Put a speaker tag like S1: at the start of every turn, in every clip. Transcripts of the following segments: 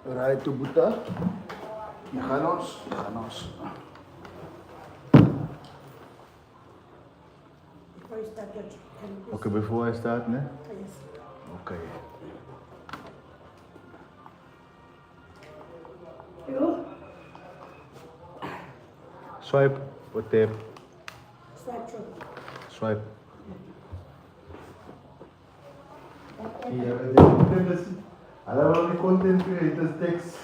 S1: Right to Buddha. Hier gaan ons. Hier gaan ons.
S2: Before you start your chicken.
S1: Okay, before I start, ne?
S2: Yes.
S1: Okay.
S2: You?
S1: Swipe or tap?
S2: Swipe through.
S1: Swipe.
S3: Ja, dat is allemaal die content creators tekst.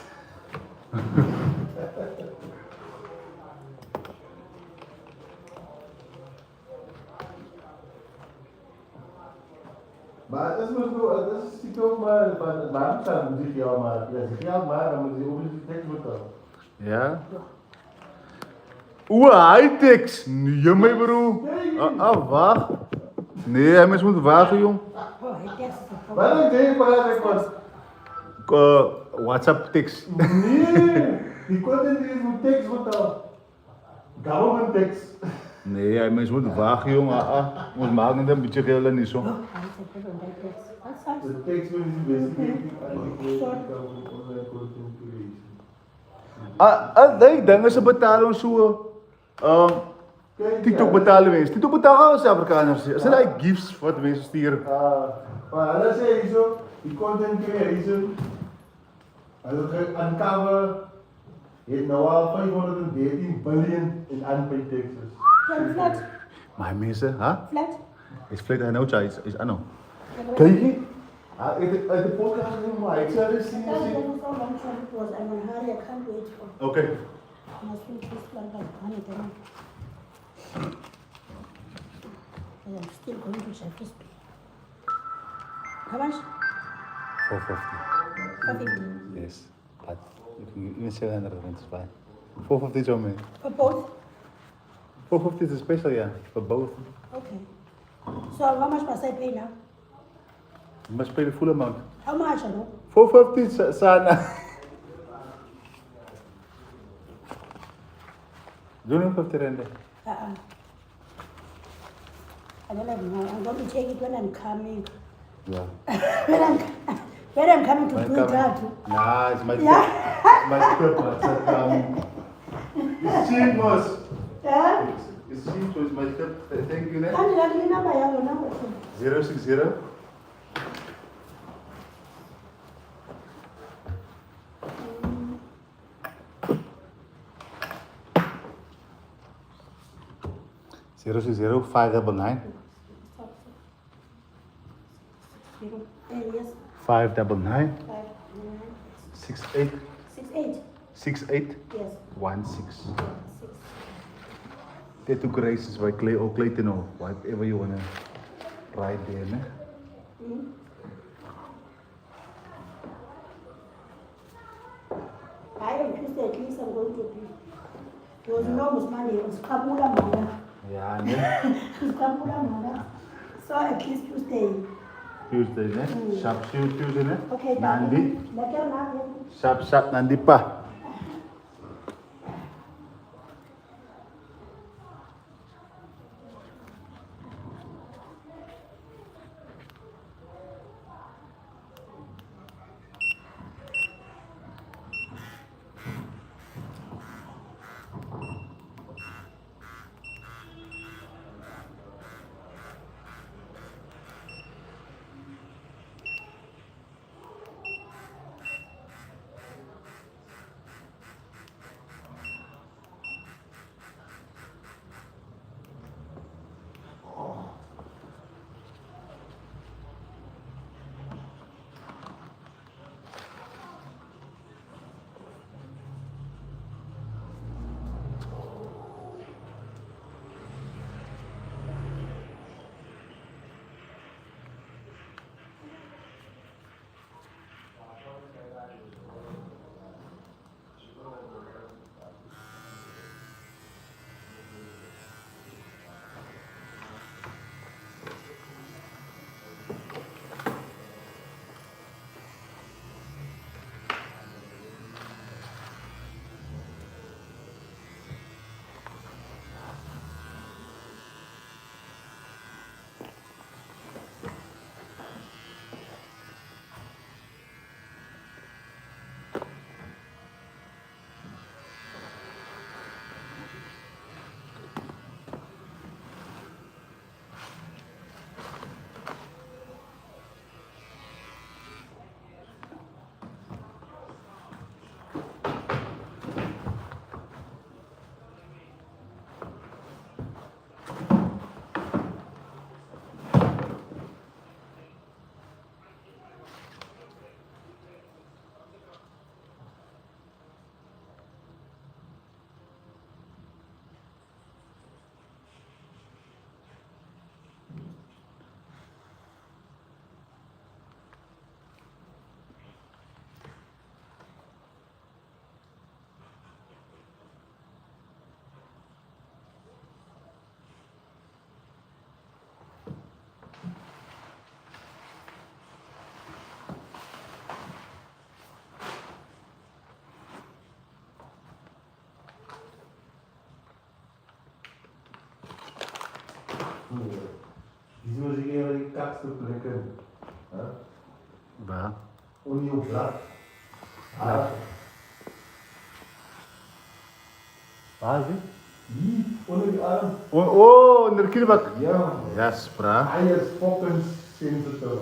S3: Maar dat is natuurlijk maar waarom staan moet je jou maar ja zeg ja maar dan moet je ook die tekst moeten.
S1: Ja? Oeh, high-techs! Nee, mij bro. Wacht. Nee, hij moet wagen, jong.
S2: Oh, he gets the
S3: Waarom deed je praat ik was?
S1: WhatsApp tekst.
S3: Nee, die content creators moet tekst moeten. Government tekst.
S1: Nee, hij moet wagen, jong. Moet maken dat een beetje geel en niet zo.
S2: Oh, I said put on that text. That's nice.
S3: De tekst wil je basically online content creation.
S1: Nee, dan is ze betalen zo. TikTok betalen mensen. TikTok betalen als Afrikaners. Ze zijn like gifts wat mensen sturen.
S3: Maar dat zeg je zo, die content creation. Als je uncover, je hebt nou al 513 billion in unpaid taxes.
S2: Can flat?
S1: Maar mensen, hè?
S2: Flat?
S1: Is flat I know is ano. Kijk je? Uit de podcast niet maar ik zou eens zien.
S2: I can't get so long time because I'm in a hurry. I can't wait for.
S1: Oké.
S2: I must finish this plant by 100. And I'm still going to Jeffrey's Bay. How much?
S1: 450.
S2: 450.
S1: Yes. But even 700 rand is fine. 450 is only.
S2: For both?
S1: 450 is a special, yeah, for both.
S2: Okay. So how much must I pay now?
S1: You must pay the full amount.
S2: How much, I know?
S1: 450 sana. Doe nog 50 rand.
S2: I don't know. I'm going to take it when I'm coming.
S1: Yeah.
S2: when I'm coming to do that.
S1: Nah, it's my
S2: Yeah.
S1: my script. It's cheap, boss.
S2: Yeah?
S1: It's cheap, so it's my script. Thank you,
S2: Can't you let me know my number?
S1: 060 060 599
S2: Yes.
S1: 599
S2: 5,
S1: 68
S2: 6, 8.
S1: 68
S2: Yes.
S1: 16.
S2: 6.
S1: Tattoo races by Clay or Clayton or whatever you wanna ride there, ne?
S2: I on Tuesday at least I'm going to be. There was enormous money. It was Kabula Mona.
S1: Yeah, ne?
S2: It was Kabula Mona. So at least Tuesday.
S1: Tuesday, ne? Sharp Tuesday, ne?
S2: Okay,
S1: Nandi.
S2: Like
S1: Sharp Nandi pa.
S3: Dis mos ek een van die kakste plekke. Hè?
S1: Waar?
S3: Onder jou blad. Ah,
S1: Waar is dit?
S3: hier, onder die arm.
S1: Oh, in de kielbak.
S3: Ja.
S1: Yes, bra.
S3: Hij is fucking sensitive.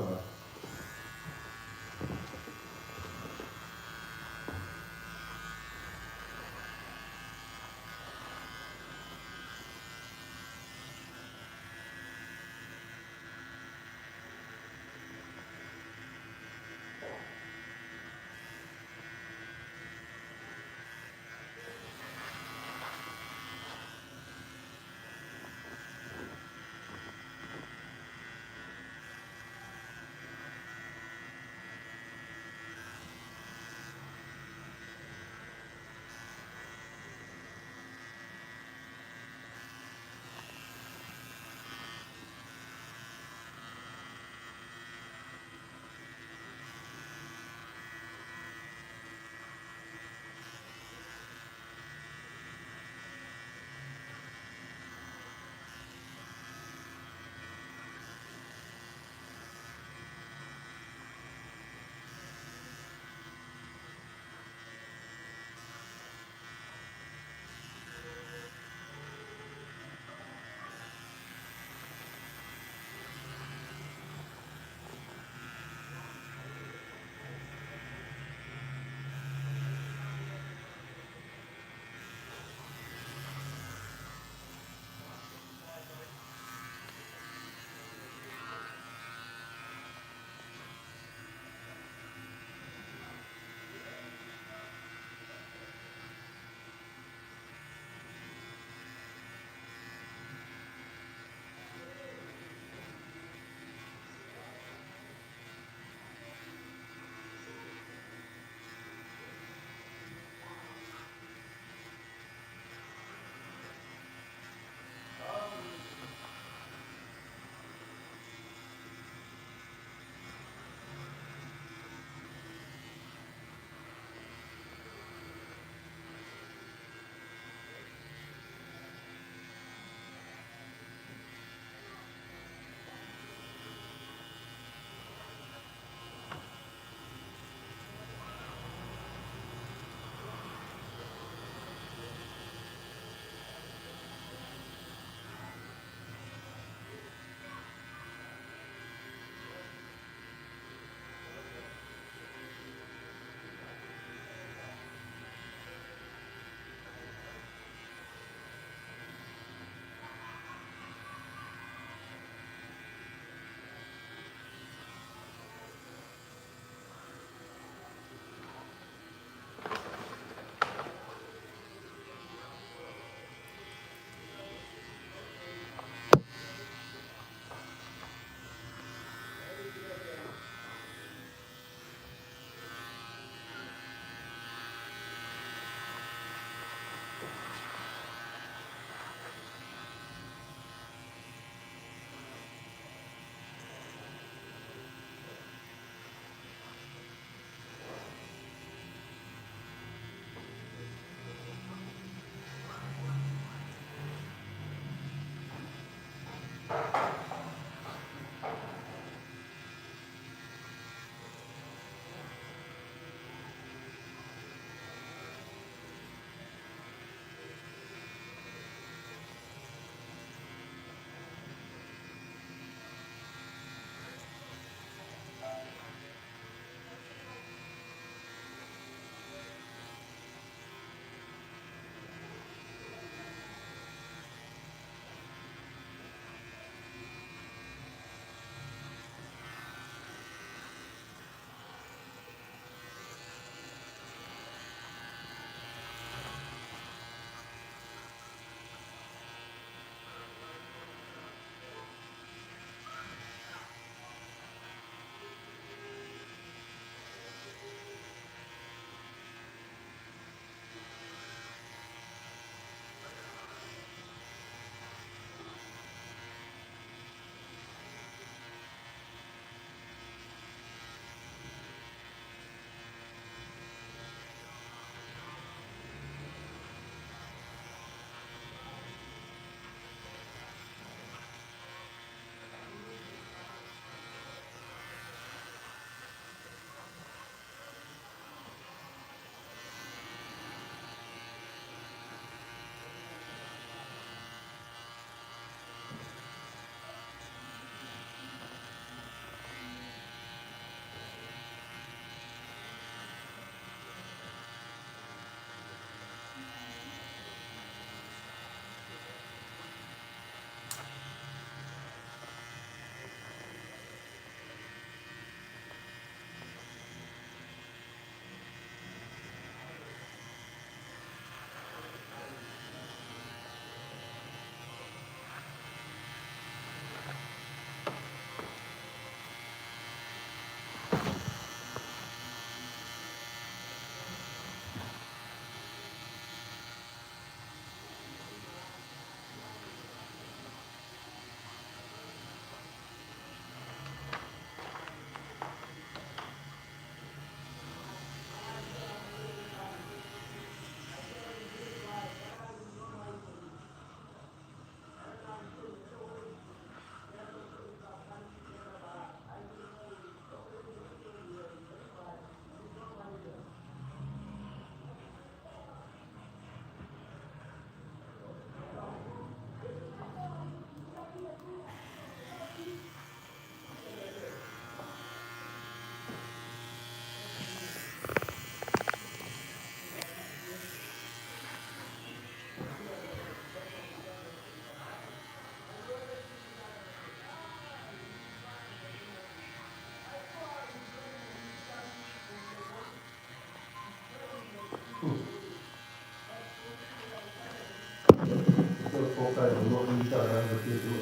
S3: tayo, hindi ka lang sa tito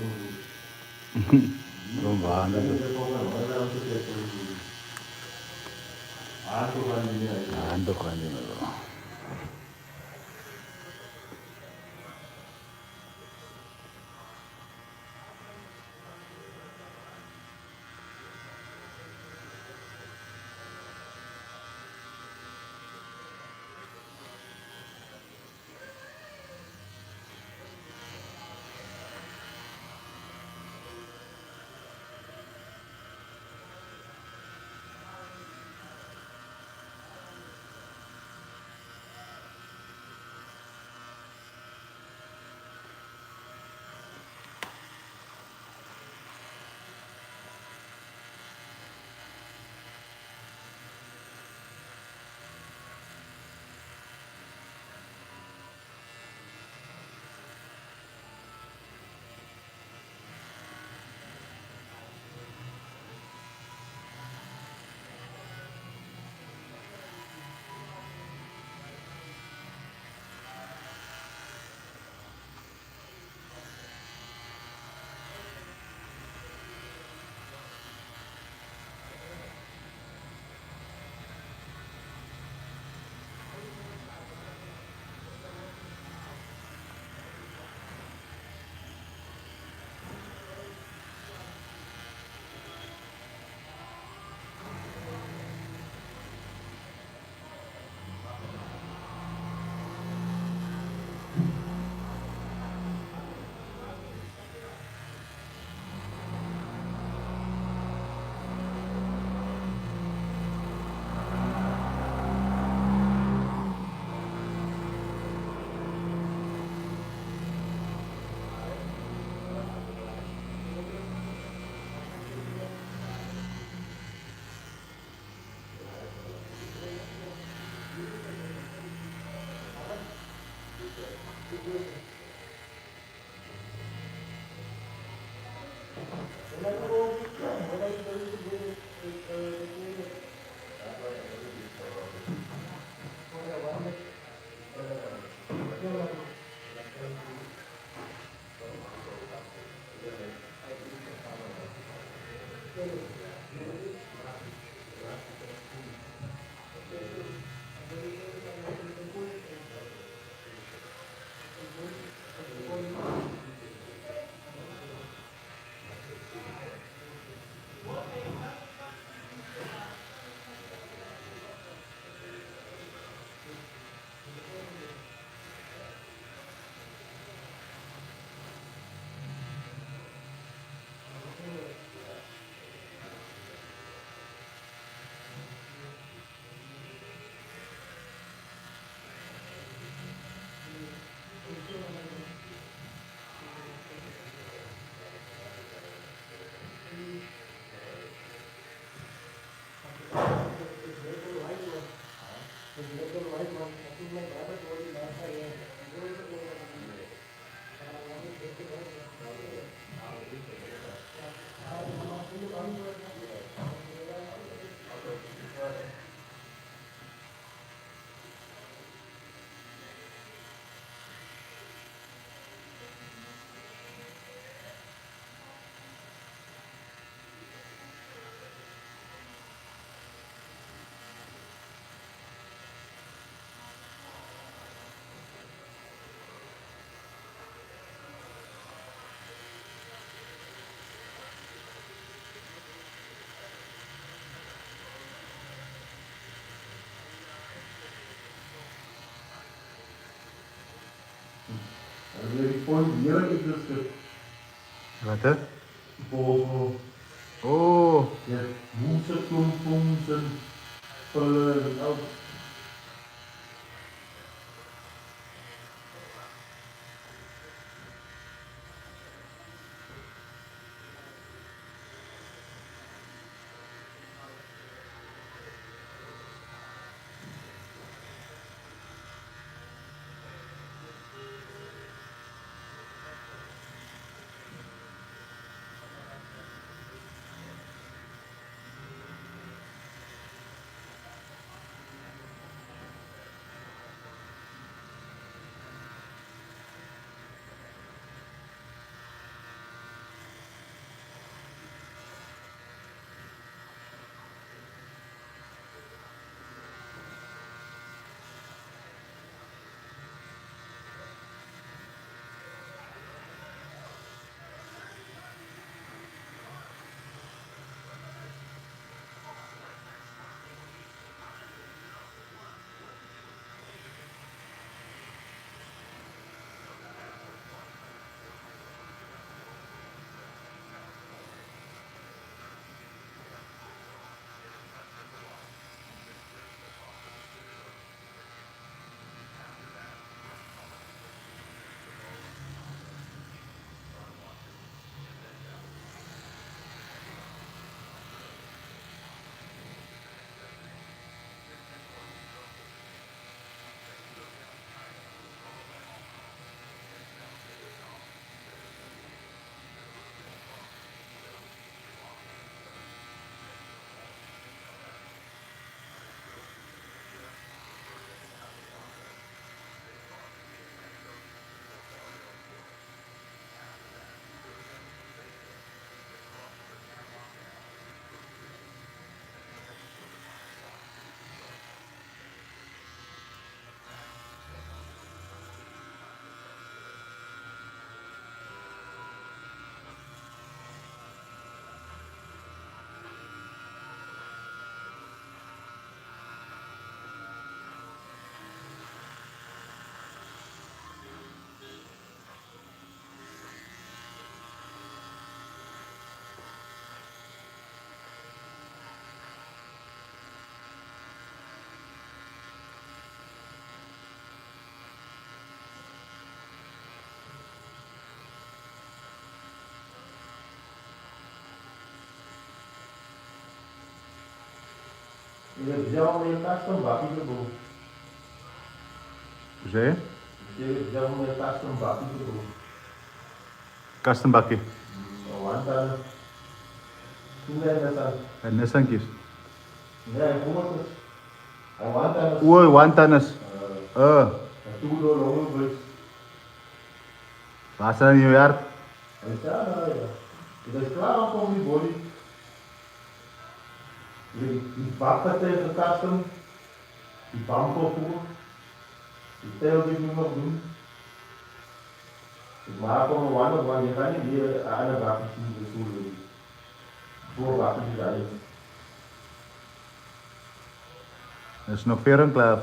S3: ang
S1: Bahala
S3: Ano
S1: doon.
S3: yung po ano, wala lang sa tito ang Ako ka niya.
S1: Ando ka din ako.
S3: Hier is het stuk
S1: Wat hè?
S3: boven.
S1: Oh,
S3: Je moesten klompen, vullen en ook. Je zou met custom bakkie te doen.
S1: Hoe zei je?
S3: Je zou met custom bakkie te doen.
S1: Custom bakkie.
S3: Want dan, toen hij dat dan,
S1: En Nissankies.
S3: nee, hoe was het? Hij want dan,
S1: Oei, wantanas.
S3: toen door de onderbus.
S1: Waar zijn die weer?
S3: Hij staat daar, ja. Het is klaar om die body. Die bakpartij van custom, die bankvervoer, die tel die ik nu nog doen. Ik maak gewoon een wandel, want je gaat niet weer aan de bakjes zien, de stoelen. Voor bakjes zijn.
S1: Dat is nog ver en klaar.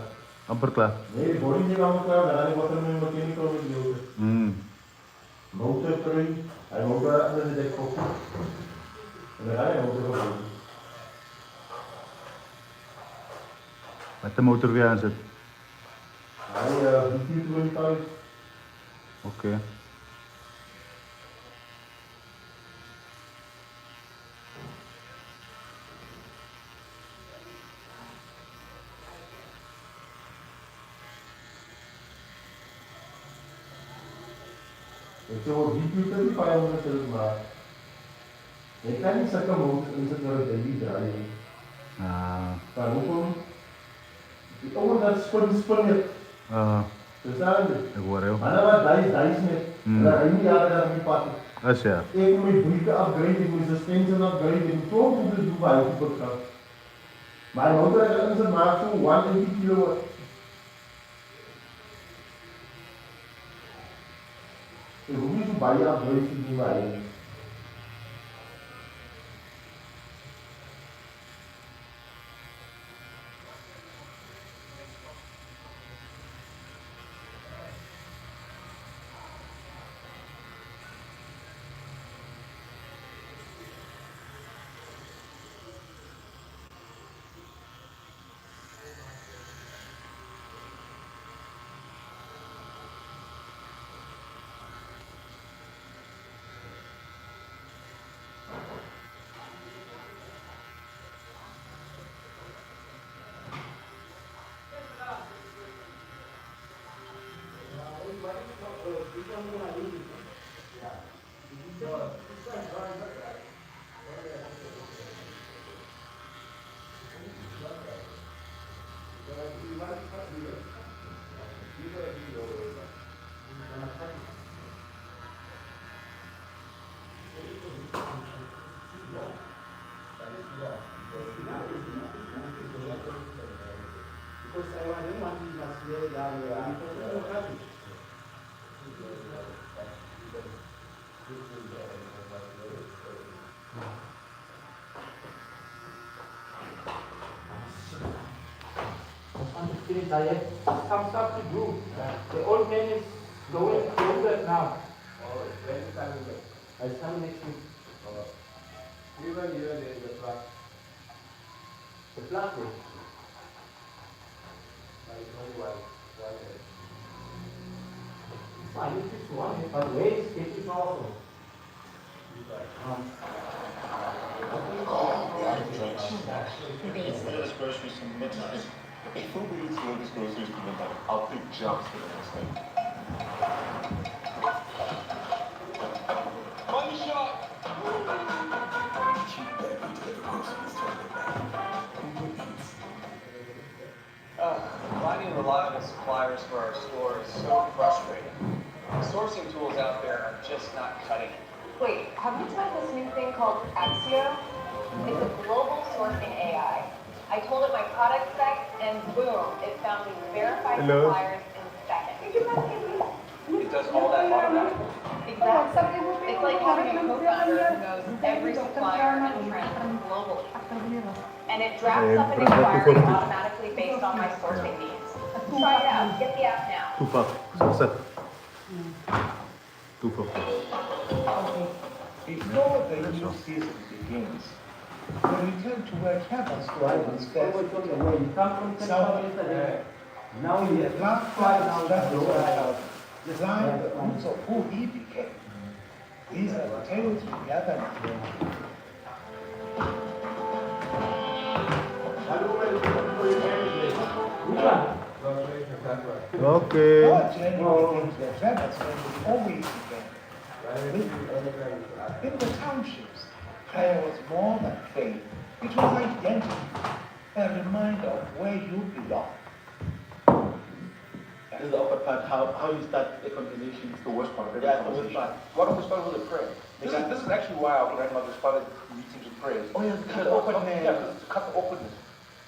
S1: Amper klaar.
S3: Nee, die body is allemaal klaar, dan wordt er nu meteen niet komen gedeelte. Motor terug, hij moet daar aan de dekkop. En dan ga je motor gewoon.
S1: Met de motor weer aan zit.
S3: Hij die 425.
S1: Oké.
S3: Ik zou die 425 zullen maken. Ik kan niet zakken motor in zitten naar de die draaien. Maar hoeveel? Die oude dat spin je. Verstaan je?
S1: Ik hoor je.
S3: Maar dan was daar is niet. En dan rijden jaren daar niet pakken.
S1: Dat is ja.
S3: Ik moet mijn brieken upgraden, ik moet suspension upgraden, ik moet toch goed doen bij het podcast. Maar mijn motor is een maak zo 180 kilo. Ik hoef niet zo bij je upgrade te doen bij je.
S4: Diet, some stuff to do. The old man is going closer now.
S3: Oh, when is coming back?
S4: I'll come next week.
S3: Even here there is a plug.
S4: The plant room.
S3: There is only one head.
S4: Fine, if it's one, but where is it is also.
S5: This groceries from midnight. Before we eat all these groceries from midnight, I'll big jumps for the next thing. Money shot! Cheap back we deliver groceries to
S6: Finding reliable suppliers for our store is so frustrating. The sourcing tools out there are just not cutting it.
S7: Wait, have you tried this new thing called Axio? It's a global sourcing AI. I told it my product spec, and boom, it found me verified suppliers in seconds.
S6: It does all that automatically.
S7: Exactly. It's like having a co-founder who knows every supplier and trend globally. And it drafts up an inquiry automatically based on my sourcing needs. Try it out. Get the app now.
S1: Toepak. Zet. Toepak.
S5: Before the new season begins, the return to work happens to everyone's best.
S4: Now he has
S5: Last Friday's strategy about design the roots of who he became. These are the tales we gather now.
S3: Hallo,
S1: Okay.
S5: God genuinely gave their brothers when we always began. In the townships, prayer was more than faith. It was identity, a reminder of where you belong.
S3: This is the awkward part, how you start a conversation. It's the worst part of every conversation. Why don't we start with a prayer? This is actually why our grandmother started meetings with prayers. Oh yeah, to cut the awkwardness. Yeah, to cut the awkwardness.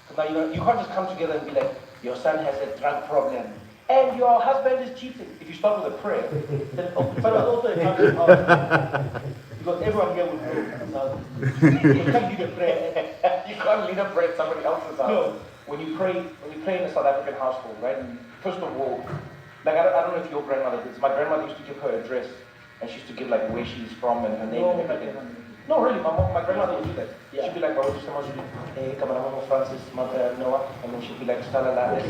S3: Because now you can't just come together and be like, your son has a drug problem, and your husband is cheating. If you start with a prayer, then but also it comes out. Because everyone here would know. You can't lead a prayer. You can't lead a prayer at somebody else's house. No. When you pray in a South African household, right? First of all, like I don't know if your grandmother did. My grandmother used to give her address, and she used to give like where she's from and her name and everything. No, really, my grandmother would do that. Yeah. She'd be like, "Baruch Samajuli, hey, Kamaramo Francis, Mother Noah," and then she'd be like, "Stalala."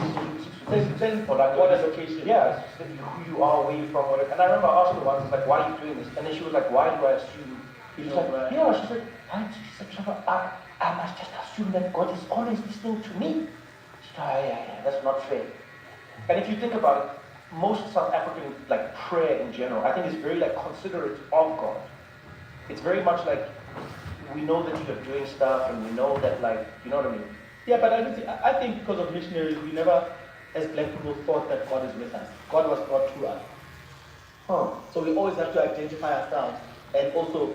S3: Then what is occasion? Yeah, who you are, where you from, whatever. And I remember asking her once, like, "Why are you doing this?" And then she was like, "Why do I assume?" She was like, "Yeah," she said, Trevor, I must just assume that God is always listening to me. She said, yeah, that's not fair. And if you think about it, most South African like prayer in general, I think is very like considerate of God. It's very much like we know that you're doing stuff, and we know that like you know what I mean. Yeah, but I think because of missionaries, we never, as black people, thought that God is with us. God was brought to us. So we always have to identify ourselves and also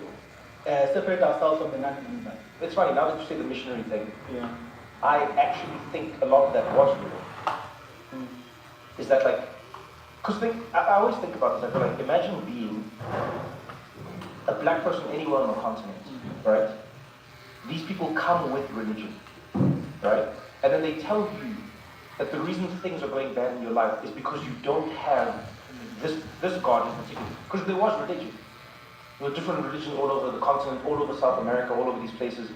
S3: separate ourselves from the non-believers. It's funny now that you say the missionary thing. Yeah. I actually think a lot of that was real. Is that like, because I always think about this, like imagine being a black person anywhere on the continent, right? These people come with religion, right? And then they tell you that the reason things are going bad in your life is because you don't have this God in particular. Because there was religion. There were different religions all over the continent, all over South America, all over these places.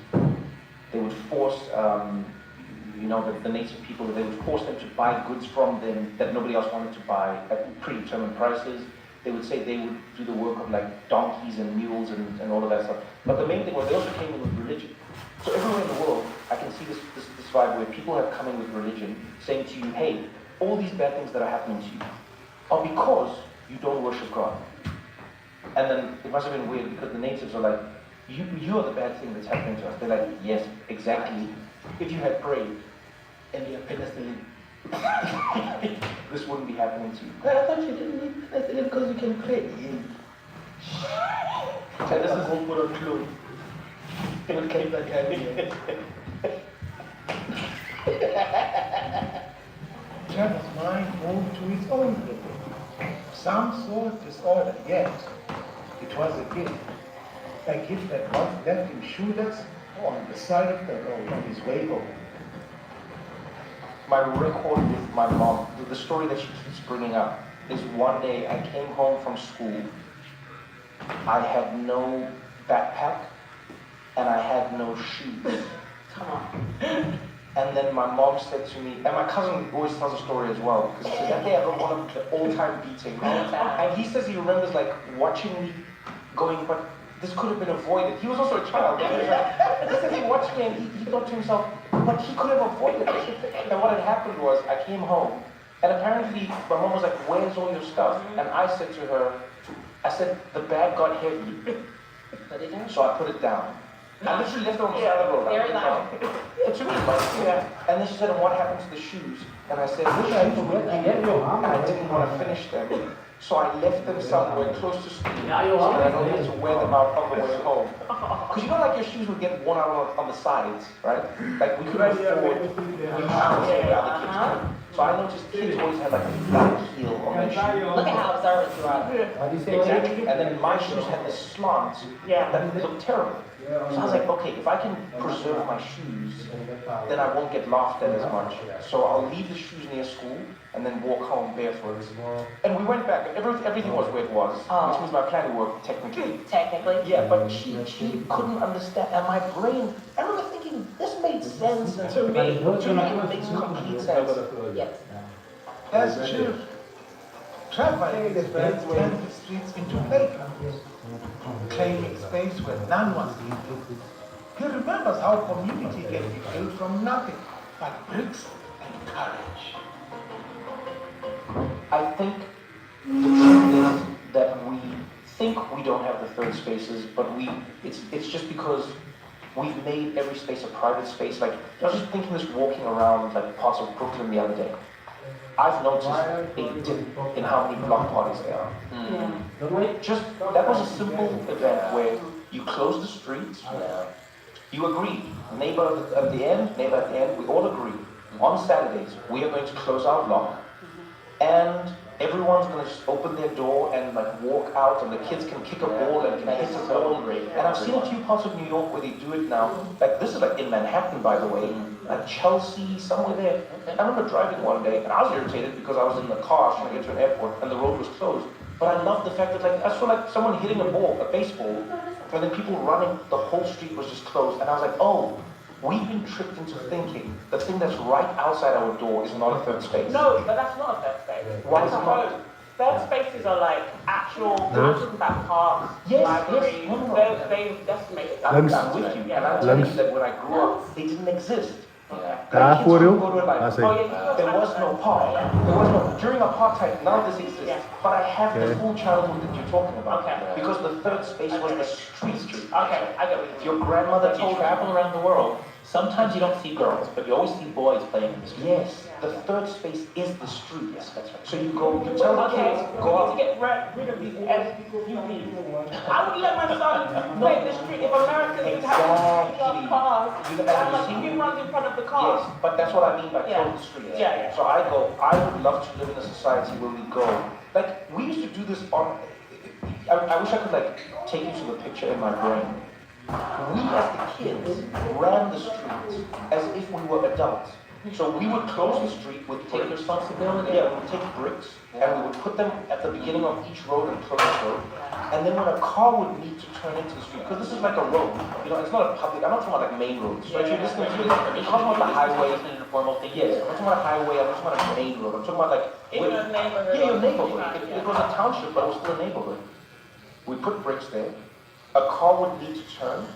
S3: They would force, the native people, they would force them to buy goods from them that nobody else wanted to buy at predetermined prices. They would say they would do the work of like donkeys and mules and all of that stuff. But the main thing was they also came in with religion. So everywhere in the world, I can see this vibe where people have come in with religion saying to you, hey, all these bad things that are happening to you are because you don't worship God. And then it must have been weird because the natives are like, you are the bad thing that's happening to us. They're like, yes, exactly. If you had prayed and you had penicillin, this wouldn't be happening to you. I thought you didn't need penicillin because you can pray. And this is home for a clue. It will keep that guy here.
S5: Trevor's mind moved to its own level. Some sort of disorder, yet it was a gift. A gift that once left him shoeless on the side of the road on his way home.
S3: My record with my mom, the story that she keeps bringing up, is one day I came home from school. I had no backpack and I had no shoes.
S2: Come on.
S3: And then my mom said to me, and my cousin always tells a story as well, because he says that day I got one of the all-time beating. And he says he remembers like watching me going, but this could have been avoided. He was also a child. He said he watched me and he thought to himself, but he could have avoided it. And what had happened was I came home and apparently my mom was like, where's all your stuff? And I said to her, the bag got heavy.
S2: Put it down.
S3: So I put it down. I literally left it on the side of the road.
S2: Very loud.
S3: It took me like, yeah. And then she said, and what happened to the shoes? And I said, which shoes were there? And I didn't want to finish them. So I left them somewhere close to school so that I don't have to wear them out on the way home. Because you know like your shoes would get worn out on the sides, right? Like we couldn't afford the house where other kids could. So I noticed kids always had like a flat heel on their shoes.
S2: Look at how observant you are.
S3: Exactly. And then my shoes had this slant that looked terrible. So I was like, okay, if I can preserve my shoes, then I won't get laughed at as much. So I'll leave the shoes near school and then walk home barefoot. And we went back. Everything was where it was, which means my plan worked technically.
S2: Technically?
S3: Yeah, but she couldn't understand. And my brain, I remember thinking, this made sense. And to me, it makes complete sense.
S2: Yes.
S5: As children, Trevor and his friends turned the streets into playgrounds, claiming space where none was needed. He remembers how community can be built from nothing but bricks and courage.
S8: I think the truth is that we think we don't have the third spaces, but it's just because we've made every space a private space. Like, I was just thinking this walking around like parts of Brooklyn the other day. I've noticed a dip in how many block parties there are. Just, that was a simple event where you close the streets, you agree, neighbor at the end, we all agree. On Saturdays, we are going to close our block, and everyone's going to just open their door and like walk out, and the kids can kick a ball and can hit a ball. And I've seen a few parts of New York where they do it now. Like, this is like in Manhattan, by the way, like Chelsea, somewhere there. I remember driving one day, and I was irritated because I was in the car trying to get to an airport, and the road was closed. But I loved the fact that, like, I saw like someone hitting a baseball, and then people running. The whole street was just closed, and I was like, oh. We've been tricked into thinking the thing that's right outside our door is not a third space.
S4: No, but that's not a third space.
S8: Why is it not?
S4: Third spaces are like actual talking about parks, libraries. They've decimated that.
S8: I'm with you, and I'm telling you that when I grew up, they didn't exist. Like,
S1: for you?
S8: There was no park. During apartheid, none of this exists. But I have the full childhood that you're talking about. Because the third space was the street.
S4: Okay, I get what
S8: Your grandmother
S9: You travel around the world, sometimes you don't see girls, but you always see boys playing in the street.
S8: Yes, the third space is the street. Yes, that's right. So you tell the kids, go
S4: to
S8: out.
S4: get rid of these SUVs. I would let my son play in the street if Americans would have cars. I'm like, he runs in front of the cars.
S8: Yes, but that's what I mean by closed the streets.
S4: Yeah.
S8: So I would love to live in a society where we go. Like, we used to do this on, I wish I could like take you to the picture in my brain. We as the kids ran the streets as if we were adults. So we would close the street with
S9: Take responsibility.
S8: Yeah, we would take bricks and we would put them at the beginning of each road and close the road. And then when a car would need to turn into the street, because this is like a road, you know, it's not a public, I'm not talking about like main roads. So if you're listening to this, I'm talking about the highway.
S9: In a formal thing.
S8: Yes, I'm not talking about a highway, I'm not talking about a main road. I'm talking about like...
S4: In your neighborhood.
S8: Yeah, your neighborhood. It was a township, but it was still a neighborhood. We put bricks there. A car would need to turn.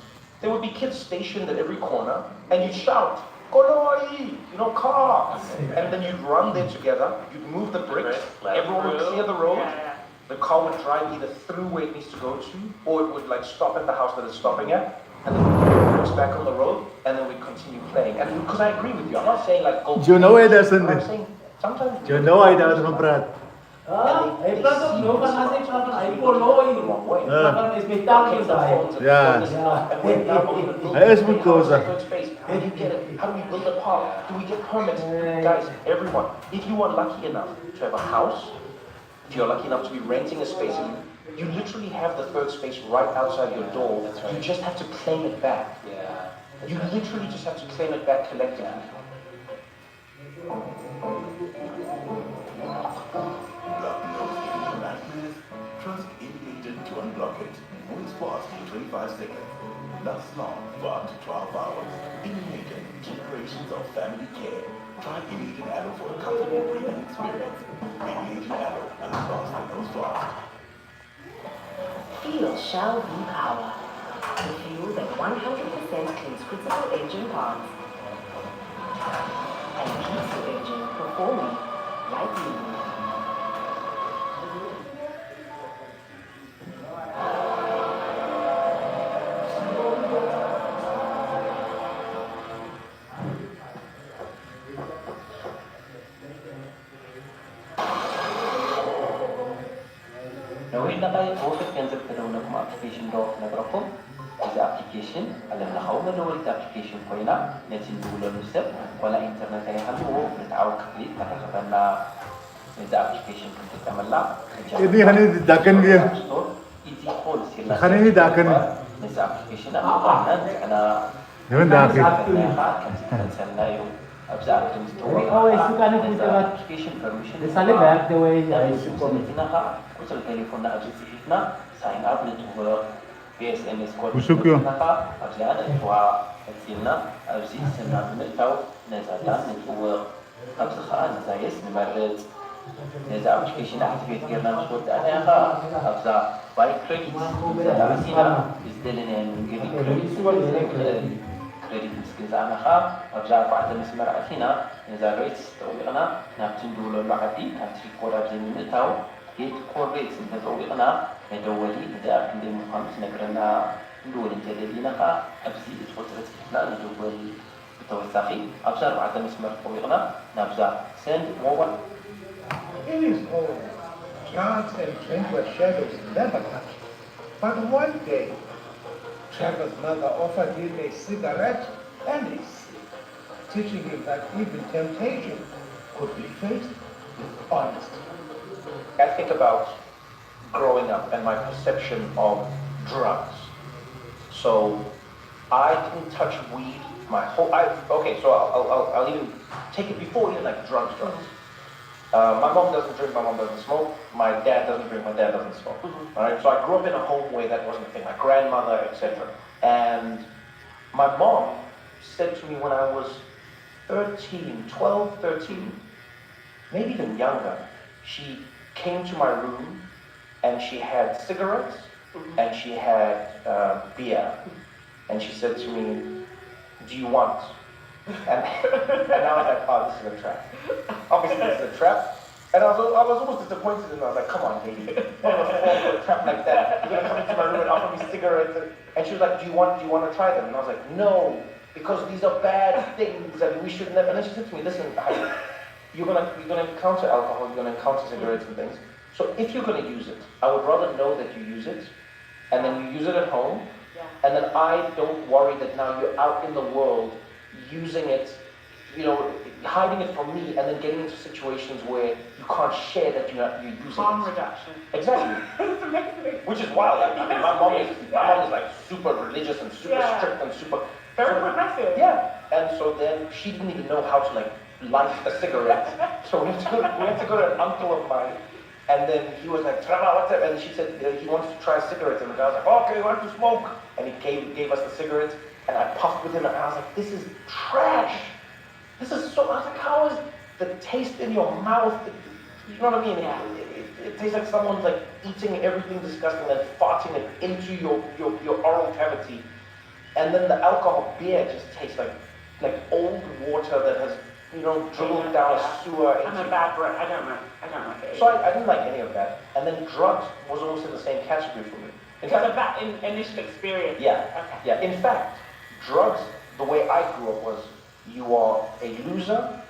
S8: There would be kids stationed at every corner, and you'd shout, "Koloi!" You know, car! And then you'd run there together, you'd move the bricks, everyone would clear the road, the car would drive either through where it needs to go to, or it would like stop at the house that it's stopping at, and then we'd put the bricks back on the road, and then we'd continue playing. And because I agree with you, I'm not saying like, go...
S1: You know it doesn't.
S8: I'm saying, sometimes...
S1: You know I don't know, Brad.
S8: They see the wrong way.
S1: Yeah. Is moet kozen.
S8: How do you get it? How do we build a park? Do we get permits? Guys, everyone, if you are lucky enough to have a house, if you're lucky enough to be renting a space, you literally have the third space right outside your door. You just have to claim it back. You literally just have to claim it back collectively.
S10: Trust any agent to unblock it. Moves fast in 25 seconds. Lasts long for up to 12 hours. Any agent, generations of family care. Try any agent Arrow for a comfortable breathing experience. Any agent Arrow, and fast and goes fast.
S11: Feel Shell V-Power. The fuel that 100% cleans critical engine parts. And keeps your engine performing like new.
S9: ገንዘብ ተደውለኩም application ዶ ነግረኩም እዚ application ኣለለኻው መደወሊት application ኮይና ነቲ ዝብለሉ ሰብ ወላ ኢንተርኔት ኣይሃልዎ ብትዓው ክፍሊት ተረኸበና እዚ application ክትጥቀመላ
S1: Ini hani dakan dia.
S9: easy call ሲላ
S1: Hani ini dakan.
S9: እዚ application ኣባና እና
S1: Naman dakan.
S9: ከንሰናዩ ኣብዚ ኣፕሊኬሽን permission ቁፅሪ ቴሌፎንና ኣብዚ ፅሒፍና ሳይን ኣፕ ንትግበሮ ብኤስኤምኤስ ኮድ ኣብዚኣ ነእትዋ ሕፂልና ኣብዚ ስምና ብምእታው ነዛዳ ንፅውቕ ኣብዚ ከዓ ንዛየስ ንመርፅ ነዚ ኣፕሊኬሽን ኣክቲቬት ጌርና ምስ ወዳእናያ ከዓ ኣብዛ ባይ ክሬዲት ዘላእሲና ዝደለናዮ መንገዲ ክሬዲት فيري مسكين زعمها أرجع بعد مسمار أثينا إذا ريت توقعنا نبتين دولة العادي كانت في كورة زي من التاو يت كوريت إذا توقعنا ندولي إذا كندي مخامس نقرنا دولة تدلينا كا أبزي فترة لا ندولي بتوسخي أرجع بعد مسمار توقعنا نبزع send more.
S5: In his home, chance and tranquil shadows never touched. But one day, Trevor's mother offered him a cigarette and a cig, teaching him that even temptation could be faced with honesty.
S8: I think about growing up and my perception of drugs. So I didn't touch weed my whole. Okay, so I'll even take it before even like drugs. My mom doesn't drink, my mom doesn't smoke. My dad doesn't drink, my dad doesn't smoke. All right, so I grew up in a home where that wasn't a thing. My grandmother, etc. And my mom said to me when I was 12, 13, maybe even younger, she came to my room and she had cigarettes and she had beer. And she said to me, do you want? And I was like, oh, this is a trap. Obviously, this is a trap. And I was almost disappointed, and I was like, come on, baby. I'm gonna fall for a trap like that. You're gonna come into my room and offer me cigarettes. And she was like, do you want to try them? And I was like, no, because these are bad things and we should never. And then she said to me, listen, you're gonna encounter alcohol, you're gonna encounter cigarettes and things. So if you're gonna use it, I would rather know that you use it, and then you use it at home, and then I don't worry that now you're out in the world using it, hiding it from me, and then getting into situations where you can't share that you're using
S4: Harm
S8: it.
S4: reduction.
S8: Exactly. Which is wild. I mean, my mom is like super religious and super strict and super
S4: Very progressive.
S8: Yeah. And so then she didn't even know how to like light a cigarette. So we had to go to an uncle of mine. And then he was like, Trevor, what's up? And she said he wants to try a cigarette. And the guy was like, okay, you want to smoke? And he gave us the cigarette. And I puffed with him. And I was like, this is trash. This is so, I was like, how is the taste in your mouth? You know what I mean?
S4: Yeah.
S8: It tastes like someone's like eating everything disgusting and farting it into your oral cavity. And then the alcohol beer just tastes like old water that has, dribbled down a sewer.
S4: I'm a bad breath. I don't like it.
S8: So I didn't like any of that. And then drugs was almost in the same category for me.
S4: Because of that initial experience.
S8: Yeah.
S4: Okay.
S8: Yeah. In fact, drugs, the way I grew up was, you are a loser,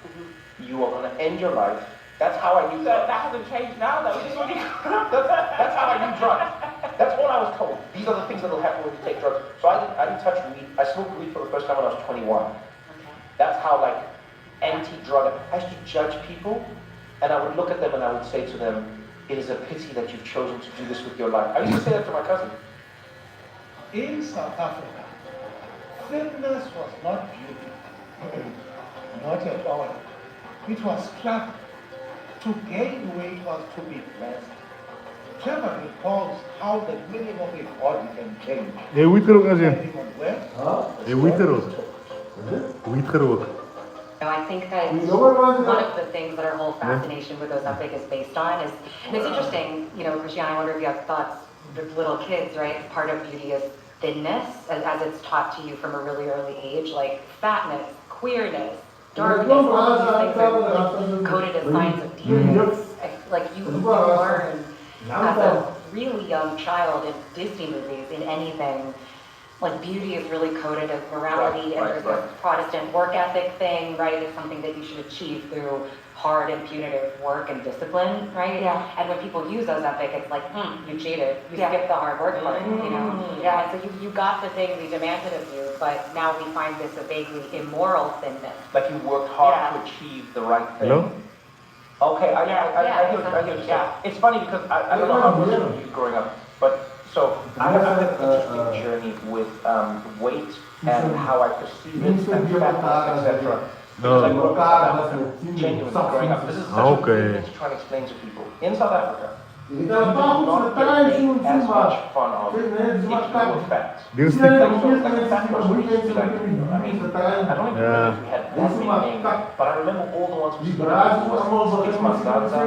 S8: you are going to end your life. That's how I knew drugs.
S4: That hasn't changed now, though. This is what you
S8: That's how I knew drugs. That's all I was told. These are the things that will happen when you take drugs. So I didn't touch weed. I smoked weed for the first time when I was 21.
S4: Okay.
S8: That's how anti-drug. I used to judge people, and I would look at them and I would say to them, it is a pity that you've chosen to do this with your life. I used to say that to my cousin.
S5: In South Africa, fitness was not beauty. Not at all. It was struggle. To gain weight was to be blessed. Trevor recalls how the meaning of a body can change.
S1: Je wiet er ook naar zin.
S5: Depending on where
S1: Je wiet er ook. Wiet er ook.
S11: I think that one of the things that our whole fascination with those epic is based on is, and it's interesting, Christiane, I wonder if you have thoughts with little kids, right? Part of beauty is thinness, as it's taught to you from a really early age, like fatness, queerness, darkness, all of these things are really coded as signs of demons. Like you learn as a really young child in Disney movies, in anything, like beauty is really coded as morality, and there's a Protestant work ethic thing, right? It's something that you should achieve through hard and punitive work and discipline, right?
S4: Yeah.
S11: And when people use those epic, it's like, you cheated, you skipped the hard work part, Yeah, and so you got the thing we demanded of you, but now we find this a vaguely immoral thinness.
S8: Like you worked hard to achieve the right thing.
S1: Hello?
S8: Okay, I hear what you're saying. It's funny because I don't know how it was for you growing up, but so I have an interesting journey with weight and how I perceive it and fatness, etc. Because I grew up in South Africa, genuinely growing up. This is such a weird thing to try and explain to people. In South Africa, you do not get as much fun of if you were fat.
S1: This
S8: Like a fat person used to be like, I don't even remember if we had that many names, but I remember all the ones who stood out was Six Masanza,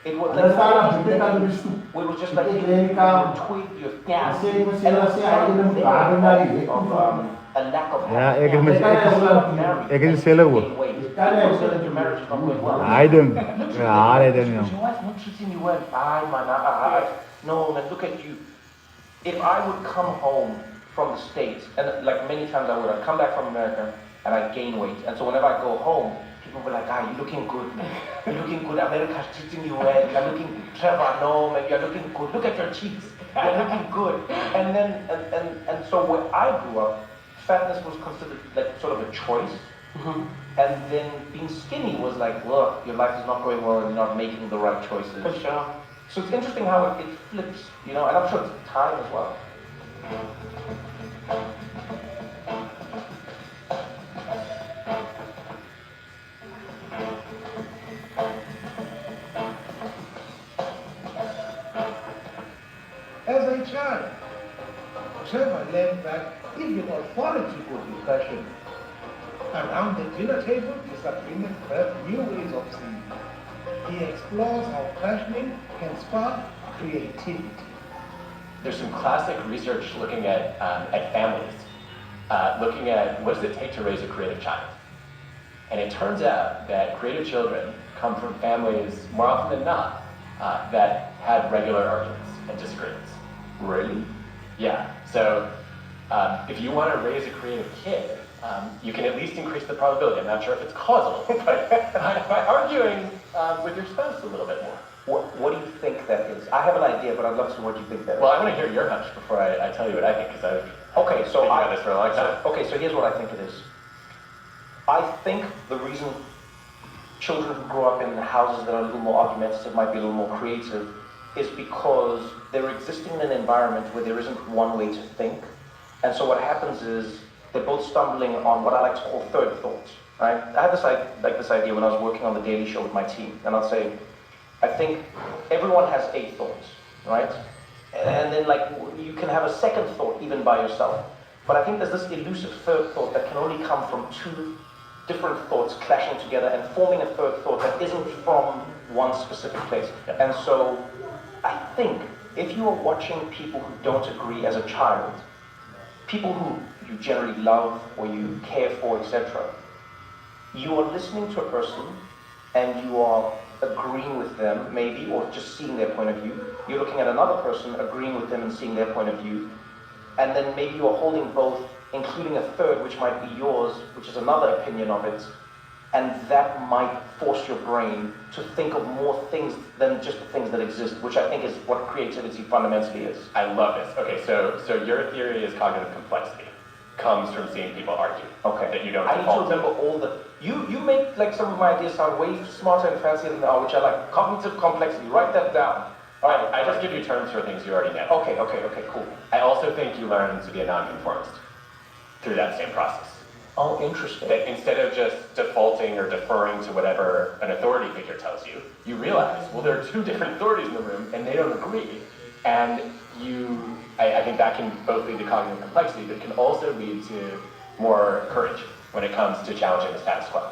S8: It was
S3: Alam
S8: like
S3: sana, bigyan ka gusto.
S8: it was just like
S3: Bigyan
S8: you
S3: ka.
S8: twig your yeah.
S3: Kasi
S8: And
S3: sila
S8: it was
S3: siya ay ng bago na rin.
S8: of a lack of
S1: Ja,
S8: happiness.
S1: ik is met ik is zelf hoor.
S8: Your marriage is not going well.
S1: Hij doen. Ja, hij doen
S8: Your
S1: ja.
S8: wife not treating you well. No, man, look at you. If I would come home from the States, and like many times I'd come back from America and I'd gain weight. And so whenever I go home, people were like, ah, you're looking good, man. You're looking good. America's treating you well. You're looking, Trevor, no, man, you're looking good. Look at your cheeks. You're looking good. And then, and so where I grew up, fatness was considered like sort of a choice. And then being skinny was like, look, your life is not going well and you're not making the right choices.
S4: For sure.
S8: So it's interesting how it flips, you know, and I'm sure it's time as well.
S5: As a child, Trevor learned that even authority could be questioned. Around the dinner table, disagreement birth new ways of seeing. He explores how questioning can spark creativity.
S12: There's some classic research looking at families, looking at what does it take to raise a creative child. And it turns out that creative children come from families, more often than not, that had regular arguments and disagreements.
S8: Really?
S12: Yeah, so if you want to raise a creative kid, you can at least increase the probability. I'm not sure if it's causal, but by arguing with your spouse a little bit more.
S8: What do you think that is? I have an idea, but I'd love to know what you think that is.
S12: Well, I want to hear your hunch before I tell you what I think, because I've
S8: okay, so
S12: been about this for a long time.
S8: Okay, so here's what I think it is. I think the reason children who grow up in houses that are a little more argumentative might be a little more creative is because they're existing in an environment where there isn't one way to think. And so what happens is they're both stumbling on what I like to call third thoughts, right? I had this idea when I was working on the Daily Show with my team, and I'll say, I think everyone has 8 thoughts, right? And then like you can have a second thought even by yourself. But I think there's this elusive third thought that can only come from 2 different thoughts clashing together and forming a third thought that isn't from one specific place. And so I think if you are watching people who don't agree as a child, people who you generally love or you care for, etc., you are listening to a person and you are agreeing with them, maybe, or just seeing their point of view. You're looking at another person, agreeing with them and seeing their point of view. And then maybe you're holding both, including a third, which might be yours, which is another opinion of it. And that might force your brain to think of more things than just the things that exist, which I think is what creativity fundamentally is.
S12: I love this. Okay, so your theory is cognitive complexity comes from seeing people argue.
S8: Okay.
S12: That you don't
S8: I need to
S12: default
S8: remember all the... You make like some of my ideas sound way smarter and fancier than they are, which I like. Cognitive complexity, write that down.
S12: All right, I just give you terms for things you already know.
S8: Okay, cool.
S12: I also think you learn to be a nonconformist through that same process.
S8: Oh, interesting.
S12: That instead of just defaulting or deferring to whatever an authority figure tells you, you realize, well, there are 2 different authorities in the room and they don't agree. And I think that can both lead to cognitive complexity, but it can also lead to more courage when it comes to challenging the status quo.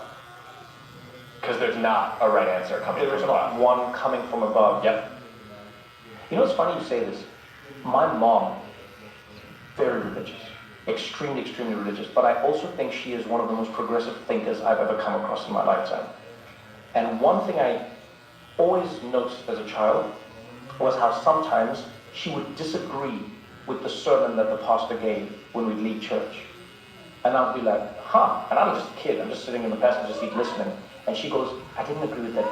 S12: Because there's not a right answer coming
S8: There is
S12: from
S8: not
S12: above.
S8: one coming from above.
S12: Yep.
S8: You know, it's funny you say this. My mom, very religious, extremely religious, but I also think she is one of the most progressive thinkers I've ever come across in my lifetime. And one thing I always noticed as a child was how sometimes she would disagree with the sermon that the pastor gave when we'd leave church. And I'd be like, huh, and I'm just a kid, I'm just sitting in the passenger seat listening. And she goes, I didn't agree with that.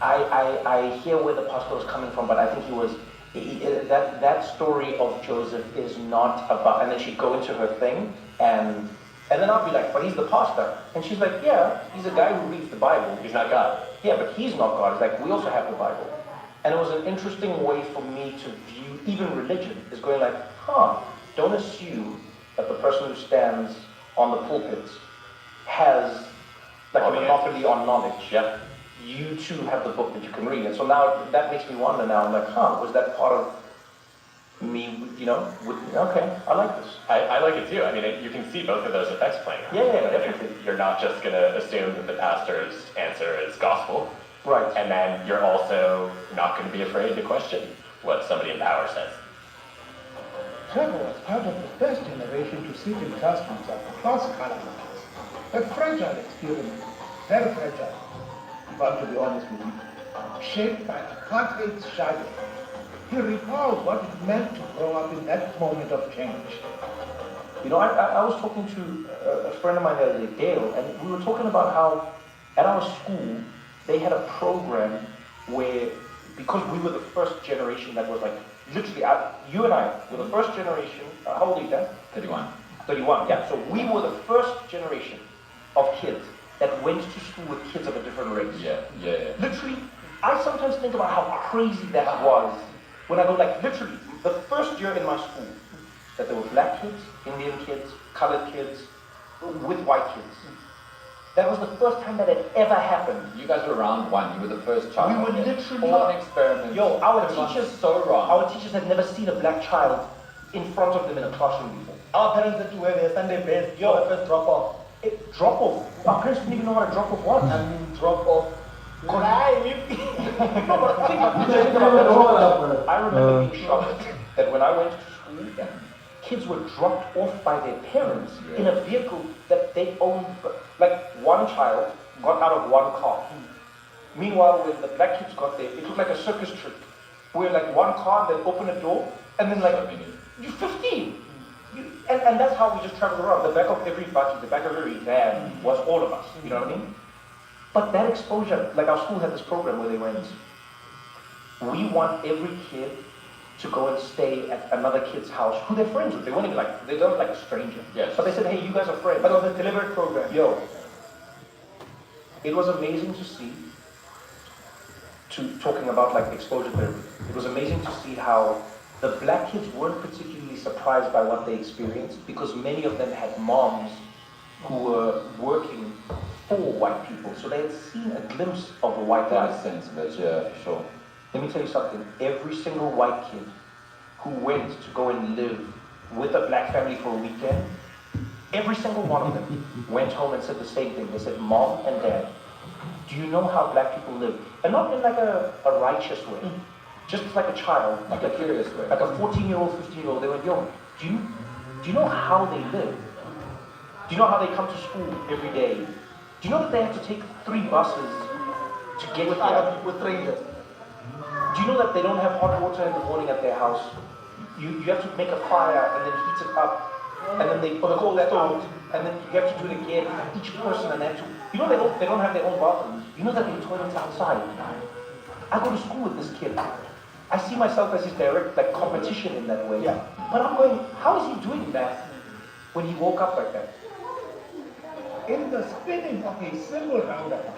S8: I hear where the pastor was coming from, but I think he was, that story of Joseph is not about, and then she'd go into her thing, and then I'd be like, but he's the pastor. And she's like, yeah, he's a guy who reads the Bible.
S12: He's not God.
S8: Yeah, but he's not God. It's like, we also have the Bible. And it was an interesting way for me to view even religion, is going like, don't assume that the person who stands on the pulpit has like a monopoly on knowledge.
S12: Yep.
S8: You too have the book that you can read. And so now that makes me wonder now, I'm like, was that part of me, okay, I like this.
S12: I like it too. I mean, you can see both of those effects playing out.
S8: Yeah, definitely.
S12: You're not just going to assume that the pastor's answer is gospel. Right. And then you're also not going to be afraid to question what somebody in power says.
S5: Trevor was part of the first generation to sit in classrooms of cross-color lines. A fragile experiment, very fragile, if I'm to be honest with you, shaped by apartheid's shadow. He recalls what it meant to grow up in that moment of change.
S8: You know, I was talking to a friend of mine the other day, Dale, and we were talking about how at our school they had a program where, because we were the first generation that was like, literally, you and I were the first generation, how old are you then?
S12: 31.
S8: 31, yeah. So we were the first generation of kids that went to school with kids of a different race.
S12: Yeah.
S8: Literally, I sometimes think about how crazy that was when I go like, literally, the first year in my school, that there were black kids, Indian kids, colored kids, with white kids. That was the first time that had ever happened.
S12: You guys were round one. You were the first child.
S8: We were literally
S12: all an experiment.
S8: Yo, our teachers
S12: so wrong.
S8: Our teachers had never seen a black child in front of them in a classroom before. Our parents had to wear their Sunday best. Yo, first drop off. Drop off. Our parents didn't even know what a drop off was. I mean, drop off. No, but think about it. I remember being shocked that when I went to school, kids were dropped off by their parents in a vehicle that they owned. Like one child got out of one car. Meanwhile, when the black kids got there, it looked like a circus trick. Where like one car, they'd open a door, and then like, you're 15. And that's how we just traveled around. The back of every buggy, the back of every van was all of us. You know what I mean? But that exposure, like our school had this program where they went, we want every kid to go and stay at another kid's house who they're friends with. They weren't even like, they don't like a stranger.
S12: Yes.
S8: But they said, hey, you guys are friends. But it was a deliberate program. Yo, it was amazing to see, talking about like exposure therapy, it was amazing to see how the black kids weren't particularly surprised by what they experienced because many of them had moms who were working for white people. So they had seen a glimpse of the white life.
S12: Sense of it, yeah, for sure.
S8: Let me tell you something. Every single white kid who went to go and live with a black family for a weekend, every single one of them went home and said the same thing. They said, Mom and Dad, do you know how black people live? And not in like a righteous way, just like a child,
S12: Like a curious way.
S8: like a 14-year-old, 15-year-old. They went, yo, do you know how they live? Do you know how they come to school every day? Do you know that they have to take 3 buses to get here? With strangers. Do you know that they don't have hot water in the morning at their house? You have to make a fire and then heat it up, and then they call that out, and then you have to do it again for each person, and they have to. You know they don't have their own bathrooms. You know that the toilets outside. I go to school with this kid. I see myself as his direct like competition in that way. Yeah. But I'm going, how is he doing that when he woke up like that?
S5: In the spinning of a single roundabout,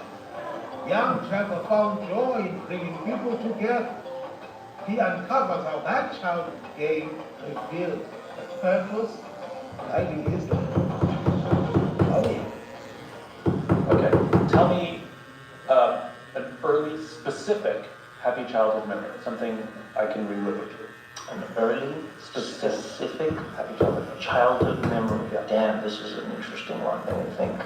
S5: young Trevor found joy in bringing people together. He uncovers how that child game reveals the purpose of idealism.
S12: Okay, tell me an early, specific happy childhood memory, something I can relive with you.
S8: An early, specific childhood memory. Yeah. Damn, this is an interesting one. Let me think.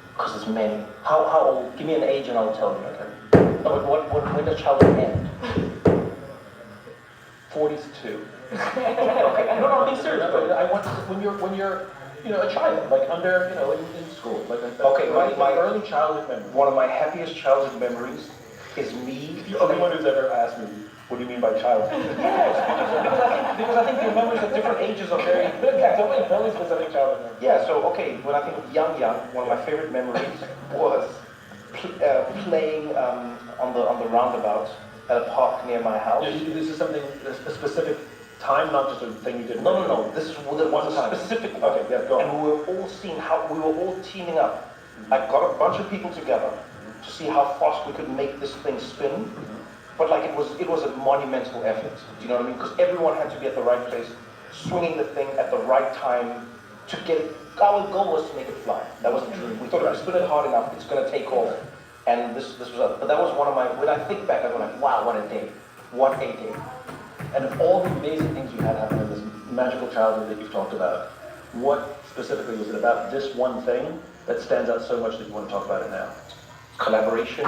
S8: Because there's many. How old? Give me an age and I'll tell you. Okay. No, but when does childhood end?
S12: 42.
S8: Okay. No, I'm being serious. But I want to, when you're a child, like under, in school, like. Okay, my early childhood memory. One of my happiest childhood memories is me.
S12: The only one who's ever asked me, what do you mean by childhood?
S8: Yes, because I think the memories at different ages are very good.
S12: Yeah, tell me specific childhood memory.
S8: Yeah, so okay, when I think of young, one of my favorite memories was playing on the roundabout at a park near my house.
S12: This is something, a specific time, not just a thing you did.
S8: No. This is one specific one.
S12: Okay, yeah, go on.
S8: And we were all seeing how we were all teaming up. I got a bunch of people together to see how fast we could make this thing spin. But like it was a monumental effort. Do you know what I mean? Because everyone had to be at the right place, swinging the thing at the right time to get it. Our goal was to make it fly. That was the dream. We thought if we spin it hard enough, it's going to take off. And this was but that was one of my. When I think back, I go like, wow, what a day! What a day!
S12: And of all the amazing things you had happen in this magical childhood that you've talked about, what specifically was it about this one thing that stands out so much that you want to talk about it now?
S8: Collaboration,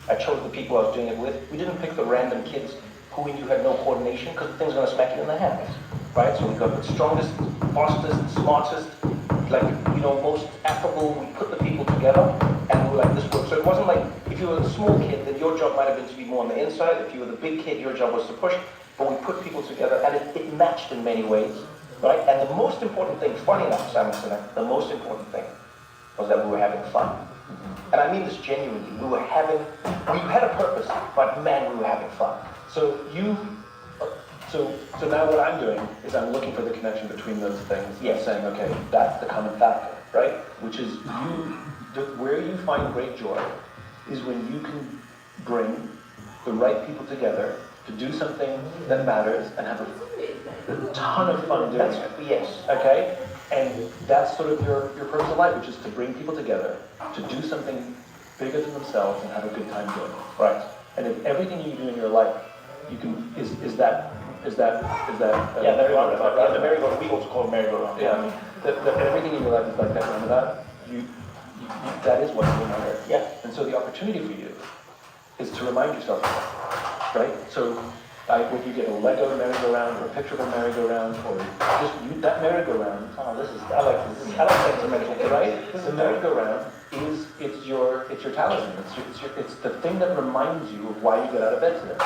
S8: I chose the people I was doing it with. We didn't pick the random kids who we knew had no coordination because the thing's going to smack you in the hand, right? So we got the strongest, fastest, smartest, like, most affable. We put the people together and we were like, this works. So it wasn't like, if you were a small kid, then your job might have been to be more on the inside. If you were the big kid, your job was to push. But we put people together and it matched in many ways, right? And the most important thing, funny enough, Sam and Sinner, the most important thing was that we were having fun. And I mean this genuinely. We had a purpose, but man, we were having fun. So now what I'm doing is I'm looking for the connection between those things. Yes, saying, okay, that's the common factor, right? Which is where you find great joy is when you can bring the right people together to do something that matters and have a ton of fun doing it. Yes. Okay? And that's sort of your purpose of life, which is to bring people together to do something bigger than themselves and have a good time doing it. Right. And if everything you do in your life is that merry-go-round. The merry-go-round. We also call it merry-go-round. Yeah. Everything in your life is like that. Remember that? That is what's going on here. Yeah. And so the opportunity for you is to remind yourself of that. Right? So when you get a Lego merry-go-round or a picture of a merry-go-round or just that merry-go-round, I like saying it's a merry-go-round, right? The merry-go-round it's your talisman. It's the thing that reminds you of why you get out of bed today.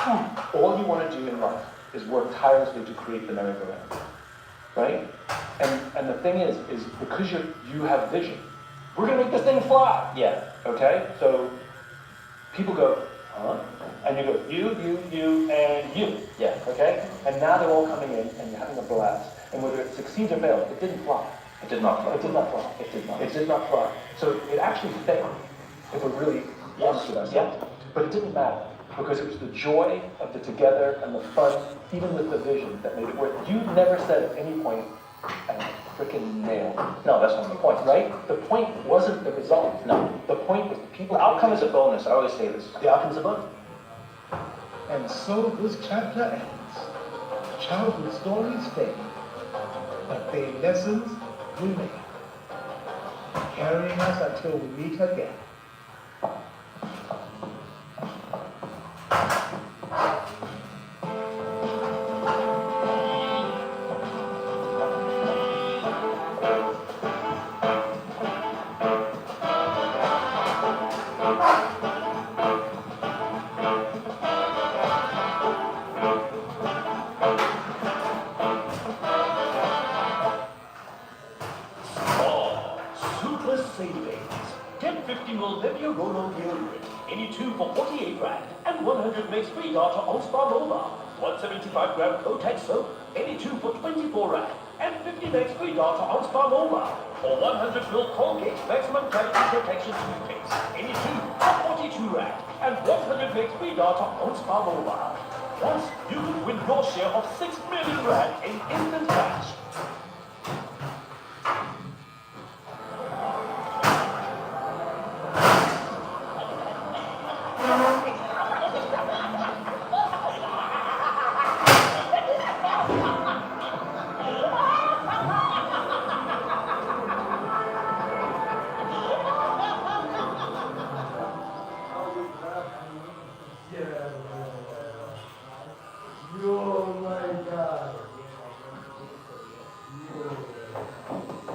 S8: All you want to do in life is work tirelessly to create the merry-go-round, right? And the thing is because you have vision. We're gonna make this thing fly. Yeah. Okay. So people go, huh? And you go, you, and you. Yeah. Okay? And now they're all coming in and you're having a blast. And whether it succeeds or fails, it didn't fly. It did not fly. It did not fly. It did not. It did not fly. So it actually failed, if we're really honest with ourselves. Yeah. But it didn't matter, because it was the joy of the together and the fun, even with the vision, that made it work. You never said at any point, and freaking nailed. No, that's not the point, right? The point wasn't the result. No. The point was the people. The outcome is a bonus. I always say this. The outcome is a bonus.
S5: And so this chapter ends. Childhood stories fade, but their lessons remain, carrying us until we meet again.
S13: Any two for 48 rand, and 100 makes free data on Spa Mobile. 175 gram Kotex soap, any two for 24 rand, and 50 makes free data on Spa Mobile. Or 100 ml Colgate Maximum Cavity Protection toothpaste, any two for 42 rand, and 100 makes free data on Spa Mobile. Once you could win your share of 6 million rand in instant cash.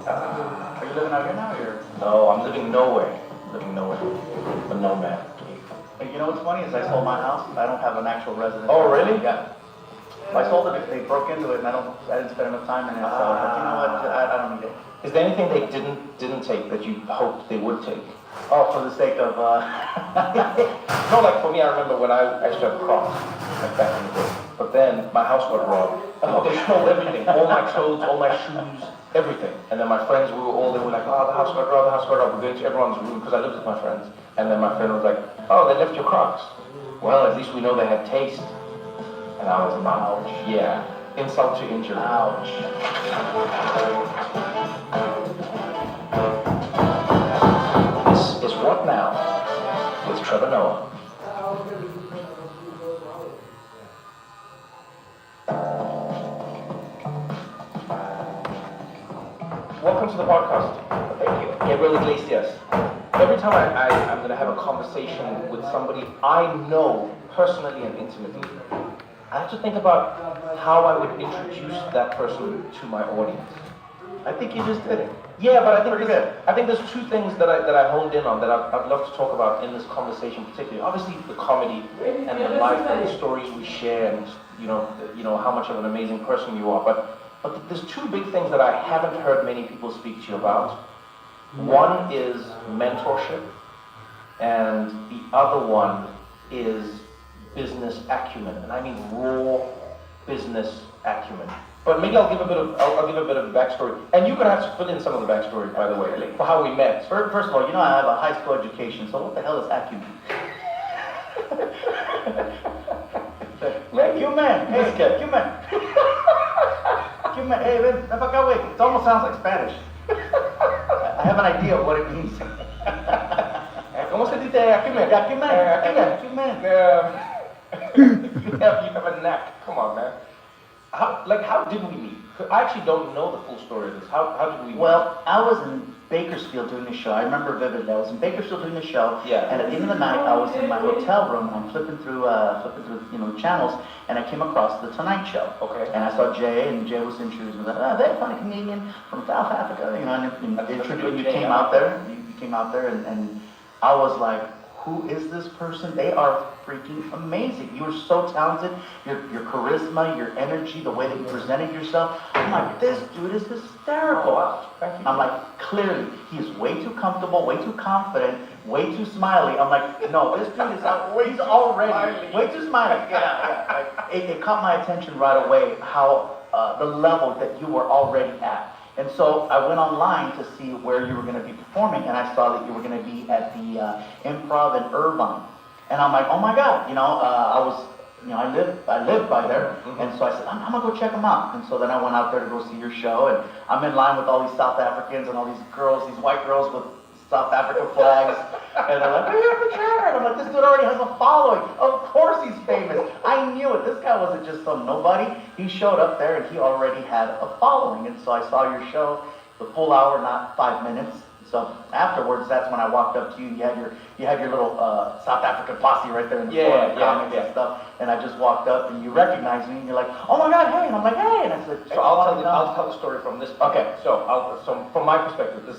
S8: Are you living out here now, or? No, I'm living nowhere. Living nowhere. A nomad.
S14: Hey, you know what's funny is I sold my house. I don't have an actual residence.
S8: Oh, really?
S14: Yeah. I sold it. They broke into it, and I didn't spend enough time in it. So I was like, you know what? I don't need it.
S8: Is there anything they didn't take that you hoped they would take?
S14: Oh, for the sake of.
S8: No, like for me, I remember when I used to have crops, like back in the day. But then my house got robbed. Oh, they stole everything. All my clothes, all my shoes, everything. And then my friends, they were like, oh, the house got robbed, the house got robbed. We're going to everyone's room, because I lived with my friends. And then my friend was like, oh, they left your crocs. Well, at least we know they had taste. And I was like, ouch. Yeah. Insult to injury. Ouch. This is What Now with Trevor Noah. Welcome to the podcast. Thank you. Gabriel Iglesias. every time I'm going to have a conversation with somebody I know personally and intimately, I have to think about how I would introduce that person to my audience.
S14: I think you just did it.
S8: Yeah, but I think there's two things that I honed in on that I'd love to talk about in this conversation, particularly. Obviously, the comedy and the life and the stories we share, and you know how much of an amazing person you are. But there's two big things that I haven't heard many people speak to you about. One is mentorship, and the other one is business acumen, and I mean raw business acumen. But maybe I'll give a bit of backstory, and you could have to fill in some of the backstory, by the way, like for how we met.
S14: First of all, you know I have a high school education, so what the hell is acumen? Man, you man, hey, you man, you man, hey, man, it almost sounds like Spanish. I have an idea of what it means.
S8: ¿Cómo se dice acumen?
S14: Acumen.
S8: You have a knack. Come on, man. How did we meet? I actually don't know the full story of this. How did we meet?
S14: Well, I was in Bakersfield doing the show. I remember vividly. I was in Bakersfield doing the show,
S8: Yeah.
S14: and at the end of the night, I was in my hotel room. I'm flipping through channels, and I came across the Tonight Show.
S8: Okay.
S14: And I saw Jay, and Jay was introduced me. Very funny comedian from South Africa, and you came out there. You came out there, and I was like, who is this person? They are freaking amazing. You are so talented. Your charisma, your energy, the way that you presented yourself. I'm like, this dude is hysterical.
S8: Oh, wow. Thank you.
S14: I'm like, clearly, he is way too comfortable, way too confident, way too smiley. I'm like, no, this dude is he's already way too smiley. Yeah. It caught my attention right away how the level that you were already at. And so I went online to see where you were going to be performing, and I saw that you were going to be at the Improv in Irvine. And I'm like, oh my God, I live by there, and so I said, I'm gonna go check them out. And so then I went out there to go see your show, and I'm in line with all these South Africans and all these girls, these white girls with South African flags, and they're like, we're here for Jared. I'm like, this dude already has a following. Of course he's famous. I knew it. This guy wasn't just some nobody. He showed up there, and he already had a following. And so I saw your show, the full hour, not 5 minutes. So afterwards, that's when I walked up to you. You had your little South African posse right there in the front, comics and stuff. And I just walked up, and you recognized me, and you're like, "Oh my God, hey!" And I'm like, "Hey!" And I said,
S8: So I'll tell the story from this point.
S14: Okay.
S8: So from my perspective, this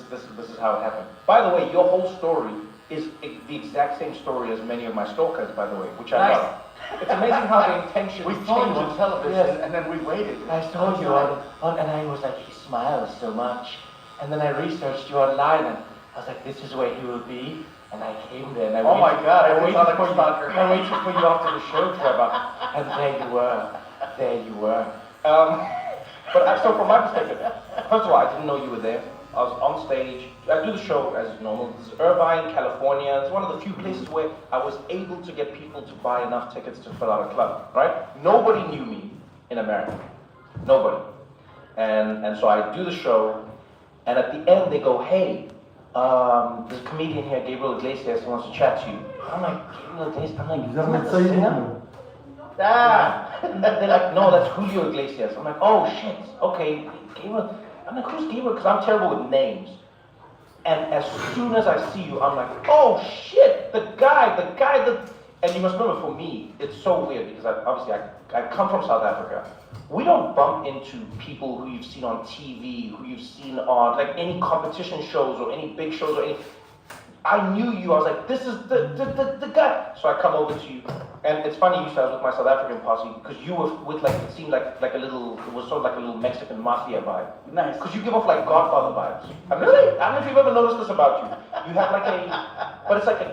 S8: is how it happened. By the way, your whole story is the exact same story as many of my stalkers, by the way, which I love. It's amazing how the intention
S14: We saw you
S8: changes.
S14: on television, and then we waited.
S8: I told you and I was like, he smiles so much. And then I researched you online, and I was like, this is where he will be. And I came there, and I
S14: Oh my God, I
S8: waited
S14: waited
S8: for
S14: for
S8: you.
S14: you.
S8: I waited for you after the show, Trevor. And there you were. So from my perspective, first of all, I didn't know you were there. I was on stage. I do the show as normal. This is Irvine, California. It's one of the few places where I was able to get people to buy enough tickets to fill out a club, right? Nobody knew me in America. Nobody. And so I do the show, and at the end they go, hey, there's a comedian here, Gabriel Iglesias, who wants to chat to you. I'm like, Gabriel Iglesias? I'm like, isn't that the singer? And they're like, no, that's Julio Iglesias. I'm like, oh shit, okay, Gabriel. I'm like, who's Gabriel? Because I'm terrible with names. And as soon as I see you, I'm like, oh shit, the guy that... And you must remember, for me, it's so weird because I come from South Africa. We don't bump into people who you've seen on TV, who you've seen on like any competition shows or any big shows or any... I knew you, I was like, this is the guy. So I come over to you, and it's funny you said I was with my South African posse, because you were with like, it seemed like a little, it was sort of like a little Mexican mafia vibe.
S14: Nice.
S8: Because you give off like Godfather vibes. Really? I don't know if you've ever noticed this about you. You have like but it's like you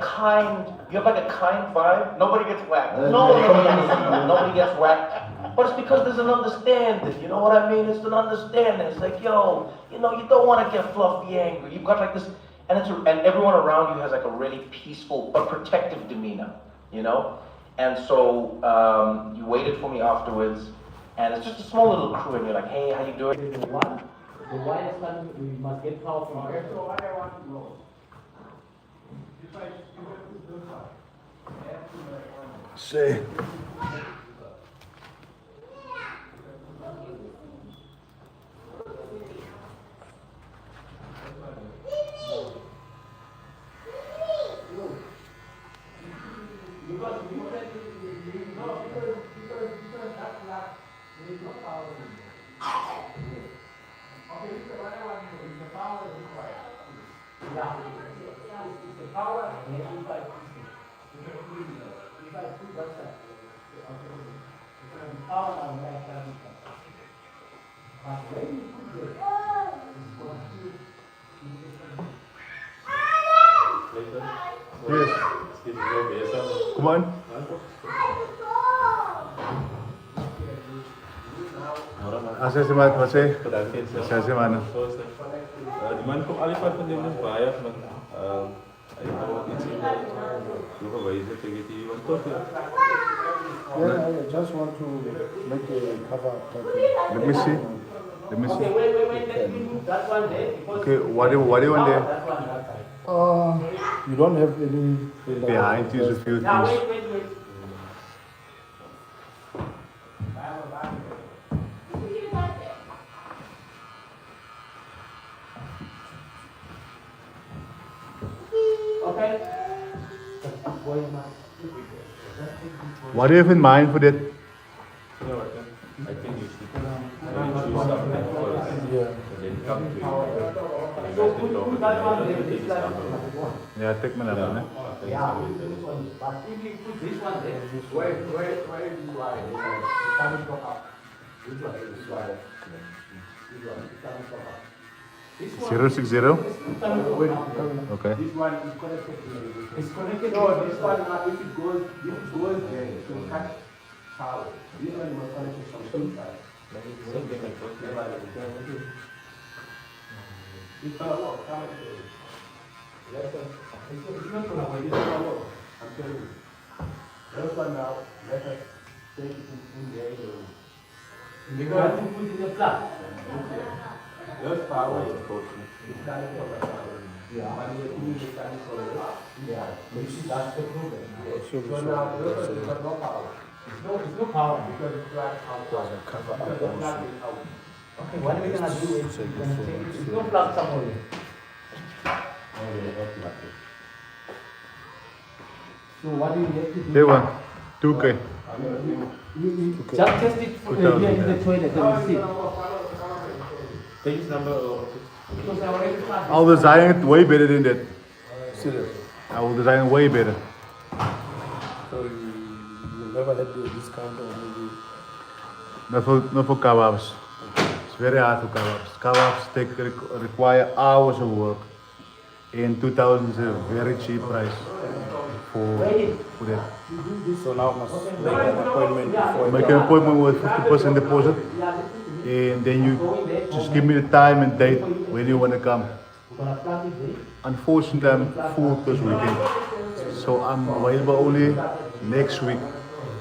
S8: have like a kind vibe.
S14: Nobody gets whacked.
S8: Nobody gets whacked. But it's because there's an understanding, you know what I mean? It's an understanding. It's like, yo, you don't want to get fluffy angry. You've got like this, and everyone around you has like a really peaceful but protective demeanor, you know? And so you waited for me afterwards, and it's just a small little crew, and you're like, hey, how you doing?
S9: The widest one, we must get power from here.
S1: Say. Yes. Come on. Asa si Mat, wat sê? Asa si man.
S3: Die man komt alle van de mensen bij af, maar hij houdt iets in de verwijzen tegen die was toch ja.
S5: Yeah, I just want to make a cover.
S1: Let me see. Let me see.
S13: Let me move that one there.
S1: Okay, what do you want there?
S5: You don't have any
S1: Behind you is a few
S13: Now
S1: things.
S13: wait. Okay.
S1: What do you have in mind for that?
S3: I think you should choose something first and then come to you. And you guys can talk about it. Take his number.
S1: Yeah, take my number. Ne?
S13: But if you put this one there, where is this wire? It's coming from up. This one is wire. This one is coming from up. This one
S1: 060? Okay.
S13: This one is connected to it. It's connected. No, this one now, if it goes there, it will cut power. This one was connected from two sides. It's gonna work. It's not gonna work. It's gonna work. I'm telling you. This one now, let us take it in there. You have to put in the plug. There's power. It's coming from the power. Yeah. But you need it coming from the power. Yeah. You see, that's the problem. So now, there's no power. It's no power because it's like outside. Because the plug is out. Okay, what are we gonna do is we're gonna take it. It's no plug somewhere. So what do you have to do?
S1: Here one. 2K.
S13: Just test it here in the toilet and see.
S3: Take his number.
S1: I'll design it way better than that.
S5: Serious.
S1: I will design it way better.
S5: So you never had the discount or maybe.
S1: Not for kebabs. It's very hard for kebabs. Kebabs require hours of work. In 2000 is a very cheap price for that.
S5: So now must make an appointment before.
S1: Make an appointment with 50% deposit, and then you just give me the time and date when you want to come. Unfortunately, I'm full this weekend, so I'm available only next week.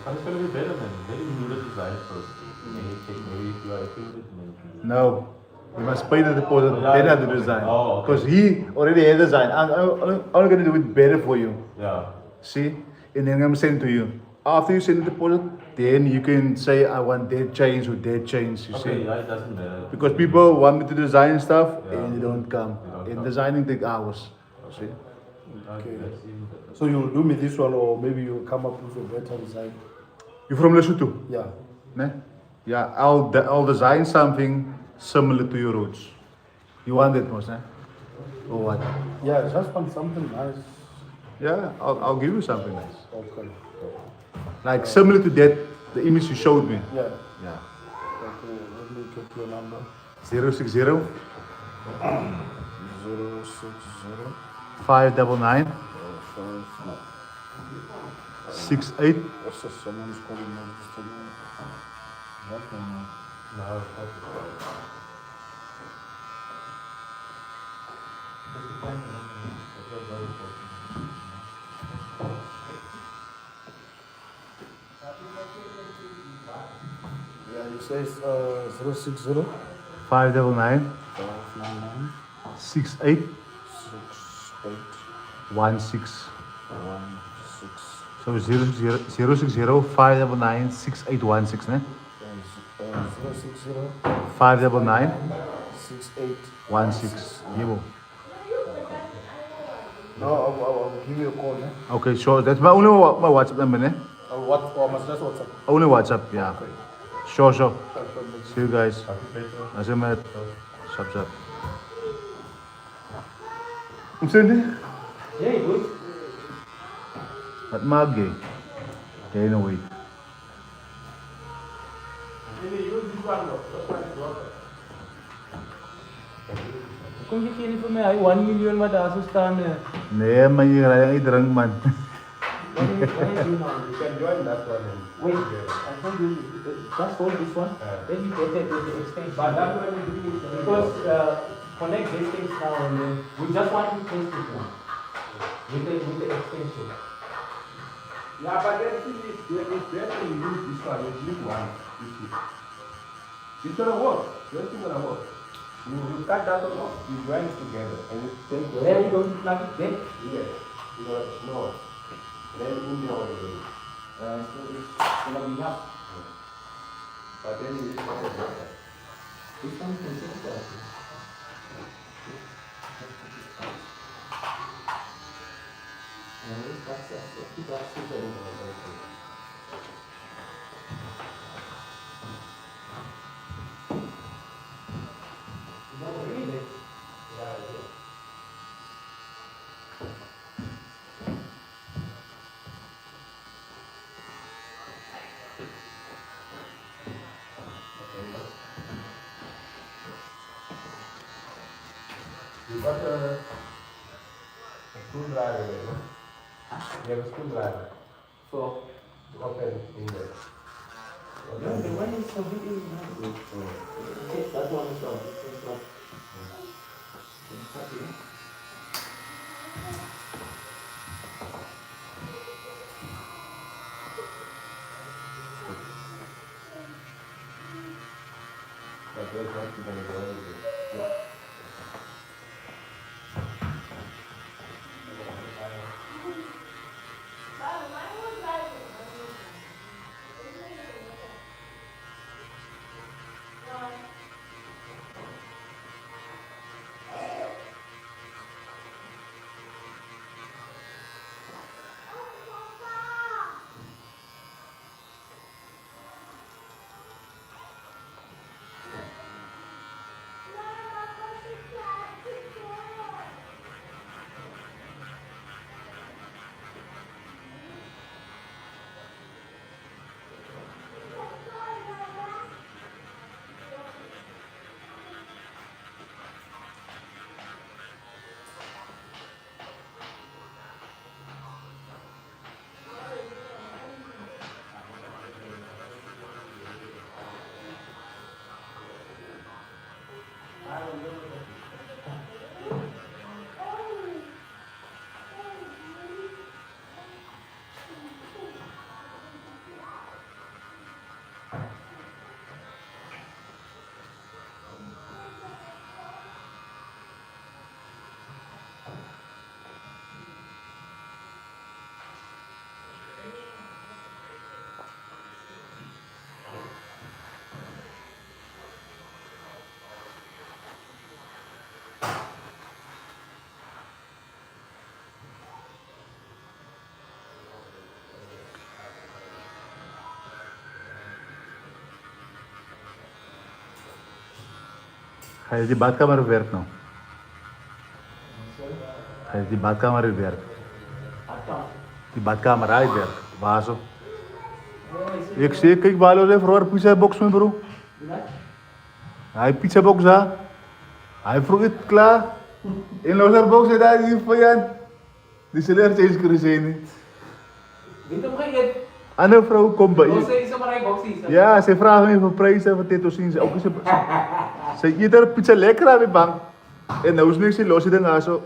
S3: But it's going to be better than maybe you do the design first. Maybe if you are okay with it, then you can do it.
S1: No, you must pay the deposit, then I do the design.
S3: Oh, okay.
S1: Because he already had the design. I'm only going to do it better for you.
S3: Yeah.
S1: See? And then I'm going to send it to you. After you send the deposit, then you can say, I want that change or that change. You
S3: Okay,
S1: see?
S3: yeah, it doesn't matter.
S1: Because people want me to design stuff and they don't come.
S3: They don't
S1: And
S3: come.
S1: designing takes hours. See?
S3: Okay.
S5: So you'll do me this one, or maybe you'll come up with a better design.
S1: You from Lesotho?
S5: Yeah.
S1: Ne? Yeah, I'll design something similar to your roots. You want it, most, eh? Or what?
S5: Yeah, just want something nice.
S1: Yeah, I'll give you something nice.
S5: Okay.
S1: Like similar to that, the image you showed me.
S5: Yeah.
S1: Yeah.
S5: Okay, let me get your number.
S1: 060
S5: 060
S1: 599 68.
S5: What's this? Someone's calling me. Just a minute. What number?
S3: No,
S5: Yeah, you say it's 060
S1: 599
S5: 599
S1: 68
S5: 68
S1: 16.
S5: 16.
S1: So 060 599 6816, ne?
S5: 060
S1: 599
S5: 68
S1: 16. Here.
S5: No, I'll give you a call, ne?
S1: Okay, sure. That's my only my WhatsApp number, ne?
S5: What? Or must just WhatsApp?
S1: Only WhatsApp, yeah. Sure. See you guys. Azimet. Sap. Sini.
S13: Yeah, good.
S1: At magi. Kaya no wait.
S13: Kung kikini voor mij, 1 miljoen maar daar zo staan.
S1: Nee, maar je rijdt iedereen man.
S13: What do you know? You can join that one. Wait, I told you, just hold this one. Then you get it with the extension. But that one is because connect these things now and then. We just want to test it now. With the extension.
S3: Yeah, but then it's better you use this one, you use one. It's gonna work. It's gonna work. You cut that off, you join it together, and you take the.
S13: There you go, you plug it there.
S3: Yes. You know, no. Then in the oil.
S13: So it's gonna be enough.
S3: But then you just want to do that.
S13: This one can take that.
S3: You got a screwdriver there, no? You have a screwdriver.
S13: So,
S3: to open in there.
S13: no, the one is a bit in take that one as well. It's not.
S3: But there's not even a door there.
S1: Ga je die badkamer werkt nou? Ga je die badkamer werkt? Die badkamer uitwerkt. Waar zo? Ik zie, kijk waar hij heeft voor pizza box mee bro. Hij pizza box daar. Hij vroeg het klaar. In lozer box zit hij hier voor je. Die zullen er eens kunnen zien.
S13: Weet je wat je?
S1: Andere vrouw komt bij
S13: Box
S1: je.
S13: is maar een box is.
S1: Ja, ze vragen me voor prijzen van dit zien. Ze ook eens. Ze ieder pizza lekker aan de bank. En nou is niks in los in de zo.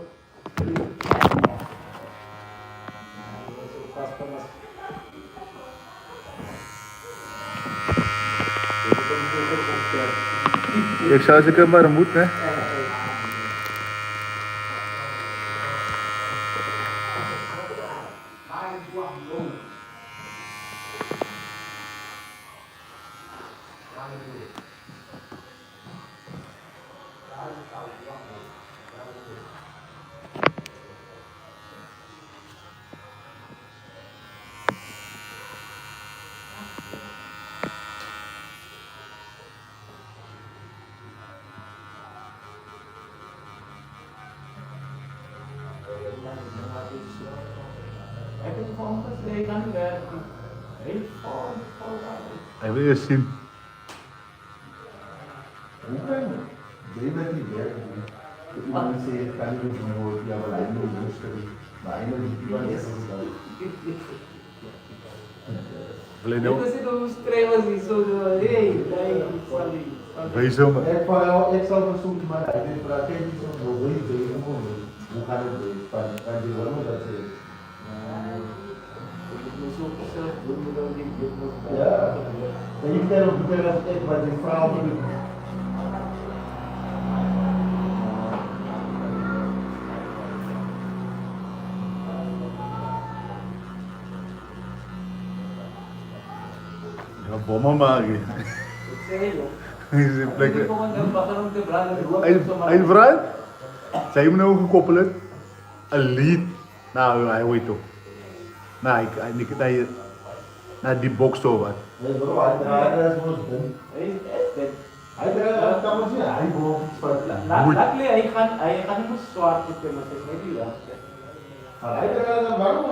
S1: Ik zou ze maar moeten, hè. Heb je eerst zien?
S3: They might be there. If you want to say it, can you know you have a line of history? Line of
S1: Wees hem.
S3: Ik zal verzoeken, maar ik vraag je niet zo hoe kan het doen? Kan je wel dat zeggen? Ja, en je kan ook betekenen wat die vrouw doet.
S1: Ja, bommen maken. Is plekken. Een vrouw? Zij hebben nou gekoppeld. Een lied. Nou, hij weet toch. Nou, naar die box zo wat.
S3: Nee, bro, hij draait dat is dom. Hij draait dat kan maar zien. Hij boven iets van
S15: Luckily, hij gaat niet zwart zitten, maar het is niet wel.
S3: hij draait dat waarom?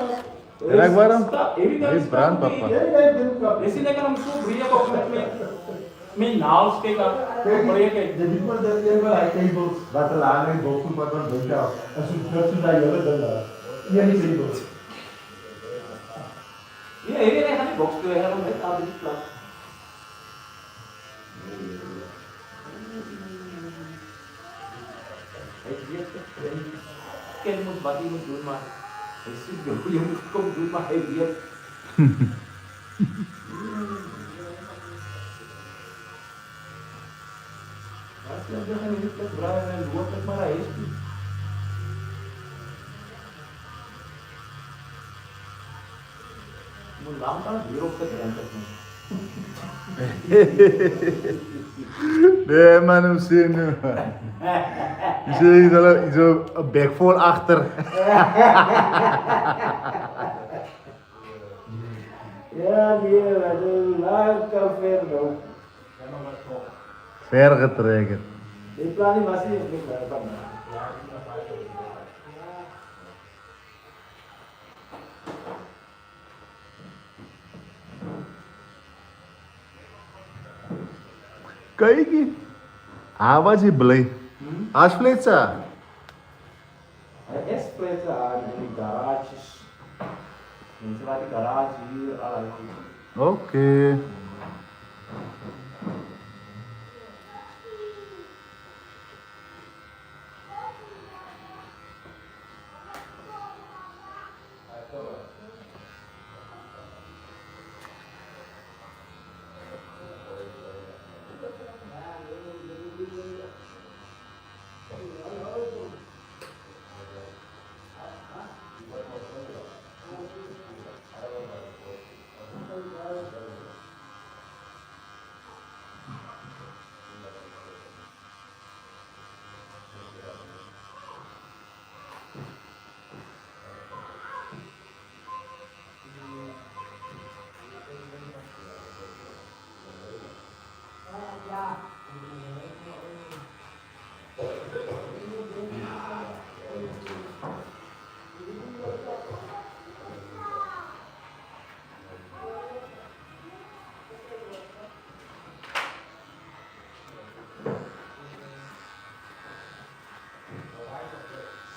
S1: Kijk waarom? Hij is brand, papa.
S15: Is hij lekker om zo breed op met naals kijken?
S3: Kijk, de niet maar dat je wel hij kijkt wat er aan is, boven wat dan denk je. Als je het zo dat je dan daar. Ja, niet zien boven.
S15: Ja, hij gaat die box toe, hij gaat hem net aan die plak. Ik ken moet wat hij moet doen, maar hij ziet je moet komen doen, maar hij weet. Als je dan niet kan draaien en wordt het maar hij is niet. Je moet langzaam hier op getraind hebben.
S1: Nee, man, hoe zie je nu? Je ziet zo een bek vol achter.
S15: Ja, nee, we doen lang verder.
S1: Ver getrokken.
S15: Die planning was niet klaar.
S1: Kijk je? Hij was hier blij. Hij is flitser.
S15: Hij is flitser aan in die garages. Mensen waar die garage hier al
S1: Oké.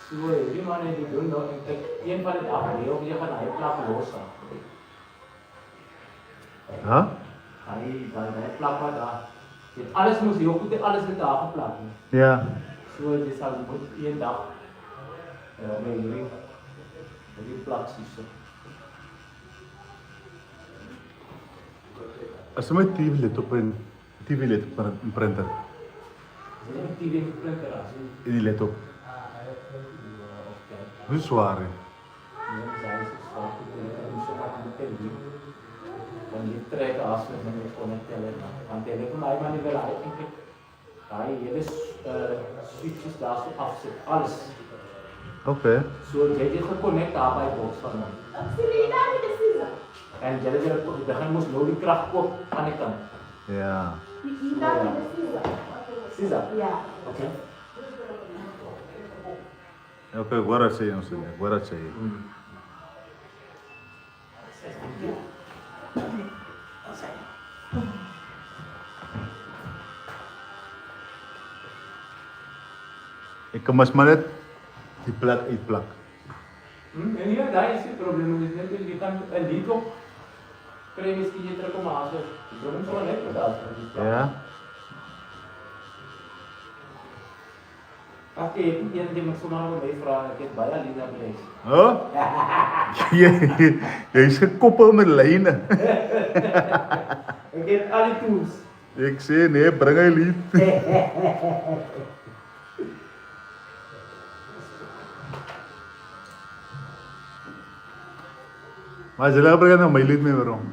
S15: So, die man die doen nog een van de dagen of je gaan hij plak los.
S1: Huh?
S15: Hij plak wat daar. Alles moet je ook alles met daar geplakken.
S1: Ja.
S15: So, dit zal moet een dag. Met die plak zo.
S1: Als je met TV let op een printer.
S15: Een TV printer als.
S1: Die let op. Hoe zwaar?
S15: Dan je trekken als we met connecteren. Want de hele mij maar niet wel eigenlijk. Hij hele switches daar zo afzet. Alles.
S1: Oké.
S15: Zo jij dit geconnect daar bij box van hem. En jij dan moest nou die kracht op aan de kant.
S1: Ja.
S15: Sisa? Ja. Oké.
S1: Oké, agora sei, não sei, agora sei.
S15: zijn.
S1: Ik kan maar net die plak uitplak.
S15: En ja, daar is het probleem. Dus net, je kan een lied op krijgen, misschien je terug om aan. Dat is gewoon net dat.
S1: Ja.
S15: Ach, één ding moet zomaar nog mee vragen. Ik heb bijna Lina bereid.
S1: Oh? Je is gekoppeld met lijnen.
S15: Ik heb alle tools.
S1: Ik zei nee, breng een lied. Maar ze leggen beginnen mijn lied mee waarom?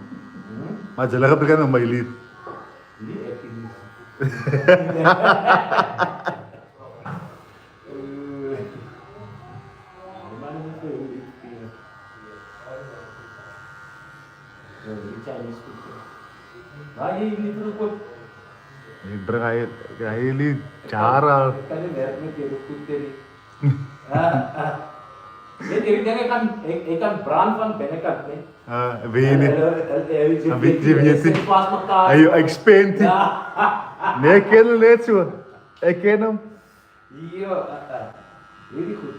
S1: Maar ze leggen beginnen mijn lied.
S15: Die heb je niet. Maar je niet goed.
S1: Ik breng hij lied jaren.
S15: Ik kan niet werken met je goed tegen. Ik kan brand van binnenkant, nee.
S1: Weet je niet? Dan weet je niet. Hij spint niet. Nee, ik ken hem net zo. Ik ken hem.
S15: Ja, heel goed.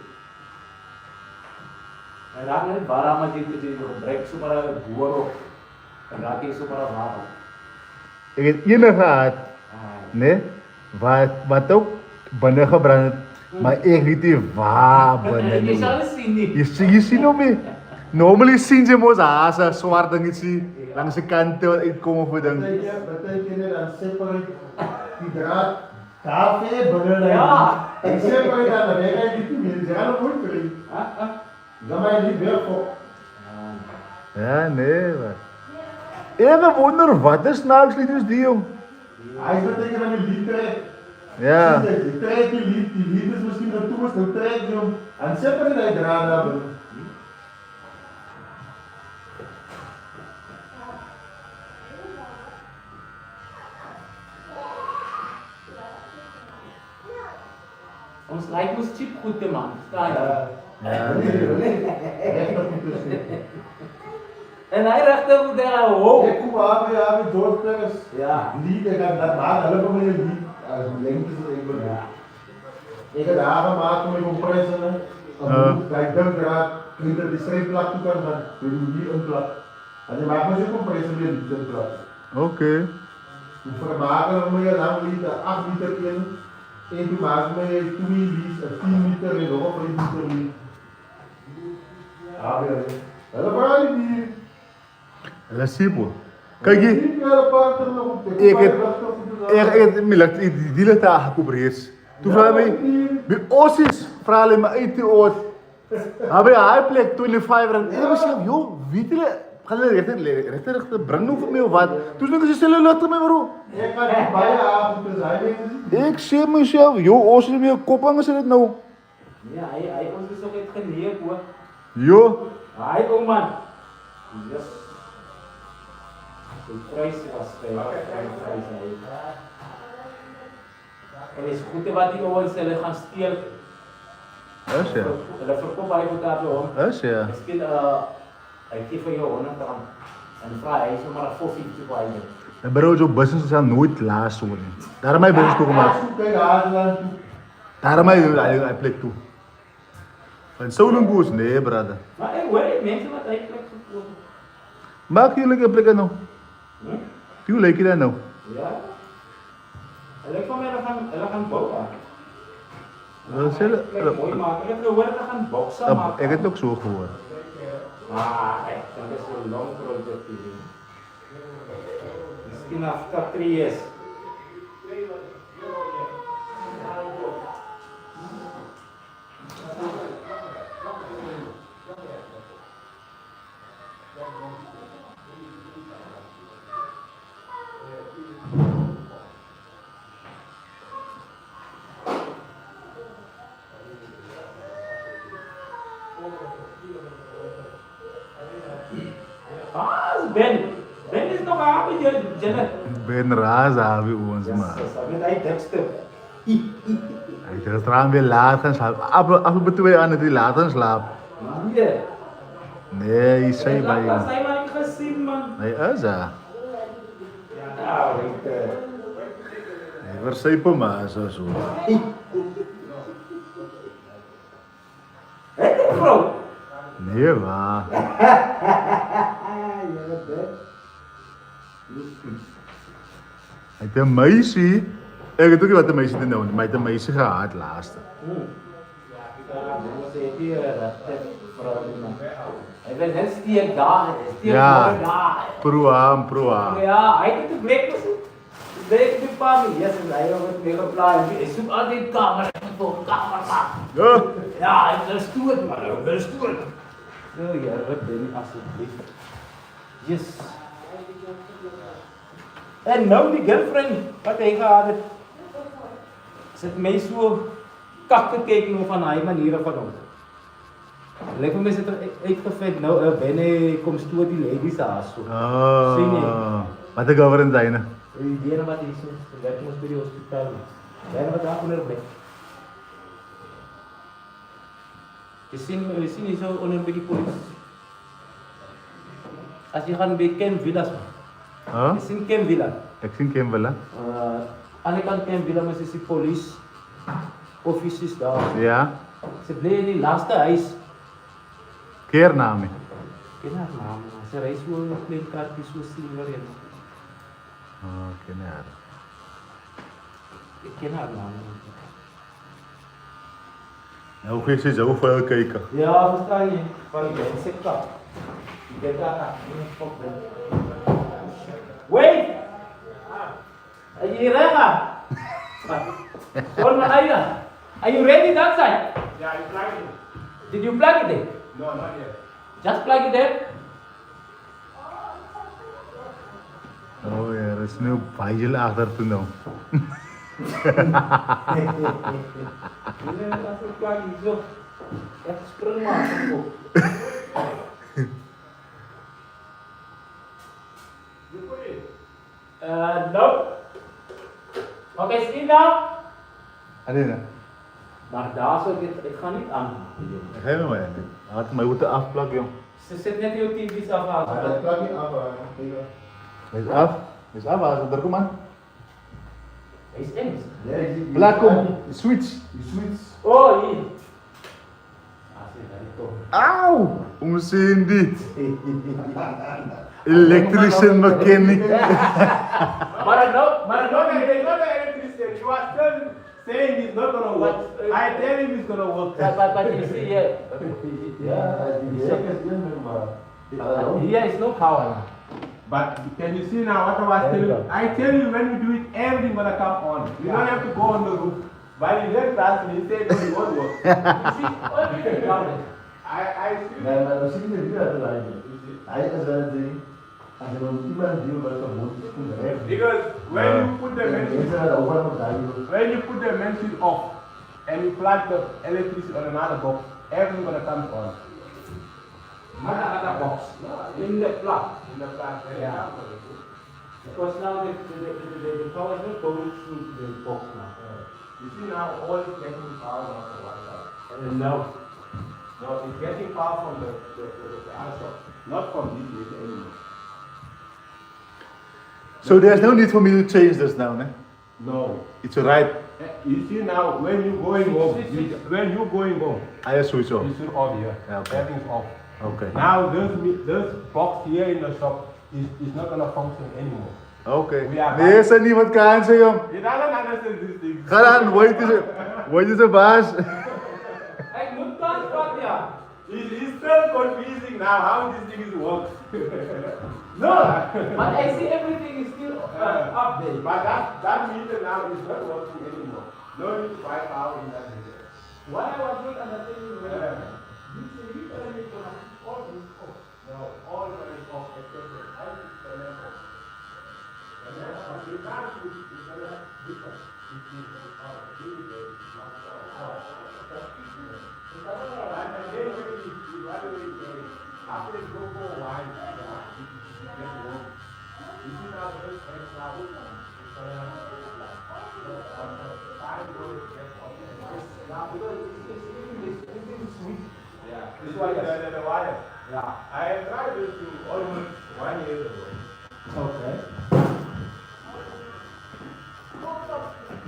S15: En raak net waarom maar je gebruikt zomaar een boer op. En raak je zomaar een water.
S1: Ik heb enige gehad. Nee? Wat ook binnen gebrand. Maar ik weet niet waar binnen.
S15: Je zal het zien niet.
S1: Je ziet nog mee. Normally zien ze moest hazen, zwart dingetje. Langs de kanten uitkomen voor dan.
S3: Betekent dan separate die draad café binnen.
S15: Ja.
S3: En separate dan de weg die toe. Ze gaan er moeite voor. Dan ben je niet weer voor.
S1: Ja, nee, wat. Even wonder wat is naakslied is die jong?
S3: Hij is betekent dat een lied trekt.
S1: Ja.
S3: Die trekt die lied is misschien een toekomst, dan trekt je hem. En separate die draad hebben.
S15: Ons lijkt ons chip goed te man. Sta je?
S1: Ja.
S15: En hij rechter moet daar hoog.
S3: Ik kom aan bij doortrekkers.
S15: Ja.
S3: Lied, ik heb dat maken, helemaal met je lied. Als lengte is ik ben. Ik heb daar gemaakt met mijn pressen. Kijk, dan draad, kun je die streepplak toe kan gaan. Kun je niet een plak. En je maakt met je compressie weer een plak.
S1: Oké.
S3: Je vermaken met je lang lied, 8 liter in. En toen maken we 2 liter, 10 liter in, nog 1 liter in. Ja, weer. Dat is een niet.
S1: Dat is simpel. Kijk je. Ik heb die laat aangekoppeld. Toen vraag ik me, bij ons is vraag me uit die oort. Heb je haar plek 25 en ik was zeg, joh, weet je, ga je rechter branden over mij of wat? Toen zei ze stellen laten mij bro.
S3: Ik ga niet bij je avond zijn.
S1: Ik zeg mezelf, joh, ons is meer kop hangen ze het nou.
S15: Ja, hij ons is ook echt geneerd hoor.
S1: Joh.
S15: Hij ook man. Yes. De prijs was en is goed wat die ouders zullen gaan stelen.
S1: Dat is ja.
S15: Hulle verkoop baie goed daar hoor.
S1: Dat is ja.
S15: Miskien ek gee vir jou 100 rand. En vra hy sommer 'n foffietje vir hy.
S1: En bro, zo business zijn nooit laat zo. Daarom heb je business toegemaakt. Daarom heb je een plek toe. Van zo'n boos, nee brother.
S15: Maar ik hoor mensen wat hij plek gekozen.
S1: Maak jullie een plek nou? Hoe leek je dat nou?
S15: Ja. En ik van mij dat gaan bouwen.
S1: Dat is heel
S15: mooi maken. Ik heb gehoord dat gaan boksen maken.
S1: Ik heb het ook zo gehoord.
S15: Ah, echt, dat is een lang project. Misschien after 3 years. Ben is nog aan met je Janet.
S1: Ben raas aan bij ons man.
S15: Met hij teksten.
S1: Hij is eraan weer laat gaan slapen. Af en toe aan het laat gaan slapen.
S15: Nee.
S1: Nee, je zei bij
S15: Dat
S1: je.
S15: zijn maar niet gezien man.
S1: Nee, is dat?
S15: Ah, wait.
S1: Waar zei je maar zo?
S15: Hé, vrouw!
S1: Nee, maar. Het een meisje. Ik weet ook niet wat de meisje te doen, maar het een meisje gehad laatste.
S15: Hij wil net stier daar,
S1: Ja,
S15: daar.
S1: proam.
S15: Ja, hij doet de breakfast. Break de paar yes, hij wil het weer opblazen. Hij zoekt altijd kamer, Ja, hij wil stoer, maar hij wil stoer. Oh ja, wat ben je alsjeblieft. Yes. En nou die girlfriend, wat hij gehad heeft. Zit mij zo kak gekeken van hij manieren van ons. Lijkt me zit er uitgevet nou binnen komt stoer die ladies daar zo.
S1: Oh.
S15: Zie je?
S1: Wat ik over in zijn.
S15: Die wat is zo, werkt ons bij die hospitaal. Bijna wat daar onder blijft. Je ziet niet zo onder bij die politie. Als je gaat bij Ken Villas. Je ziet Ken Villa.
S1: Ik zie Ken Villa.
S15: Aan de kant Ken Villa, maar ze zien police. Officiers daar.
S1: Ja.
S15: Ze blijven in die laatste huis.
S1: Keernaam.
S15: Keernaam. Ze reizen wel een klein kaartje zo silver in.
S1: Oh, kenaar.
S15: Ik ken haar naam.
S1: Nou, kun je zoveel kijken.
S15: Ja, verstaan je? Van je sector. Ik denk dat ik wait! Are you ready? Hold my eye. Are you ready that side?
S5: Yeah, you plug it.
S15: Did you plug it in?
S5: No, not yet.
S15: Just plug it in.
S1: Oh ja, er is nu bijl achter toen dan.
S15: Zo. Echt spring maar. No. Oké, zie nou?
S1: Alleen.
S15: Maar daar zo, ik ga niet aan.
S1: Ga je maar. Had mij moeten afplakken, joh.
S15: Ze zit net jouw tv's af.
S3: Dat plak je af.
S1: Is af? Is af, als er kom aan.
S15: Hij is in.
S1: Plak hem, switch.
S15: Oh, hier.
S1: Auw! Hoe zien die? Electrician mechanic.
S5: But no, electricity. You are still saying it's not gonna work. I tell him it's gonna work.
S15: But you see, here is no power.
S5: But can you see now what I was telling you? I tell you when you do it, everything gonna come on. You don't have to go on the roof. But you don't trust me, you say no, it won't work. You see, everything down there. I see.
S3: Maar zie je nu uit de lijn. Hij is wel een als je een iemand die wel zo moet doen.
S5: Because when you put the machine off and you plug the electricity on another box, everything gonna come on.
S15: Not another box. In the plug.
S5: In the plug.
S15: Yeah. Because now the power is not going through the box now.
S5: You see now all is getting power on the one side.
S15: No.
S5: No, it's getting power from the other, not from this place anymore.
S1: So there's no need for me to change this now, ne?
S5: No.
S1: It's alright.
S5: You see now when you're going home,
S1: I switch off.
S5: you should off here.
S1: Yeah, okay.
S5: Everything's off.
S1: Okay.
S5: Now this box here in the shop is not gonna function anymore.
S1: Okay.
S5: We are
S1: Nee, is er niemand kansen, joh.
S5: He doesn't understand these things.
S1: Ga dan, word is een baas.
S5: I moet not stop here. He's still confusing now how this thing is work.
S15: No, but I see everything is still up there.
S5: But that meter now is not working anymore. No need to buy power in that meter.
S15: Why I was not understanding when
S5: You say you tell me to have all this off. No, all is off except the lamp off. The lamp off, you can't put it, it's gonna have different. It is power. And then when you evaluate the after you go for a while, get work. You see now this extra work, it's gonna have time to get off. Now because this is sweet. Yeah, this is why the wire. Yeah, I tried this to almost 1 year ago.
S15: Okay.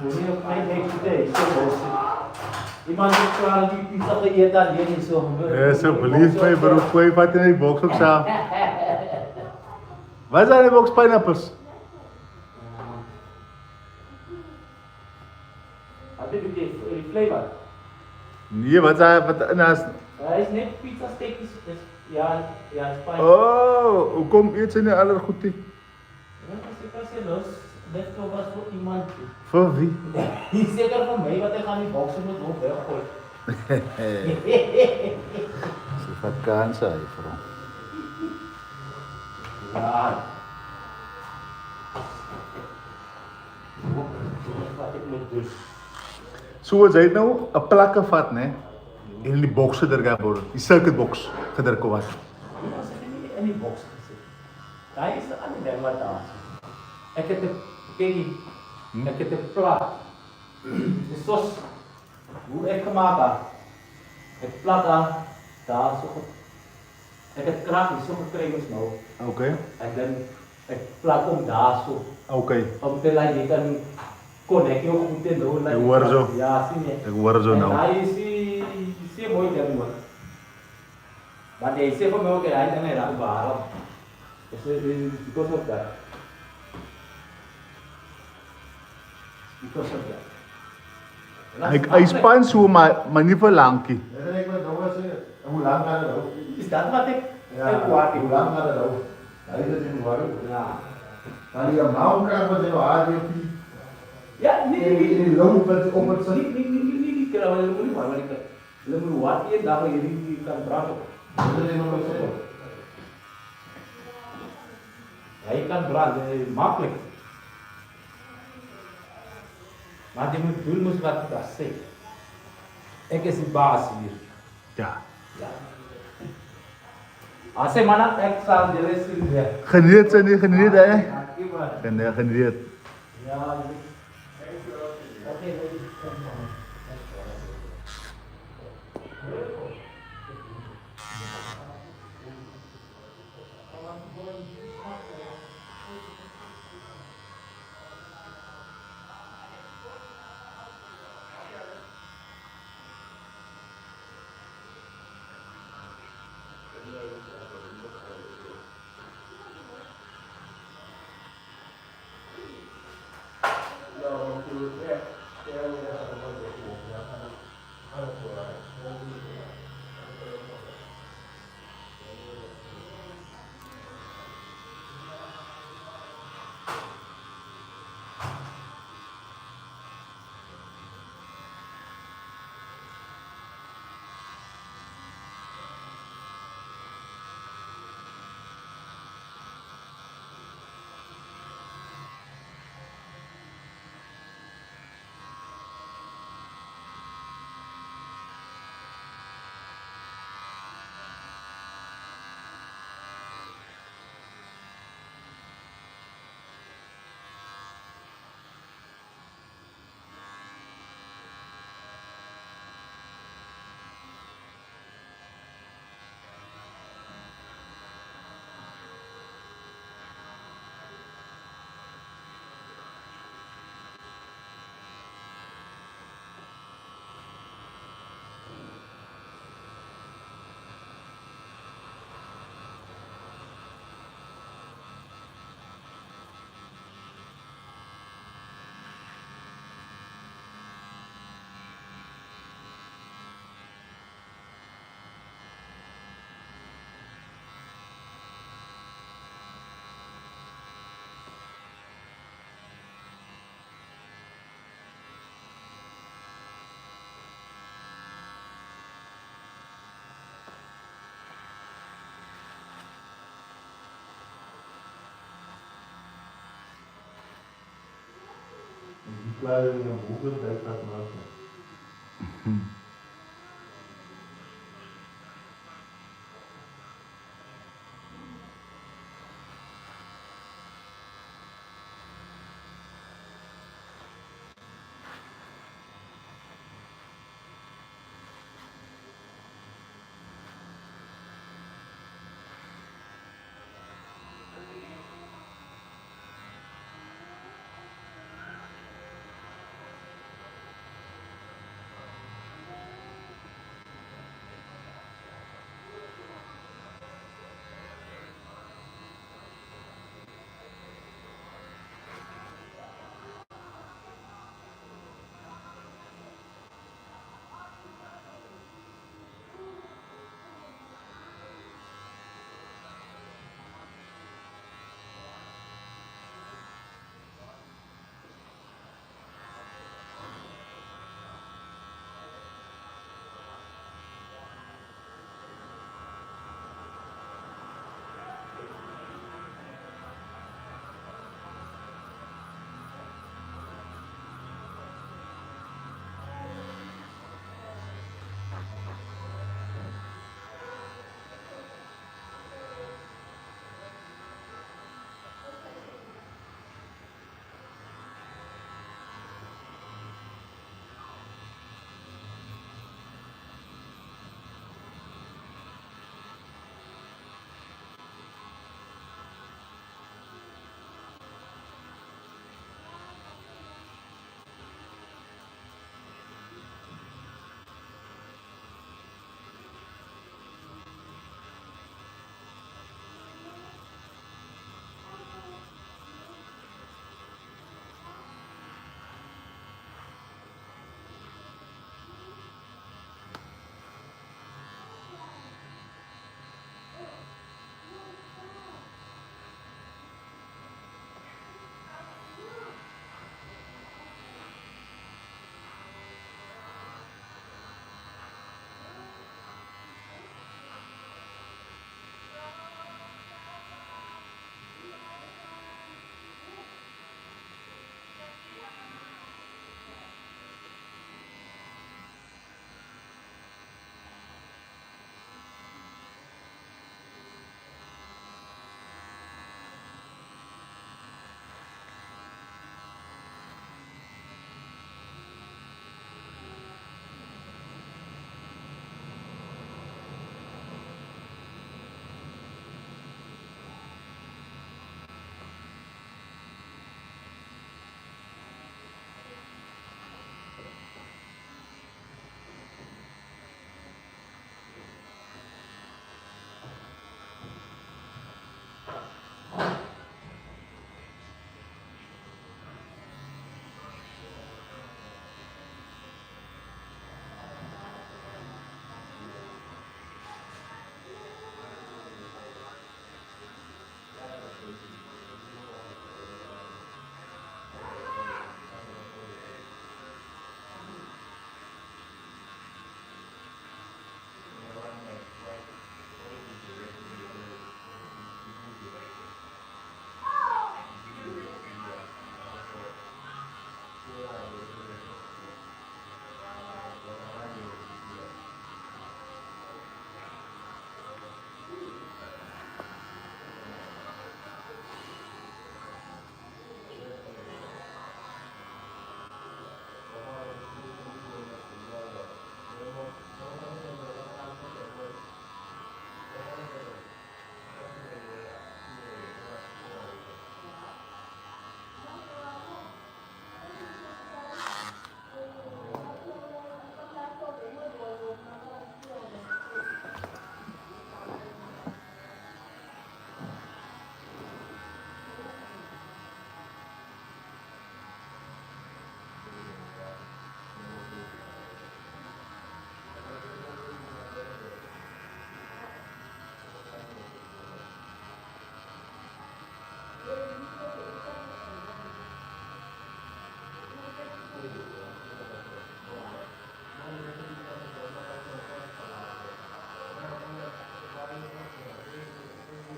S15: Moenie op my next day, so boos. Iemand het klaar die pizza geëet alleen en so.
S1: Alsjeblieft, mijn broer, gooi wat in die box op samen. Wat zijn die box pineapples?
S15: Had je die flavor?
S1: Nee, wat zijn wat naast?
S15: Hij is net pizza steakjes. Ja, spijt.
S1: Oh, hoe kom je iets in de aller goed?
S15: Ja, ik kan zeggen, los. Dit was voor iemand.
S1: Voor wie?
S15: Die zeker van mij, want hij gaat die boxen moet ook weggooien.
S1: Ze vakantie, vrouw.
S15: Ja. Wat ik moet doen.
S1: Zoals hij nou een plakken vat, nee? In die boxen er gaan worden. Die circuit box gedrukt was.
S15: Ja, ze hebben niet in die box gezet. Daar is de andere ding wat daar. Ik heb de piggy. Ik heb de plaat. De sos. Hoe ik gemaakt heb. Ik plak aan. Daar zo goed. Ik heb kracht niet zo gekregen nou.
S1: Oké.
S15: En dan ik plak om daar zo.
S1: Oké.
S15: Om te laten je kan connect je ook goed in doen.
S1: Ik hoor zo.
S15: Ja, zie je.
S1: Ik hoor zo nou.
S15: En daar is die mooi ding hoor. Maar deze van mij ook hij dan raak waarom. Dus because of that. Because of that.
S1: Hij span zo, maar niet voor lang.
S3: Nee, ik ben nog eens. Hoe lang gaat het ook?
S15: Is dat wat ik?
S3: Ja, hoe lang gaat het ook? Hij is het in de warm.
S15: Ja.
S3: Maar die mouw krijgt wat in de haar.
S15: Ja,
S3: die loop met op het zand.
S15: Niet keren, maar niet maar ik lebih wat je daar je kan branden.
S3: Dat is nog zo.
S15: Ja, je kan branden, makkelijk. Maar je moet doen wat ik daar zeg. Ik is de baas hier.
S1: Ja.
S15: Ja. Als je maar ik zal de rest in de...
S1: Geniet ze niet, geniet hè? Geniet.
S15: Ja,
S3: Kleine hoeveel tijd gaat maken?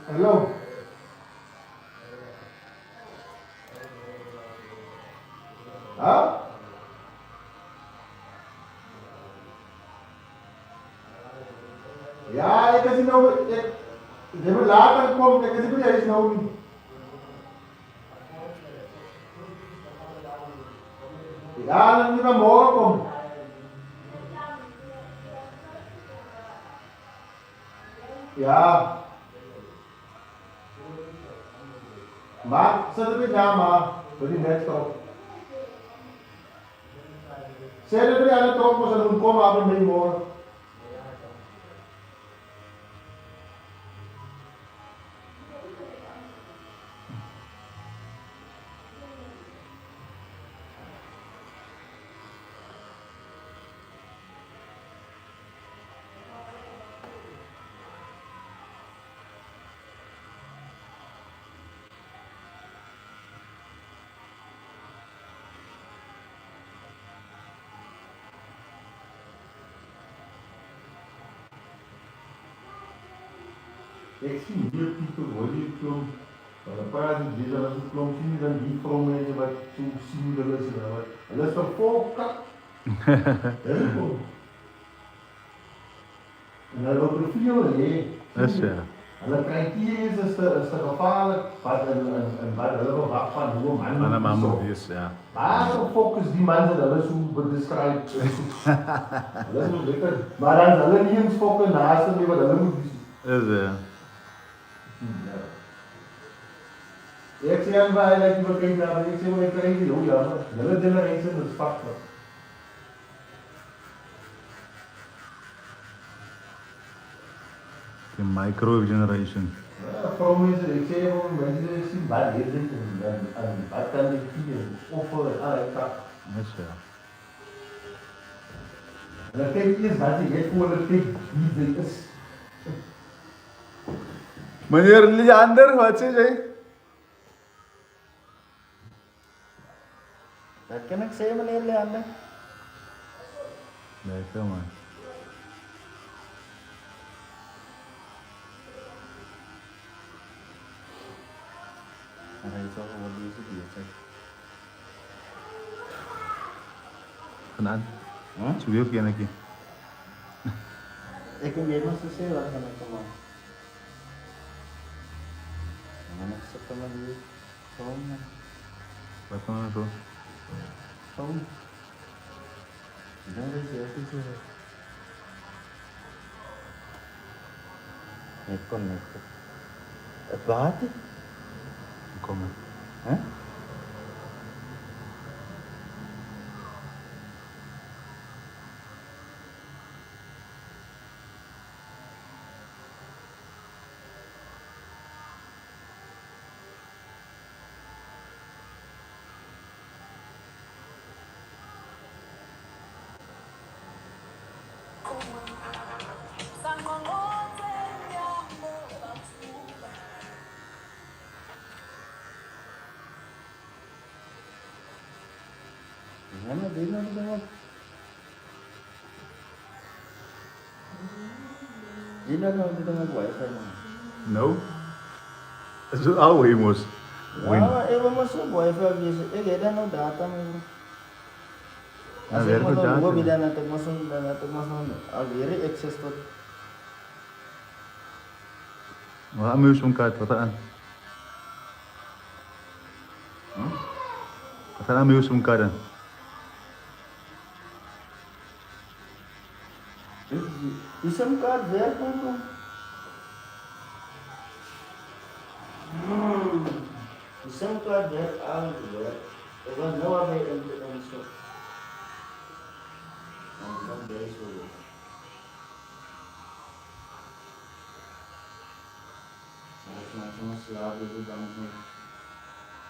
S3: Hello. Huh? Ja, ik kan nou, ik heb later komen, ik kan niet eens nou. Ja, dan moet je morgen komen. Ja. Maar, zet het weer daar maar, voor die net op. Zet het weer aan het op, maar ze doen komen af en mee morgen. Ik zie hier Pieter Wolly klomp, een paar die dat een klomp zien, dan die vrouwen wat zo zien willen ze dat. En dat is toch vol kak. En dan lopen er veel, nee.
S1: Dat is ja.
S3: En dan krijg je is te gevaarlijk, wat een wacht van hoe een man.
S1: Van een man is, ja.
S3: Maar zo focus die mensen, dat is hoe beschrijft. Dat is zo lekker. Maar dan zullen niet eens focussen naast hem, wat hulle moet zien.
S1: Dat is ja.
S3: Ik zeg aan mij dat je wat kijkt naar, ik zeg maar ik krijg die hoe jammer. Hulle generatie is vast.
S1: The micro generation.
S3: Ja, vrouwen is ik zeg gewoon mensen zien wat hier zit en wat kan ik hier of voor ik kan.
S1: Dat is ja.
S3: En dan kijk je eens wat je hebt voor de pik wie dit is.
S1: Meneer Leander, wat zeg jij?
S14: Dat kan ik zeggen, meneer Leander.
S1: Nee, veel maar.
S14: En hij is al gewoon deze bier.
S1: Kenaan? Sudah kian lagi.
S14: Ik heb hier nog te zeggen, wat kan ik doen? En ik zet hem hier. Gewoon.
S1: Wat kan ik doen?
S14: Gewoon. Dat is heel zo. Ik kon niet. Het water?
S1: Kom maar.
S14: Hè? Mana dia nak tengok? Dia nak tengok wifi mana?
S1: No. Het is een oude jongens.
S14: Ah, eu masuk wifi biasa. Dia nak data ni.
S1: Ja, werkt goed
S14: Gua
S1: data.
S14: bila nak masuk alweer access tot.
S1: Wat aan muis kaart, wat aan? Wat aan muis kaart dan?
S14: Die SIM card werkt ook. Die SIM card werkt al werkt. Ik was nu al bij een stop. Dan deze weer. Als je soms slaapt, dan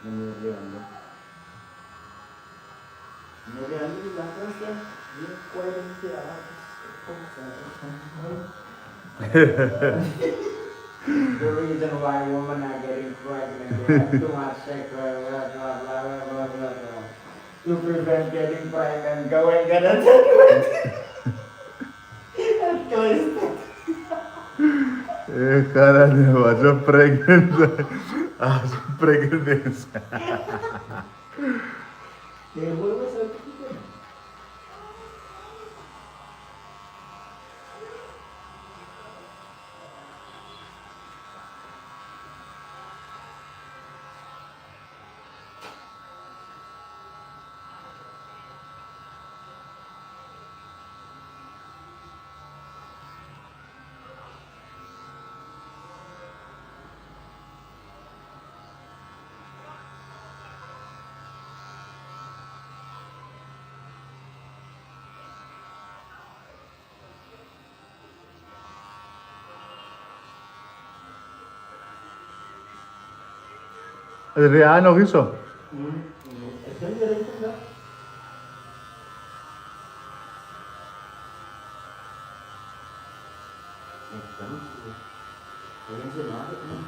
S14: meneer Leander. Meneer Leander die laat ons hier kwijt in de avond. The reason why women are getting pregnant, they have too much sex, blah, blah, blah, blah, blah, blah. to prevent getting pregnant, go and get a tattoo. At least.
S1: Cara, was a pregnant. As pregnant.
S14: They were certificate.
S1: Riaan nog eens zo.
S14: Kan je rekenen dat? Ik kan niet. Alleen ze maken het niet.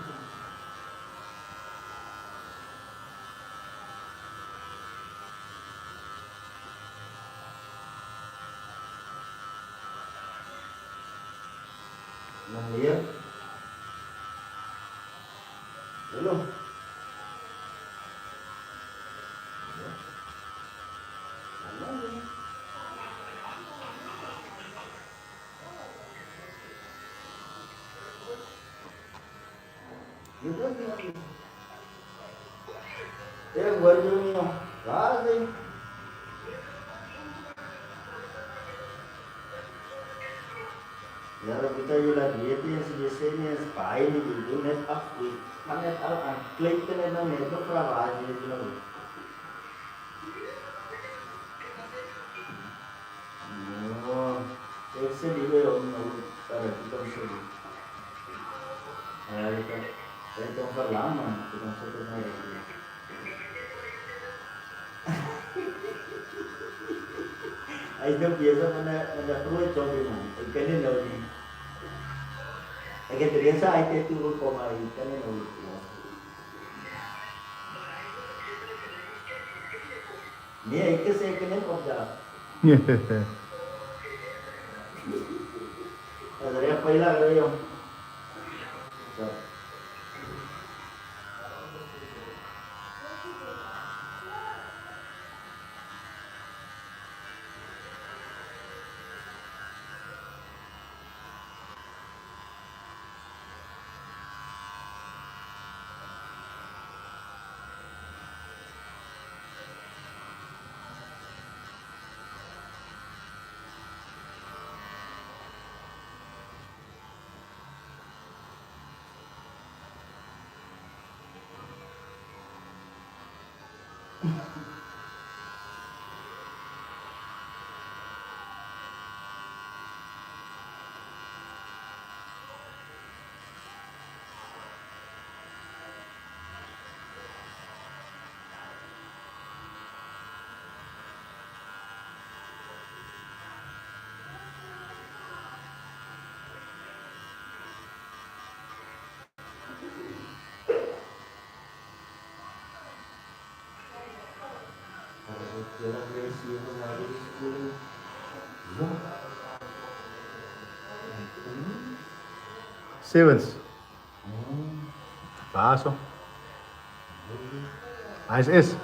S14: Nog meer? Hallo? एक वर्जूनियो राज है यार kita juga diet ya biasanya spy nih gitu net up net up klik ke net net itu berapa aja gitu oh saya di om pada kita sedih kita itu lama kita satu hari Itu biasa mana perlu coba mana, ikannya naudi. Agar terbiasa itu turun koma ikannya naudi. Ni ikan saya kena kerja. Ada yang payah lagi yang.
S1: Sevens. Paso. ISS.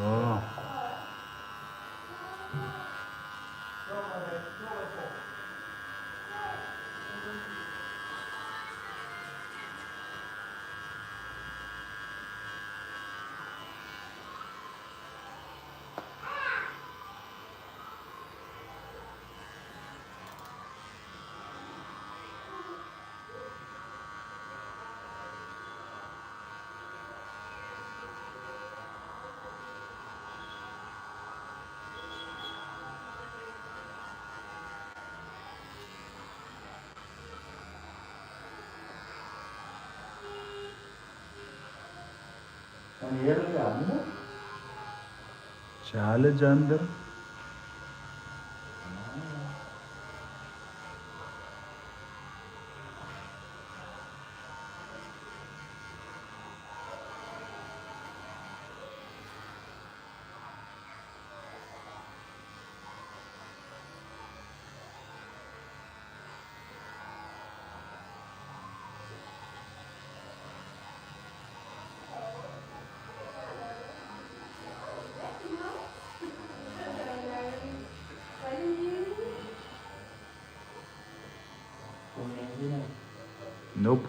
S1: Oh. चाल जानदार Nope.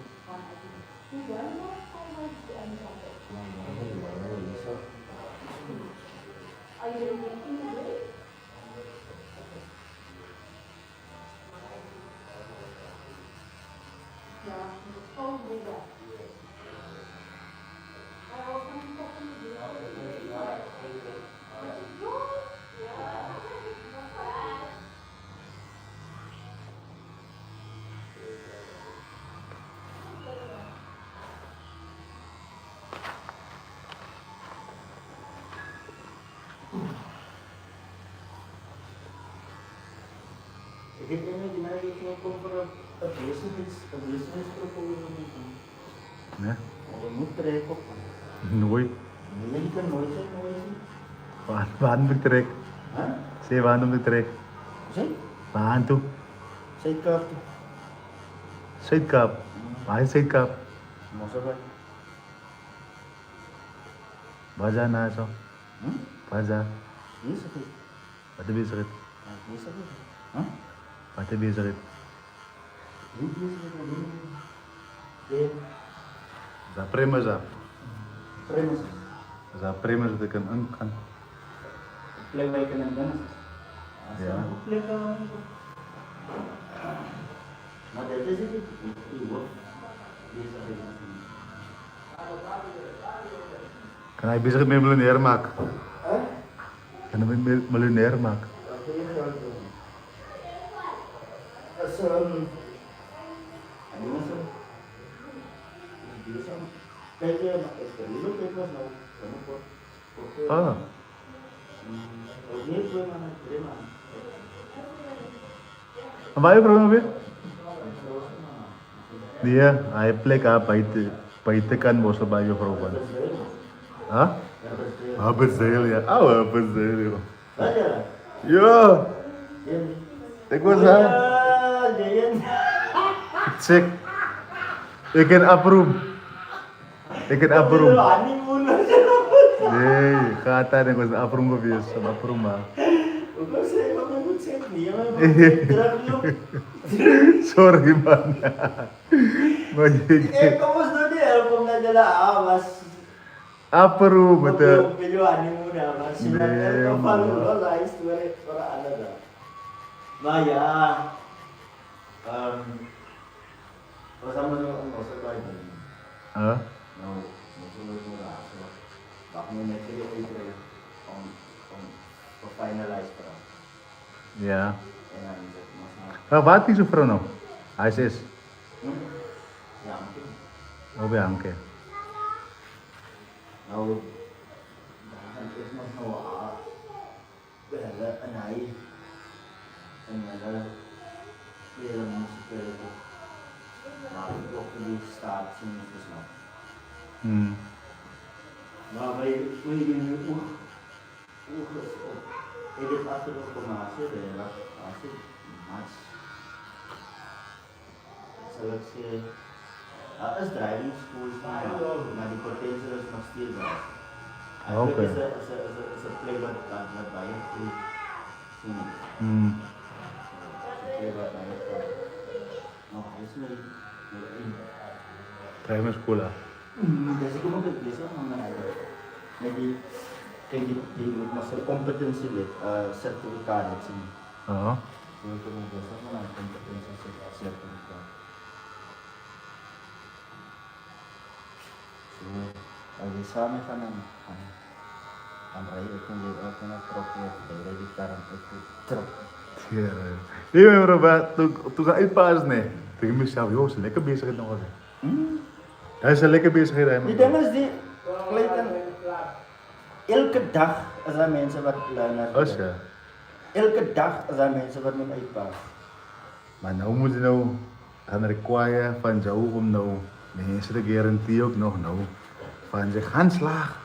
S14: Ik heb een die mij gewoon voor een businessproposal.
S1: Nee?
S14: Je moet trekken.
S1: Nooit.
S14: Nee, je kan nooit zijn.
S1: Waar moet ik trek?
S14: Huh?
S1: Zeg, waar moet ik trek?
S14: Zeg?
S1: Waar toe?
S14: Zuidkaap.
S1: Zuidkaap. Waar is Zuidkaap?
S14: Mosselbaai.
S1: Waar zijn nou zo? Waar zijn?
S14: Hier is het.
S1: Wat heb je gezegd?
S14: Hier is het. Huh?
S1: Wat heb je gezegd?
S14: Hier is het.
S1: Dat prima is dat.
S14: Premies.
S1: Dat prima is dat ik een kan.
S14: Plek waar je kan aan dansen.
S1: Ja.
S14: Plek waar maar dat is het niet.
S1: Kan hij bezig met miljonair maken? Kan hij met miljonair maken? Ah. Waar je vrouw weer? Dia, hij plek aan buiten kan mossel bij je vrouw van. Huh? Abbezeil, ja. Oh, Abbezeil. Ja. Ik was aan. Check. Ik ken Abroem. Ik ken Abroem. Nee, gaat daar. Ik was een Abroem geweest. Een Abroem, man. Sorry, man. Maar je...
S14: Kom eens door die help omdat je daar was.
S1: Abroem, met de...
S14: Nee, man. Maar ja, was allemaal nog een losse bij doen.
S1: Huh?
S14: Nou, moet je nog raken. Wacht me net even om finalize te gaan.
S1: Ja.
S14: En dan zet ik maar snel.
S1: Wat is uw vrouw nou? Hij is.
S14: Ja,
S1: Oh, bij Anke.
S14: nou, dan is nog wel bellen en hij en weer een spelen. Maar ik ook die staat zien te snappen. Maar wij nu ook ik heb achter de formatie de mas selectie is driving school maar die potentie is nog steeds daar.
S1: Oké.
S14: Is een plek wat bij je goed zien. Nog is niet
S1: Prima sekolah.
S14: Dus ik moet het lezen van mij. Met die moet masuk kompetensi sertifikat di sini.
S1: Oh.
S14: Untuk membesar mana kompetensi sertifikat. So, lagi sama kanan. Amrai itu dia kena trophy dari di karan itu truk.
S1: Ja. Nee, maar toen ga ik pas nee. Toen ik mezelf, joh, ze lekker bezig nog eens. Hij is lekker bezig hè.
S14: Die ding is die klein. Elke dag is er mensen wat luisteren.
S1: Oh ja.
S14: Elke dag is er mensen wat met uitpaas.
S1: Maar nou moet je nou gaan require van jou om nou mensen de garantie ook nog nou van ze gaan slagen.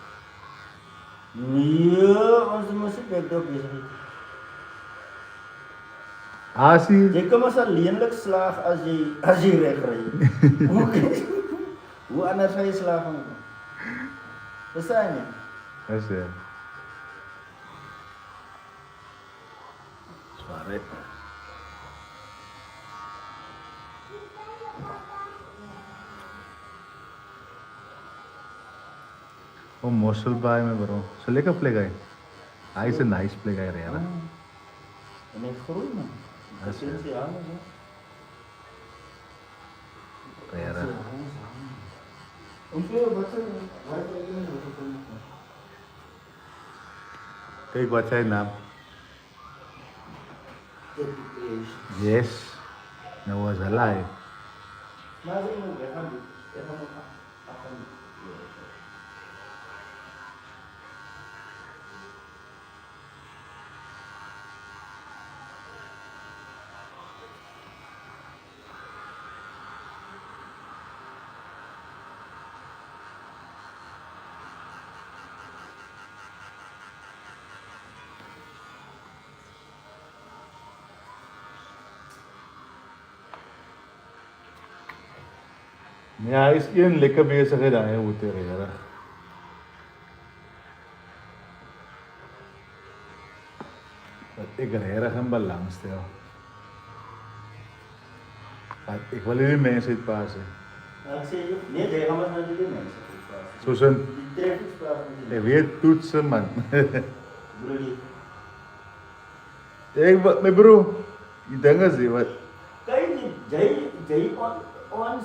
S14: Ja, onze muziek werkt ook bezig.
S1: Asie.
S14: Je kan maar lelijk slagen als je wegrijdt. Hoe anders ga je slagen? Verstaan je?
S1: Dat is zwaar hè. Oh, muscle by me, bro. So, lekker play guy. Is a nice play guy, Herrera.
S14: En hij groeit, man. Dat is heel anders, hè.
S1: Herrera. Kijk wat zijn naam. Yes. That was a lie. Ja, hij is één lekker bezig gedaan, hè, moet er Herrera. Dat ik Herrera geen belang stel. Want ik wil die mensen het passen.
S14: Ik zeg, nee, die gaan we naar die mensen.
S1: Zo zijn.
S14: Die treffingsplaats.
S1: Ik weet toetsen, man.
S14: Broer.
S1: Kijk wat, mijn bro. Die dingen zie wat.
S14: Kijk, jij ons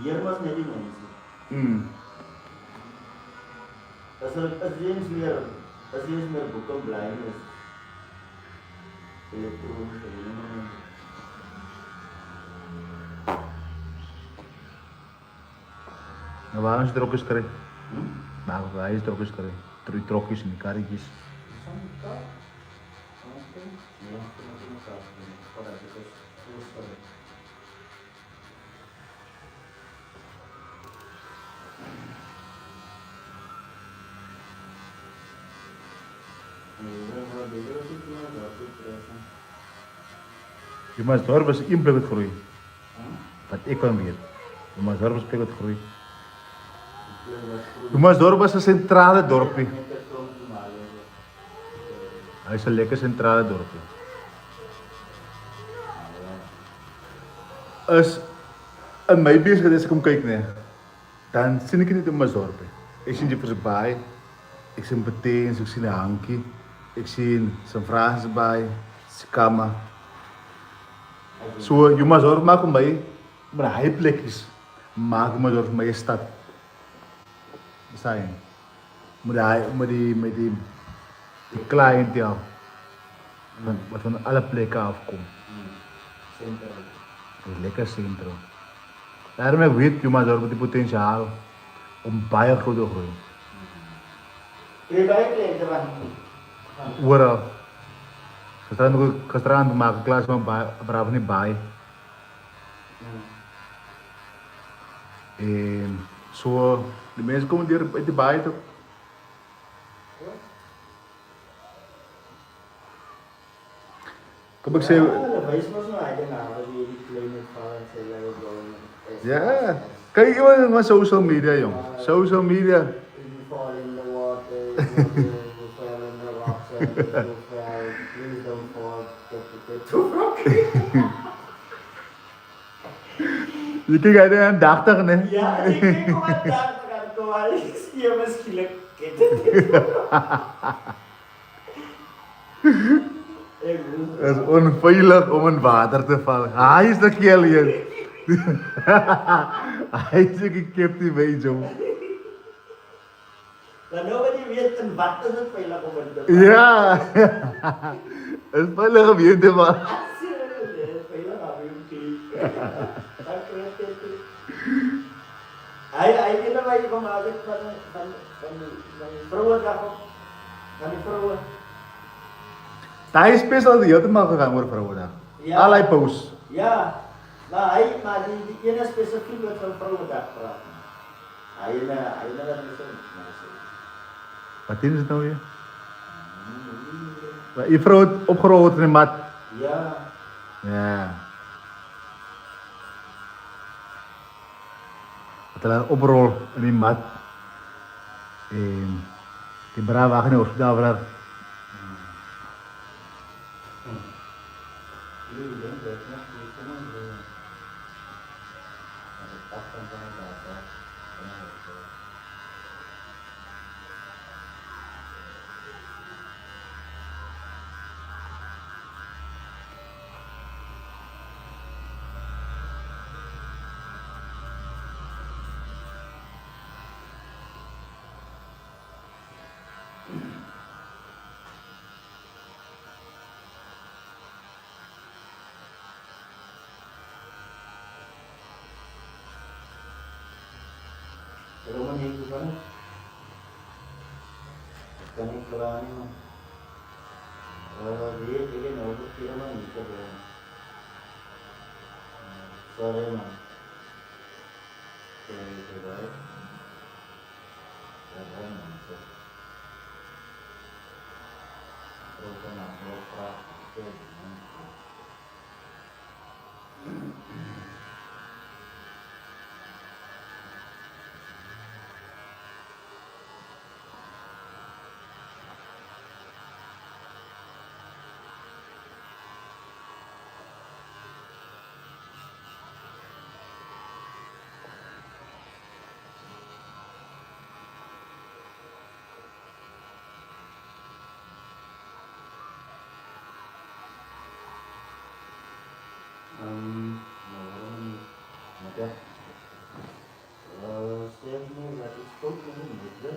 S14: leer was net die mensen. Als je eens meer boeken blijven is, elektronisch helemaal.
S1: Nou, waarom is het trokjes krijg? Nou, waar is het trokjes krijg? Drie trokjes en die karretjes. Je moet zorgen dat ze één plek het groeien. Wat ik kan weet. Je moet zorgen dat ze plek het groeien. Je moet zorgen dat ze centrale dorpje. Hij is een lekker centrale dorpje. Als in mijn bezigheid is, kom kijken, nee, dan zie ik niet in mijn dorpje. Ik zie die voorbij. Ik zie een beteens, ik zie een hankie. Ik zie zijn vragen bij, zijn kamer. Zo, je moet zorgen maken om een high plekjes. Maak me zorgen met je stad. Besta je? Met die cliënteel. Wat van alle plekken afkomt. Dat is lekker centrum. Daarom ik weet, je moet zorgen met die potentiaal om baie groot te groeien.
S14: Je bij je
S1: Overal. Gisteravond maak ik klas van bravo niet bij. En zo, de mensen komen hier uit de baai toch? Kom ik zeggen. Ja, kijk je maar social media, jong. Social media. Je kijkt uit een dagdag, nee?
S14: Ja, ik kijk op een dagdag, maar ik zie je misschien
S1: Het is onveilig om in water te vallen. Hij is de kill hier. Hij is een captive bij Joe.
S14: Dan nobody weet in wat is het veilig om in te vallen.
S1: Ja. Het is veilig om hier te vallen.
S14: Hij weet wat je gemaakt hebt van vrouwendag van die vrouwen.
S1: Hij is best al helemaal gegaan voor vrouwendag.
S14: Ja.
S1: Allerlei posts.
S14: Ja, maar die ene specifiek met van vrouwendag praten. Hij dat niet zo.
S1: Wat is het nou weer? Je vrouw opgerold in de mat.
S14: Ja.
S1: Ja. Dat hij oprol in die mat. En die brava wagen in het hospitaal vraagt.
S14: Rumah itu kan, kan iklannya. Dia nopo kira mah itu kan. Sore mah. Itu baik. Keren itu. Terus kan itu. Ada. Saya ini lagi stop ini juga.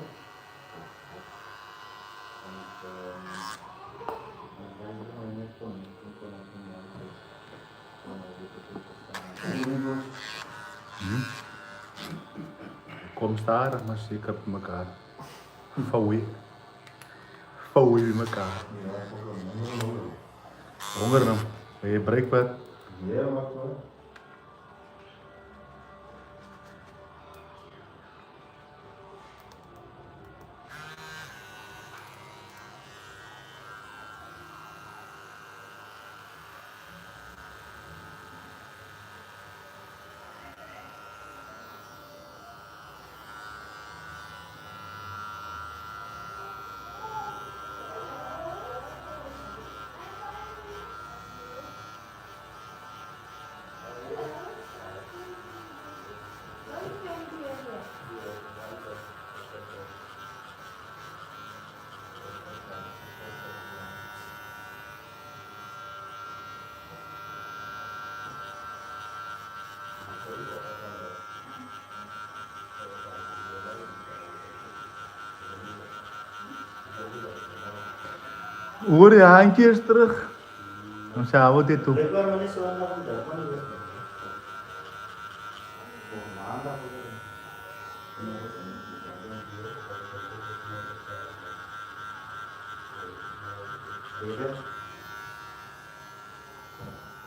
S1: Kom daar, maar zeker op elkaar. Vouwen. Vouwen elkaar. Honger dan? Ben je breekbaar?
S3: Ja, mag wel.
S1: Hoor je handjes terug? Dan zijn we dit toe.
S14: Lekker maar niet zo aan de dag, maar niet. Maandag Beter.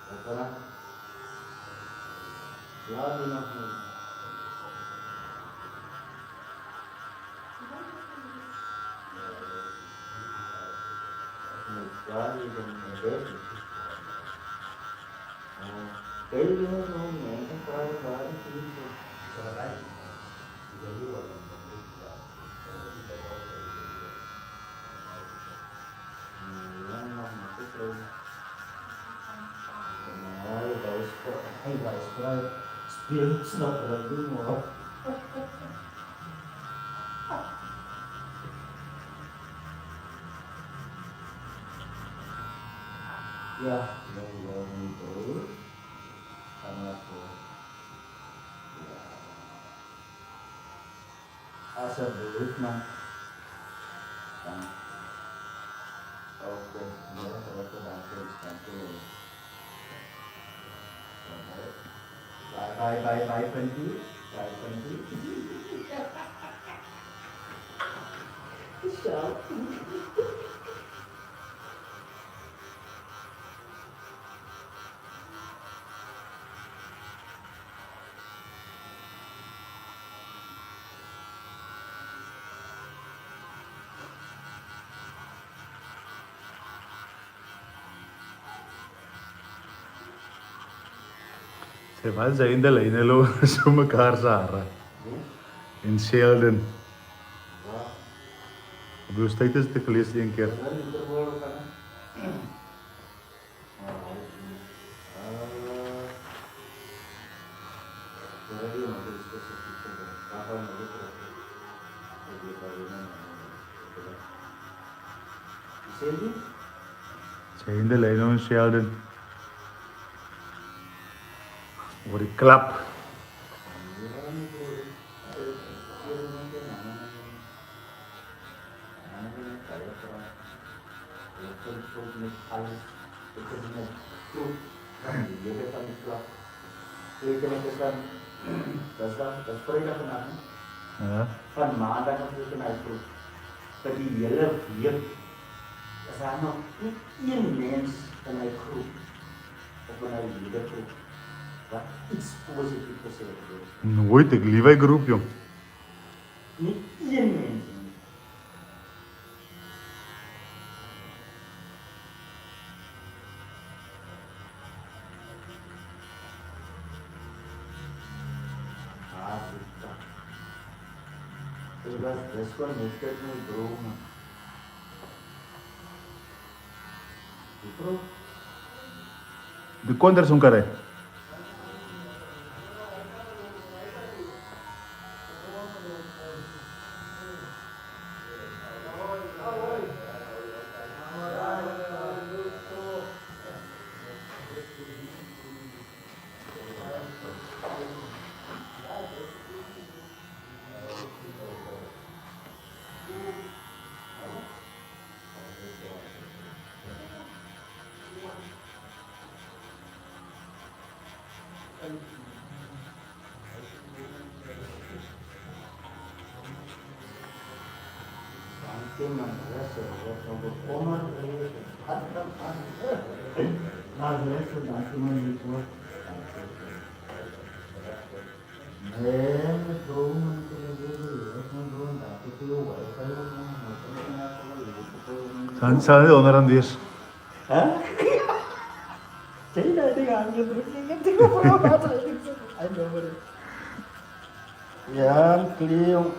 S14: Apa? Ya, di mana? Kali dan berbeda. Kali ini mau main kali itu. Soalnya jadi orang ya, yang itu sangat asal dulu mah oke, ya kalau bantu bye Fendi. Siap.
S1: Ze was zijn de lijnen lopen zo elkaar zagen. In Sheldon. Belum steeds is te gelezen een keer. Zijn de lijnen in Sheldon. Over die klap.
S14: Das war das Feuer von
S1: Ja.
S14: Van maandag nog weer naar groep. Voor die hele week is daar nog niet één mens in mijn groep of in mijn leergroep wat iets positiefs gezegd heeft.
S1: Nooit, ik lief die groep, jong.
S14: Niet één mens. Das war nicht der Drohung.
S1: De konter zo'n kare. Sana onaran diyorsun.
S14: Hah? Jadi ada yang ingat tiga puluh meter itu. Ada bener. Yang keliung.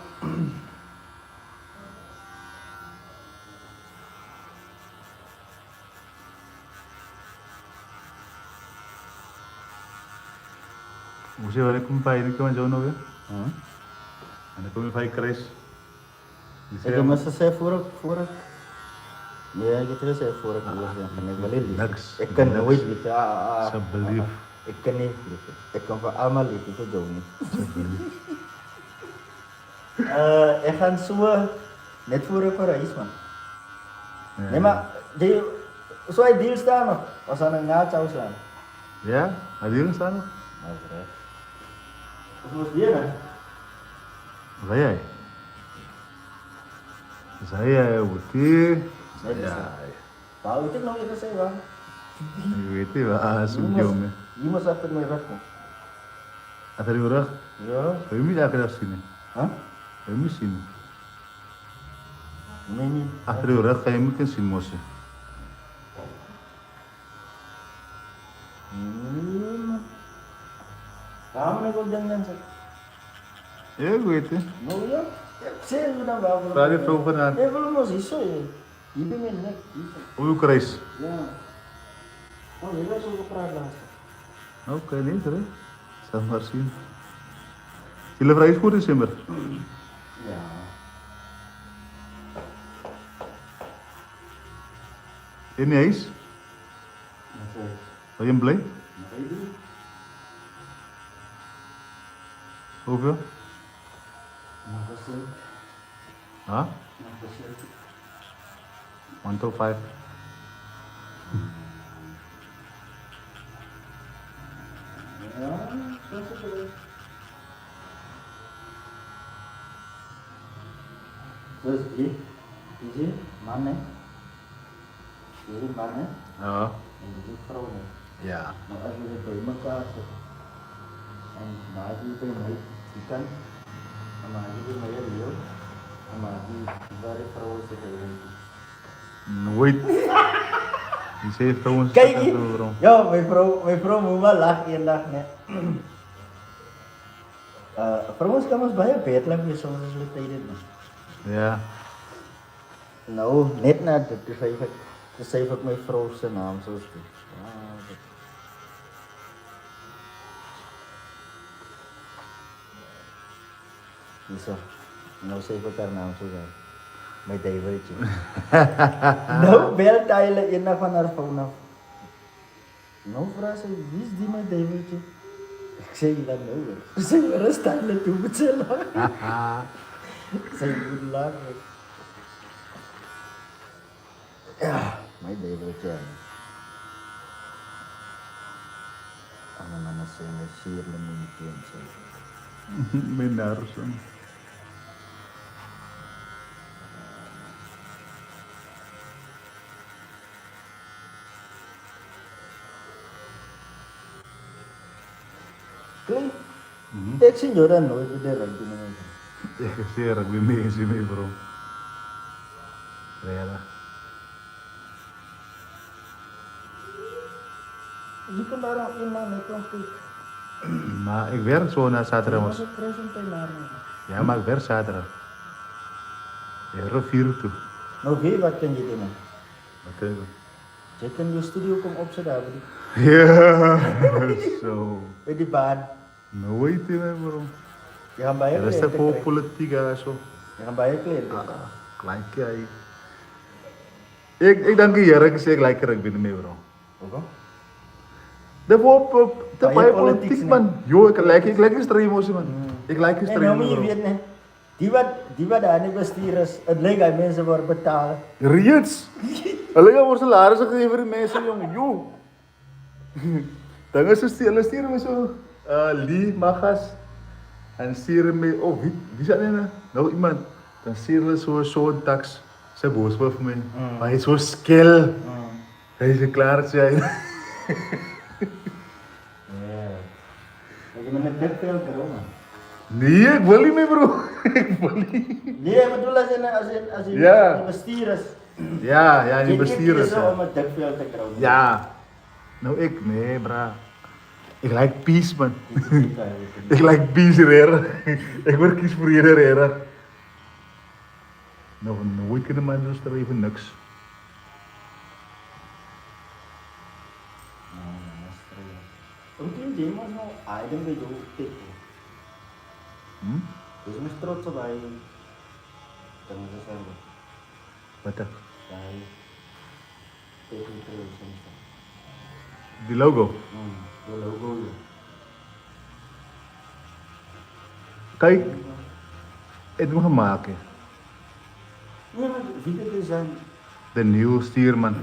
S1: Usia balik kumpai ini kemana jauh ya? Ada kumpai keras.
S14: Saya masa saya furak. Ya gitu saya furak dulu yang kena balik. Ikan nooit gitu.
S1: Sebelif.
S14: Ikan nih gitu. Ikan pak amal itu tuh jauh nih. Ikan semua net furak para isman. Memang jadi sesuai deal sana. Pasana ngacau sana.
S1: Ya, adil sana.
S14: Terus dia kan?
S1: Saya Uti. Saya.
S14: Tahu itu namanya saya bang.
S1: Uti bah sumjome.
S14: Ini masa apa merah?
S1: Atar urah?
S14: Ya.
S1: Kami dah kerja sini.
S14: Hah?
S1: Kami sini.
S14: Ini.
S1: Atar urah kami kan sini mosnya.
S14: Kamu nih kau jangan sih.
S1: Ya gue itu.
S14: Mau ya? Saya sudah bawa.
S1: Tadi perubahan.
S14: Belum mau siswa ya. Ibu menek.
S1: Oh keras.
S14: Ya. Oh ini sudah pernah.
S1: Oke nih terus. Sama sih. Kilo fries pun Desember.
S14: Ya.
S1: Ini ais? Wil je hem blij? Hoeveel? Huh? 1 to 5.
S14: Terus ini mana? Ini mana?
S1: Ja.
S14: Ini vrouwen.
S1: Ja.
S14: Maar als je het bij elkaar zet en maak je bij mij ikan, en maak je bij mij leeuw, en maak je waar de vrouwen zitten.
S1: Nooit. Die zei trouwens.
S14: Kijk hier. Ja, mijn vrouw moet wel lachen één dag. Nee. Vrouwen kan ons bij je bed lang weer soms eens tijden.
S1: Ja.
S14: Nou, net na dit schrijf ik mijn vrouw zijn naam zoals dit. Bisa. Nou schrijf ik haar naam zo zijn. Mijn duiveltje. Nou, bel tijlen in van haar phone af. Nou, vraag ze, wie is die mijn duiveltje? Ik zeg dat nou weer. Ze zeggen, waar is tijlen toe met z'n lachen? Ze moet lachen. Ja, mijn duiveltje. Ano na siya, may sirla mo yung so.
S1: Benar.
S14: Klein. Ik zie jou dan nooit met de rugby mensen.
S1: Ik zie rugby mensen mee bro. Vrijdag.
S14: Je kan daar al iemand mee kijken.
S1: Maar ik werk zo na zaterdag.
S14: Dat is een presentatie naar me.
S1: Ja, maar ik werk zaterdag. Ik ga 4 uur toe.
S14: Nou, weet wat kan je doen?
S1: Wat kan je doen?
S14: Je kan je studio komen opzetten.
S1: Ja, zo.
S14: Bij die baan.
S1: Nooit in mijn bro.
S14: Je gaat bij je
S1: dat is toch voor politiek en zo.
S14: Je gaat bij je kleren.
S1: Klein jij. Ik denk hier, ik zeg gelijk rugby mee bro.
S14: Hoekom?
S1: De bij politiek man. Yo, ik lijk extreem man. Ik lijk extreem
S14: en
S1: bro.
S14: je weet niet. Die wat daar niet bestuur is, het lijkt dat mensen worden betaald.
S1: Reeds. Alleen wordt salarissen gegeven aan mensen jongen. Yo. Dan is het sturen we zo. Lee Magas. En sturen me, oh wie zat er nou? Nou iemand. Dan sturen we zo'n tax. Ze boos voor mij. Maar hij is zo skill. Hij is klaar zijn.
S14: Ja. Je bent een dik veel corona.
S1: Nee, ik wil niet meer bro. Ik wil niet.
S14: Nee, ik bedoel als je bestuur is.
S1: Ja, die bestuur is.
S14: om een dik veel te krijgen.
S1: Ja. Nou ik, nee bra. Ik like peace man. Ik like peace rare. Ik word kies voor iedereen rare. Nou, nooit kunnen mensen zo streven niks.
S14: Mungkin dia mas mau ada yang bedo itu. Terus mas terus coba ini. Jangan sesuatu.
S1: Betul.
S14: Baik. Itu terus sama.
S1: Di logo.
S14: Di logo ya.
S1: Kijk, het moet gemaakt.
S14: Ja, maar video design.
S1: De nieuwe stuurman.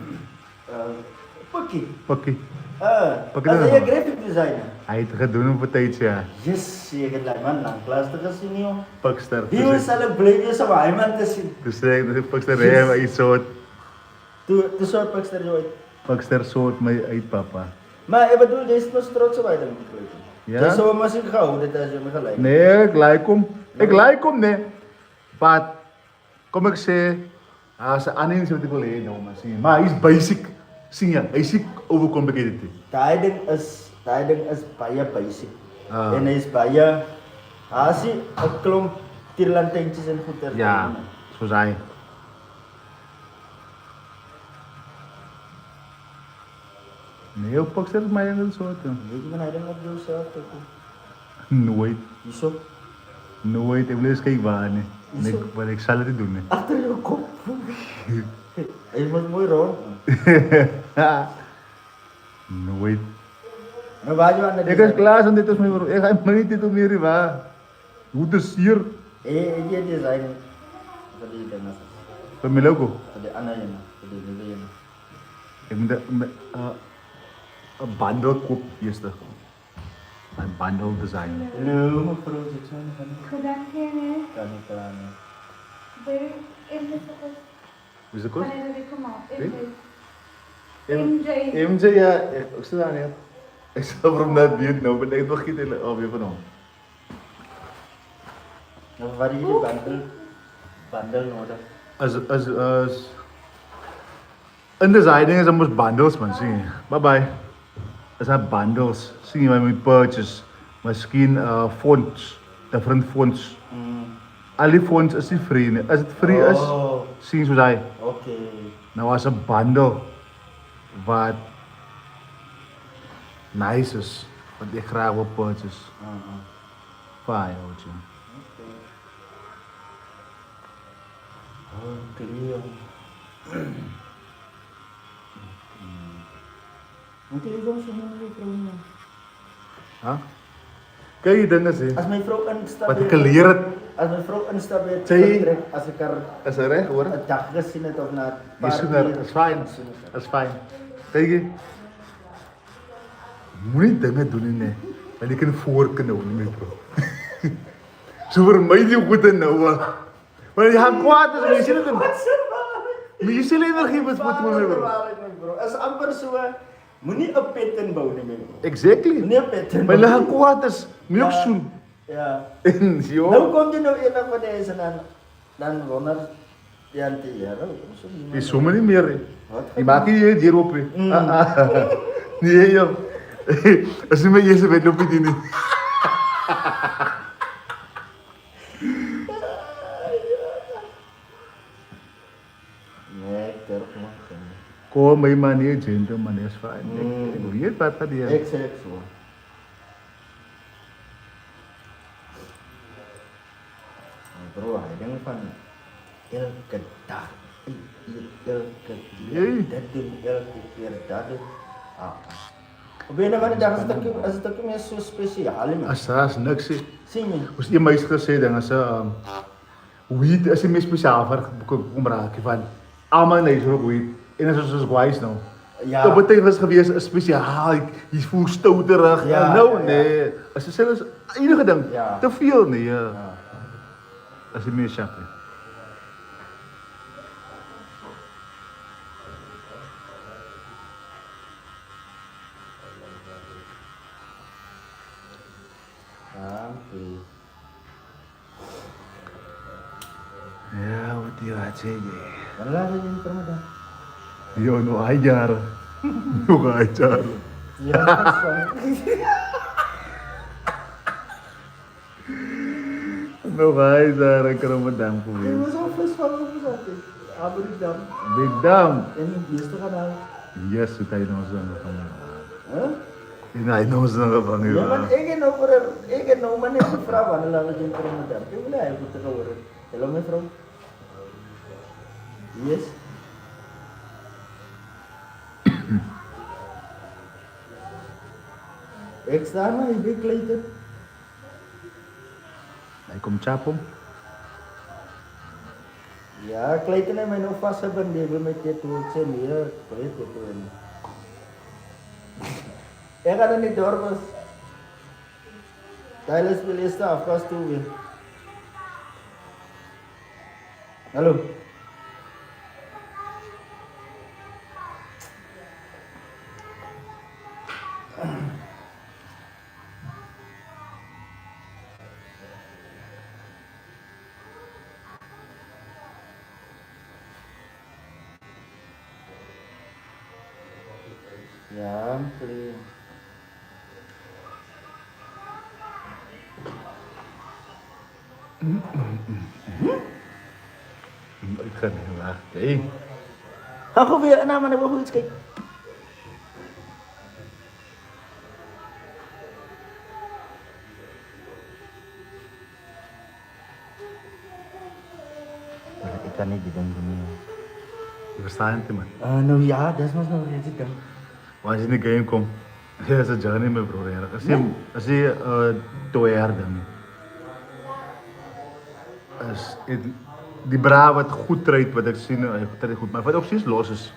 S14: Pakkie.
S1: Pakkie.
S14: Als je graphic designer.
S1: Hij heeft het gedaan op een tijdje.
S14: Yes, je gaat man lang klas te zien joh.
S1: Pakster.
S14: Die was al een blijven zo hij man te zien.
S1: Dus zeg, Pakster hem iets soort.
S14: Tu soort Pakster joh.
S1: Pakster soort mij uit papa.
S14: Maar ik bedoel, deze is trots op hij dan.
S1: Ja?
S14: Dat zou maar zich houden, dat is je me gelijk.
S1: Nee, ik like hem. Ik like hem, nee. Maar, kom ik zeggen, als ze aanneemt wat ik wil heen, nou, maar hij is basic. Zie je, hij is overcomplicated.
S14: Dat ding is baie basic. En hij is baie, als je een klomp tierlantijntjes en goed hebt.
S1: Ja, zo zijn. Nee, op Pakster is mij een soort.
S14: Weet je, maar hij denkt dat je zelf te
S1: Nooit.
S14: Hoezo?
S1: Nooit, ik wil eens kijken waar. Maar ik zal het niet doen. Nee.
S14: Achter je kop. Hij moet mooi rond.
S1: Nooit.
S14: Maar waar je aan het
S1: ik is klaar en dit is mijn bro. Ik ga niet dit meer waar. Hoe de sier.
S14: Je design. Wat is het dan?
S1: Van mijn logo.
S14: De andere ene. De nieuwe ene.
S1: Ik moet een bundle koop eerst. Een bundle design.
S14: Hallo mevrouw, zit zo van.
S16: Goedendag.
S14: Kan ik aan.
S1: Hoe is de kost?
S16: MJ.
S1: MJ ja, ik sta daar niet. Ik sta waarom dat niet nou, maar ik nog niet weer van hem.
S14: Nou, waar je die bundle nodig?
S1: Als in designing is almost bundles man, zie je. Bye bye. Het zijn bundles, zie je, met purchase. Misschien fonts, different fonts. Al die fonts is niet free. Als het free is, zie je zo zei.
S14: Oké.
S1: Nou als een bundle wat nice is, wat ik graag wil purchase. Fijn, hoortje.
S14: Oké. Moet je gewoon zo doen?
S1: Huh? Kijk je dingen zien.
S14: Als mijn vrouw instapt.
S1: Wat ik leer het.
S14: Als mijn vrouw instapt, als ik haar.
S1: Is er recht hoor?
S14: Een dag gezien het of na.
S1: Dat is fijn. Dat is fijn. Kijk je. Moet niet dingen doen, nee. Want ik kan voorken nou niet meer, bro. Zo voor mij die goed en nou. Maar je gaat kwaad, dus maar je ziet het. Maar je ziet energie met bro.
S14: Het is amper zo.
S3: Moenie 'n pet inbou nie meer.
S1: Exactly.
S3: Moenie 'n pet inbou.
S1: My lang kwaad is, moet ook soen.
S3: Ja.
S1: En joh.
S3: Nou kom jy nou eendag van deze en dan wonder jy aan die Here,
S1: Die sommer nie meer. Hè.
S3: Wat
S1: Die maak nie hier op. Hè. Nee joh. As jy my eerste wedloopie doen nie.
S3: Nee, ek durf maar.
S1: Kom my man hier, gentleman, is fine. Ek weet wat dat hier.
S3: Ek sê ek so. Bro, hy ding van elke dag. Elke keer. Dat doen elke keer dat doen. Op een of andere dag is het ook meer so spesiaal nie.
S1: As niks sê.
S3: Sien jy?
S1: Ons een meisie gesê ding is weed is die mees spesiaal vir kom raak van almal net so weed. En as ons wise nou.
S3: Ja.
S1: Op 'n tyd was gewees 'n spesiaal, jy voel stouterig.
S3: Ja,
S1: Nou
S3: ja.
S1: nee, as jy sê is enige ding
S3: Ja.
S1: te veel nee. Ja. As jy meer sharp. Ja, wat jy wat sê jy?
S3: Wala rin yung Ramadan.
S1: Yo, no ajar. No ajar.
S3: Ja,
S1: No ajar ang Ramadan po.
S3: It was all first one of us, okay. Abri dam.
S1: Big dam.
S3: And gusto ka na.
S1: Yes, tayo na sa mga.
S3: Huh?
S1: Inay no sa mga pangyo.
S3: Ja, man, ik no man is een vrouw aan de lage in Ramadan. Ik wil hij moet er horen. Hello, mevrouw. Yes. Ik sta maar, ik ben kleten.
S1: Hij komt chapom.
S3: Ja, kleten en mij nog vast hebben, die hebben met dit hoe ik zei, meer kleten doen. Ik ga er niet door, was. Tijdens wil je staan, vast toe weer. Hallo. Ja, please.
S1: Ik ga niet wachten. Hey.
S3: Ga gewoon weer naar mijn goed kijken. Ik kan niet die ding doen.
S1: Je verstaat het man.
S3: Nou ja, dat was nog eens het ding.
S1: Als je in de game komt, is een journey met bro. Als je 2 jaar dan. Als die bra wat goed treedt, wat ik zie, hij treedt goed, maar wat ook precies los is.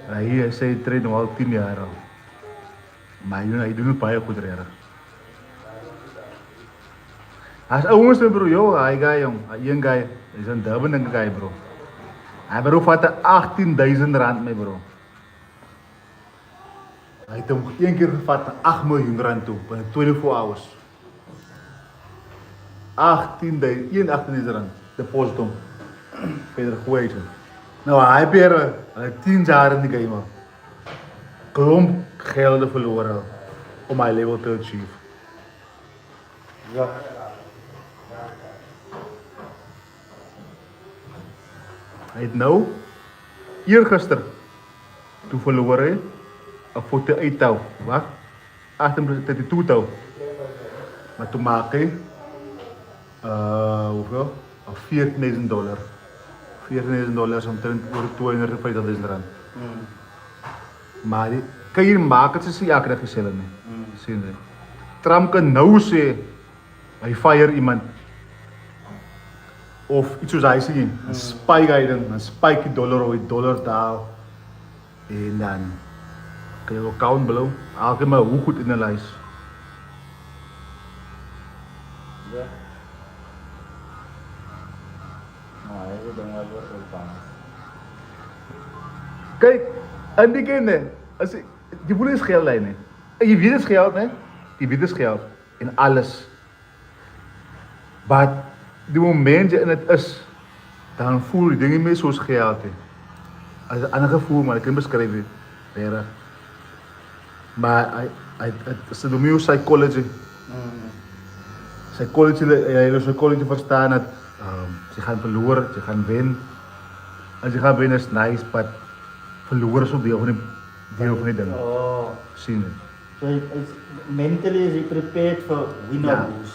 S1: Hij treedt nog al 10 jaar al. Maar hij doet het baie goed reden. Hij is ouwens bro, joh, hij guy jong, een guy, hij is een dubbele guy bro. Hij bro vat 18.000 rand mee bro. Hij heeft hem 1 keer gevat naar 8 miljoen rand toe, binnen 24 hours. 18.000 rand, deposit om. Verder goed. Nou, hij heeft weer 10 jaar in die game. Klomp gelden verloren om mijn level te achieve.
S3: Ja.
S1: Hij heeft nou, eergisteren, toen verloren hij een foto uit touw. Wacht, 32 touw. Maar toen maakte hij, hoeveel? $14,000. $14,000 is omtrent $250,000 rand. Maar kan je maken, het is ja, krijg je zelf niet. Zien ze. Trump kan nou zeggen, hij fire iemand. Of iets zoals hij zegt, een spy guy, een spike dollar of $1 daar. En dan kan je account below, elke maar hoe goed in de lijst.
S3: Ja. Nou, hij is dan wel bang.
S1: Kijk, en die kinderen, als ik Die voelen is geld, hè. En je weet het is geld, hè. Je weet het is geld. In alles. Maar die moment je in het is, dan voel je dingen meer zoals geld, hè. Als een ander gevoel, maar ik kan het beschrijven. Erg. Maar ze doen meer psychology. Psychology verstaan dat ze gaan verloren, ze gaan winnen. Als je gaat winnen is nice, maar verloren is ook deel van die ding.
S14: Oh.
S1: Zien
S14: So it's mentally is he prepared for win or lose?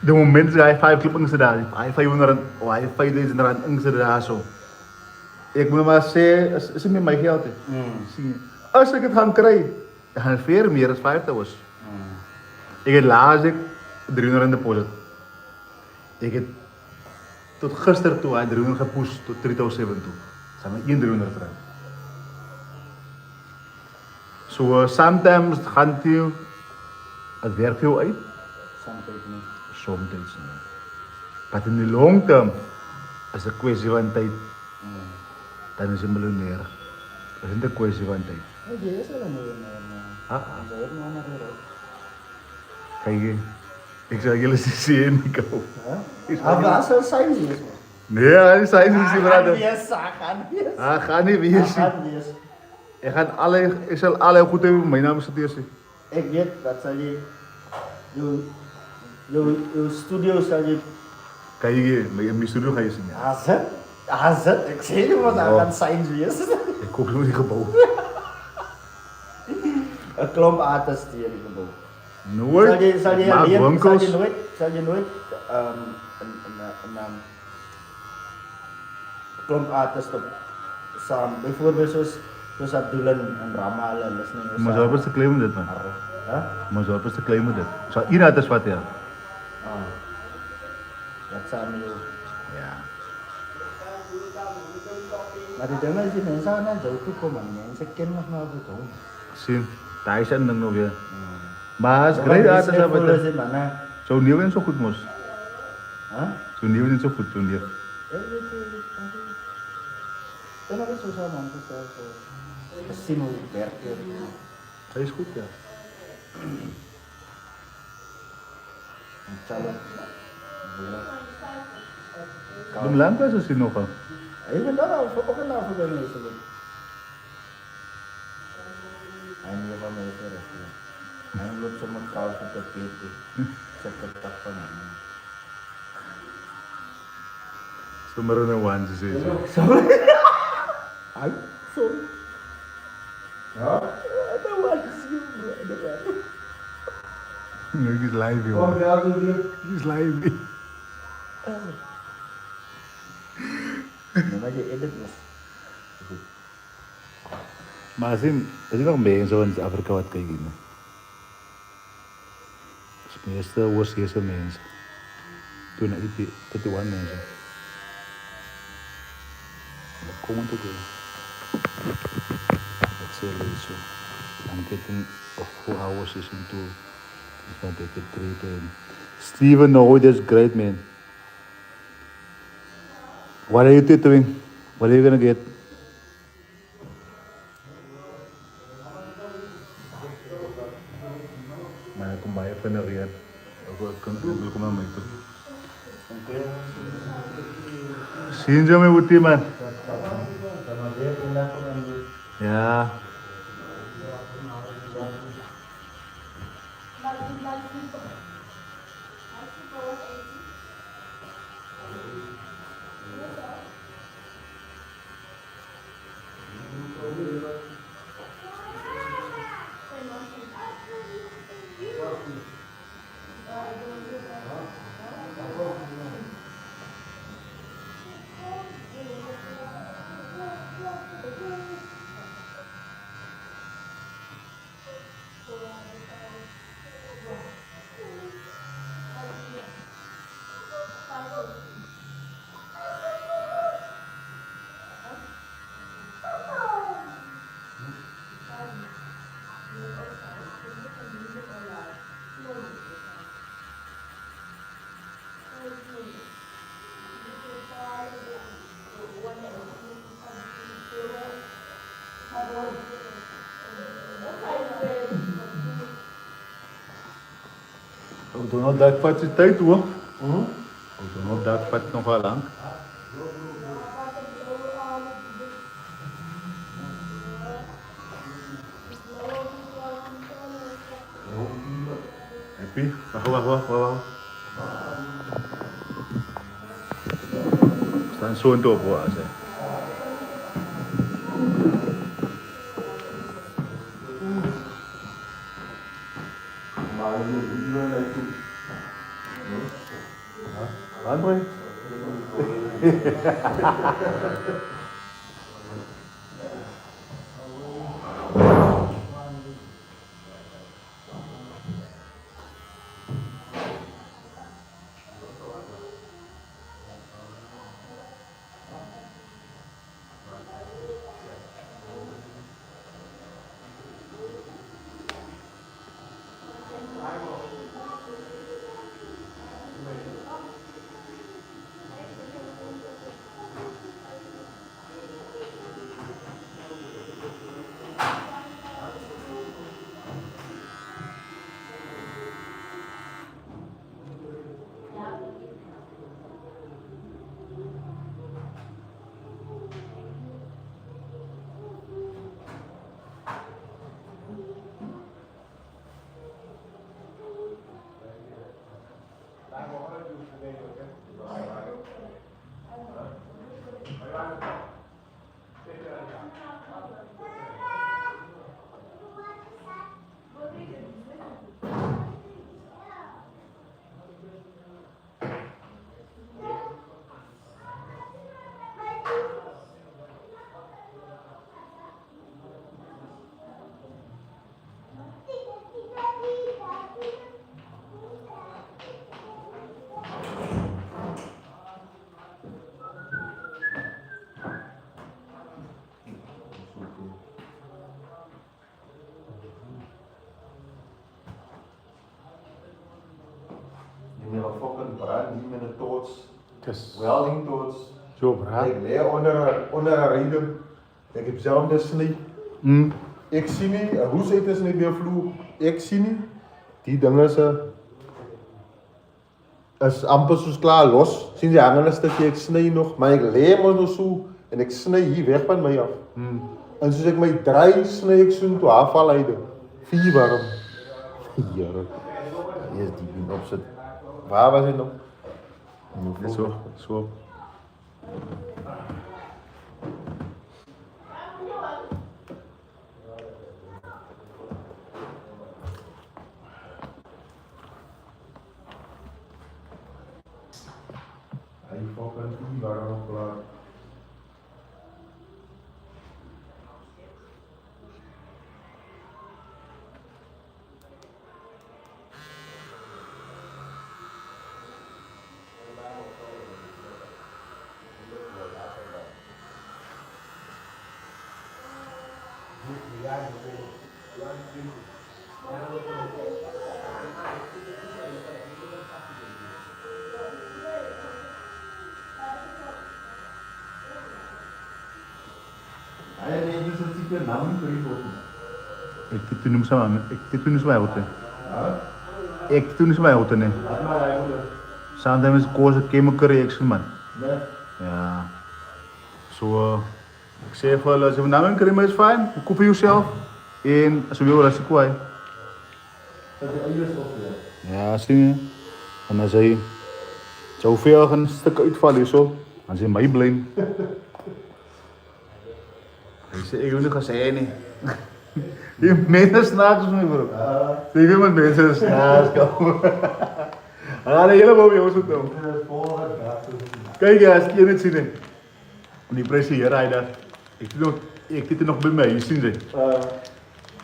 S1: De moment dat hij 5 club in daar, hij 500 rand, hij 5000 rand in daar zo. Ik moet maar zeggen, is het met mijn geld. Als ik het ga krijgen, dan gaan veel meer dan 5000. Ik heb laatst 300 in deposit. Ik heb tot gisteren toe 300 gepusht tot 3007 toe. Dat zijn maar 300 rand. So sometimes gaan het werkt veel uit.
S14: Sometimes niet.
S1: Sometimes niet. Maar in de long term is het een kwestie van tijd. Dan is het miljonair. Dat is niet een kwestie van tijd.
S14: Dia is wel een miljonair, man. Hij heeft nog naar de
S1: Kijk, ik zou jullie zien, Nico.
S14: Hij zal zijn wees, man.
S1: Nee, hij zijn niet zien, brother.
S14: Hij
S1: gaat niet wees. Ik zal alle goed hebben, mijn naam is het eerste.
S14: Ik weet, dat zal je... Jouw studio zal je...
S1: Kijk hier, mijn studio ga je zien.
S14: Hazet, ik zie je wat hij gaat zijn wees.
S1: Ik koop nog die gebouw.
S14: Een klomp artist hier in het gebouw.
S1: Nooit.
S14: Zal je nooit een klomp artist op samen, bijvoorbeeld zoals Abdullah en Ramal en listening.
S1: Maar zo is te claimen dit, man. Maar zo is te claimen dit. Zo hier het is wat ja.
S14: Dat samen jou.
S1: Ja.
S14: Maar die dingen is die mensen gaan naar jou toe komen, mensen kennen nog maar op het
S1: Zie, daar is een ding nog weer. Maar het is great artist dat het zo nieuw en zo goed moest. Zo nieuw en zo goed, zo nieuw.
S14: Dan is het zo man, dus zien hoe het werkt.
S1: Hij is goed, ja. Hoe lang was het nog al?
S14: Ik ben daar al ook een avond bij mij geweest. Hij niet van mij verder. Hij loopt zo met kous op de peet. Zet de tak van hem.
S1: Zomaar een wandje zeggen.
S14: Ai, sorry. Ja? Dat was
S1: Het is live, joh.
S14: Oh, ja, doe je.
S1: Het is live.
S14: Nee, maar je edit is.
S1: Maar er zijn nog mensen in Afrika wat kijken. Dus meestal Oost-Azië mensen. Toen naar 31 mensen. Dat komt ook wel. Dat zie je zo. I'm getting a 4 hour session too. It's gonna take it 3 times. Steven, no, that's great, man. What are you doing? What are you gonna get? Maar kom bij even naar hier. Ik kom naar mij toe. Zien ze me goed, man? Ja. Toen op dat pad is tijd hoor. Toen op dat pad nog wel lang. Happy? Wacht. We staan zo in het op hoor.
S3: Maar je wil niet goed.
S1: André?
S3: Je hebt een fucking brand die met een toets.
S1: Yes.
S3: Welding toets.
S1: Zo brand.
S3: Ik leer onder een reden. Ik heb zelf de snee. Ik zie niet, hoe zit het niet meer vloer? Ik zie niet. Die dingen is amper zo klaar los. Zien ze hangen een stukje, ik snij nog. Maar ik leer me nog zo. En ik snij hier weg van mij af. En zoals ik mij draai, snij ik zo toe afvalleiden. 4 warm. 4 warm. Eerst die niet opzet. Waar was hij nog?
S1: Zo.
S3: Hij fucking 4 warm nog klaar.
S1: Ik toen sama hote. Ik toen sama hote ne. Sometimes cause a chemical reaction man. Ja. So ik zeg wel als je naam krijgt is fijn. Koop voor jezelf. En als je wil dat is kwaai. Ja, sting. En dan zei zoveel gaan stukken uitvallen zo. Dan zijn mij blame. Ik wil nog gaan zeggen nee. Die mensen snaaks me bro. Die wil met mensen snaaks komen. Ah, nee, helemaal jongens goed doen. Kijk ja, als je het ziet. Die pressie hier rijden. Ik zit er nog bij mij, je ziet het.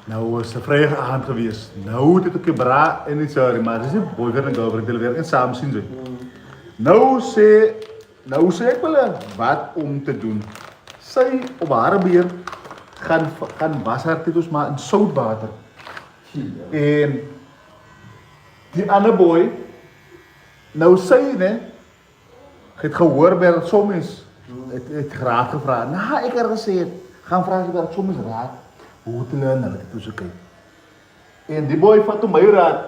S1: Nou was het vrij aan geweest. Nou dit ik bra en niet sorry, maar het is een boyfriend en girlfriend die werken samen zien ze. Nou zeg ik wel wat om te doen. Zij op haar bier gaan wasartikels maar in zoutwater. En die andere boy, nou zei je, het gehoord bij het soms, het graag gevraagd. Nou, ik heb gezegd, gaan vragen bij het soms raad. Hoe te leren, dat ik tussen kijk. En die boy vat toen mij raad.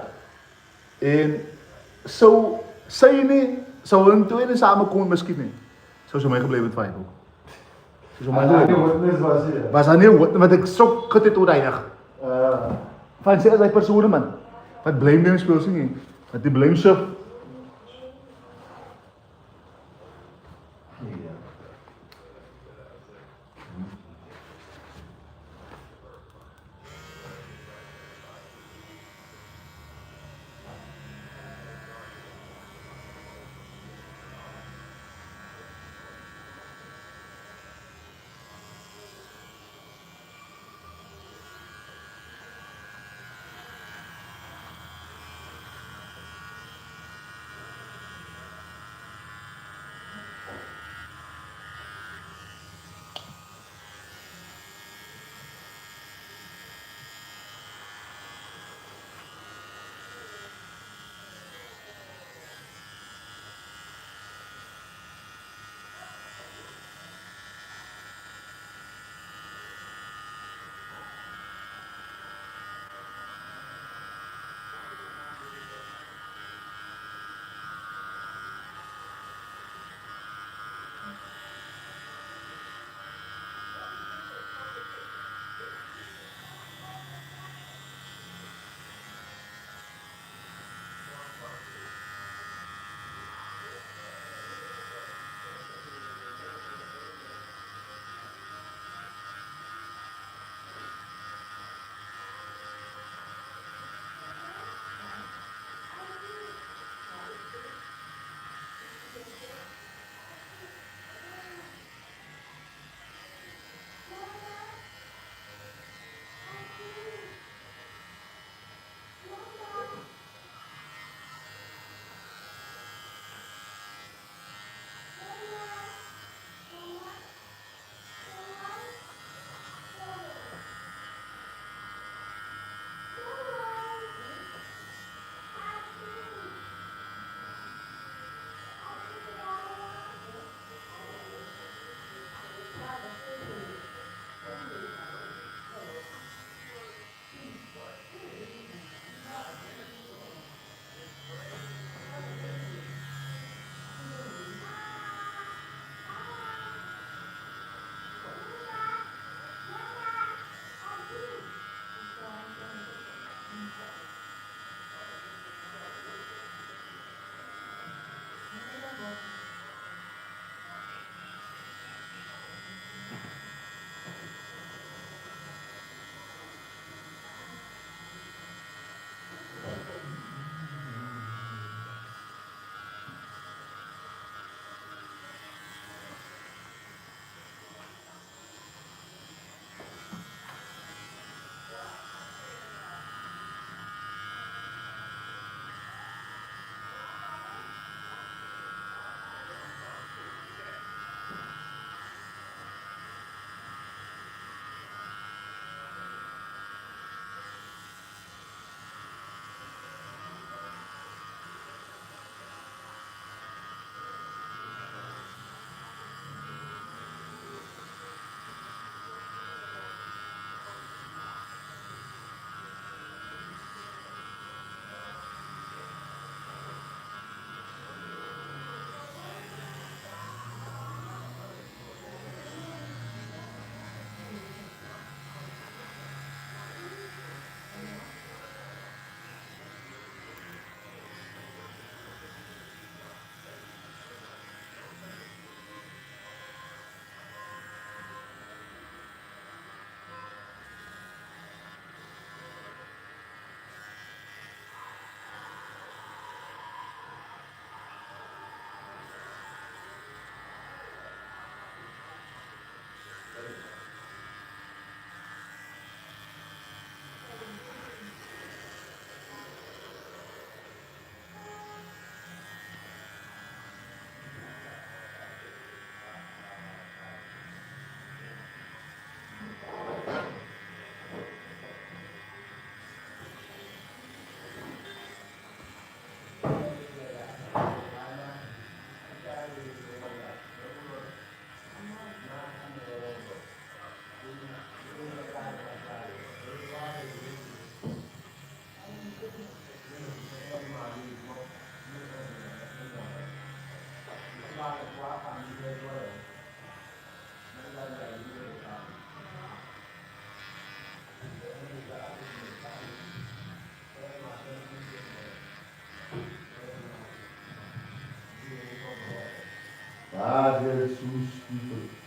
S1: En Sy nie, sou hulle twee nie samen kon miskien nie. Sou my gebleven met fight ook. Sou my gebleven. Was hy nie want ek sok het oneindig. Van sê as hy persone man. Wat blame game speel sien nie. Wat die blame shift.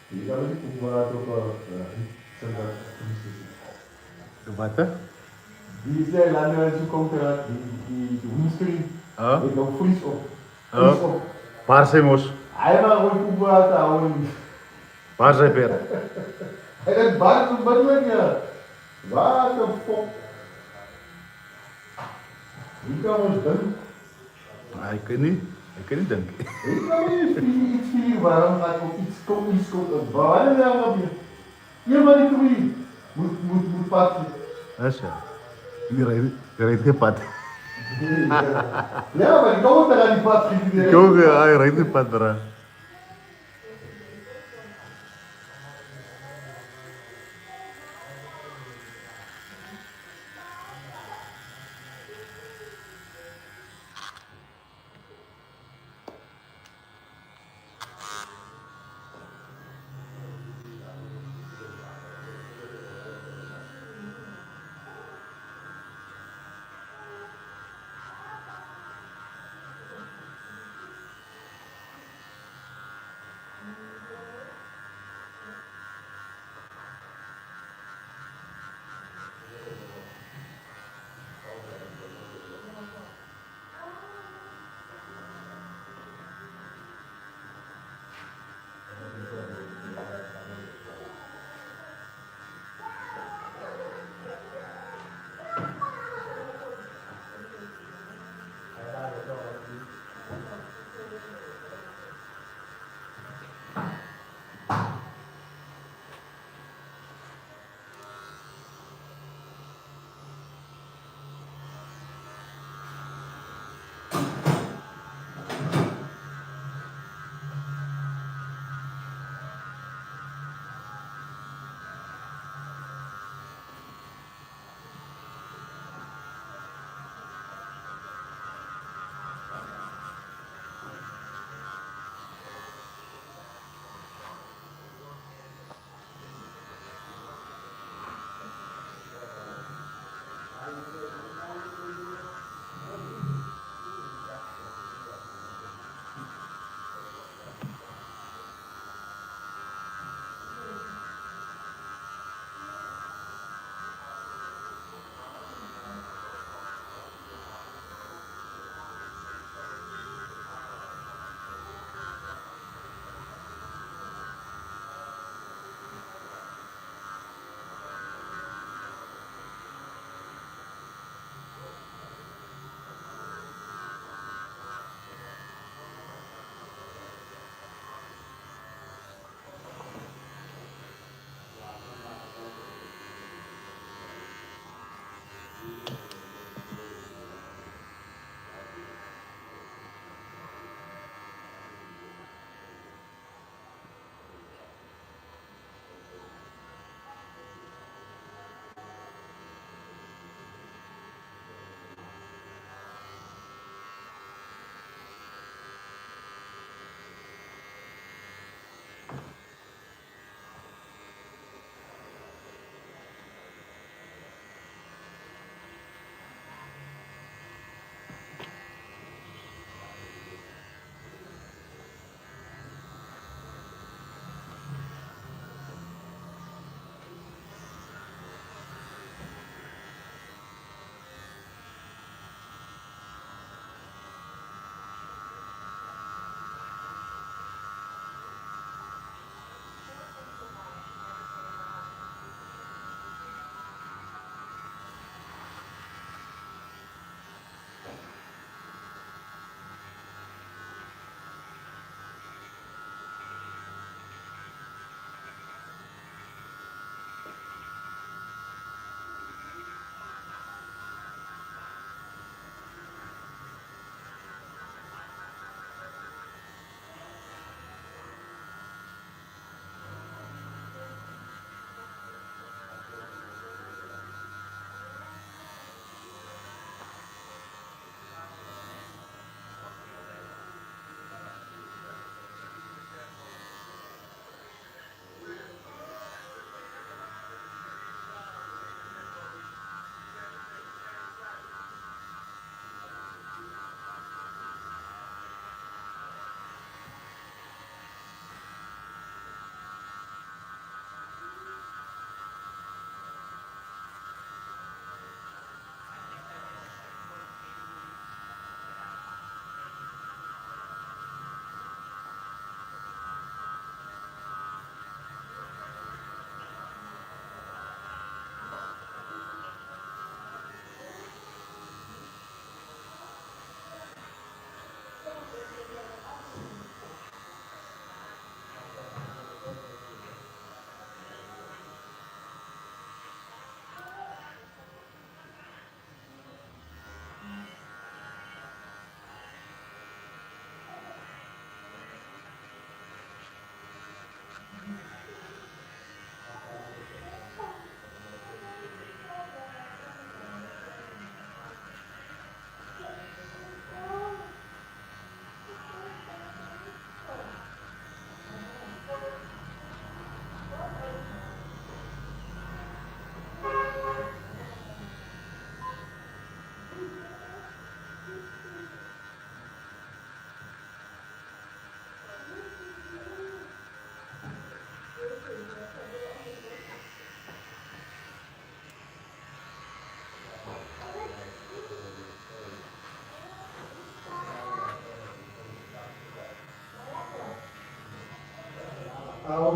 S3: Je kan niet praten over Singapore.
S1: Wat hè?
S3: Die zei laten we zo komen die windscreen.
S1: Oh?
S3: Ik nog vries op.
S1: Oh? Waar zijn we?
S3: Hij maar gewoon praten houden.
S1: Waar zijn we?
S3: Hij heeft baard op badman ja. Wat de fuck? Wie kan ons doen?
S1: Ik weet niet. Ik kan niet denken.
S3: Ik kan niet iets vier waarom ga ik op iets komt. Waar is dat op je? Je maar niet wie. Moet pakken.
S1: Dat is ja. Die rijdt geen pad.
S3: Ja, maar ik kom er aan die pad.
S1: Ik ook, hij rijdt geen pad eraan.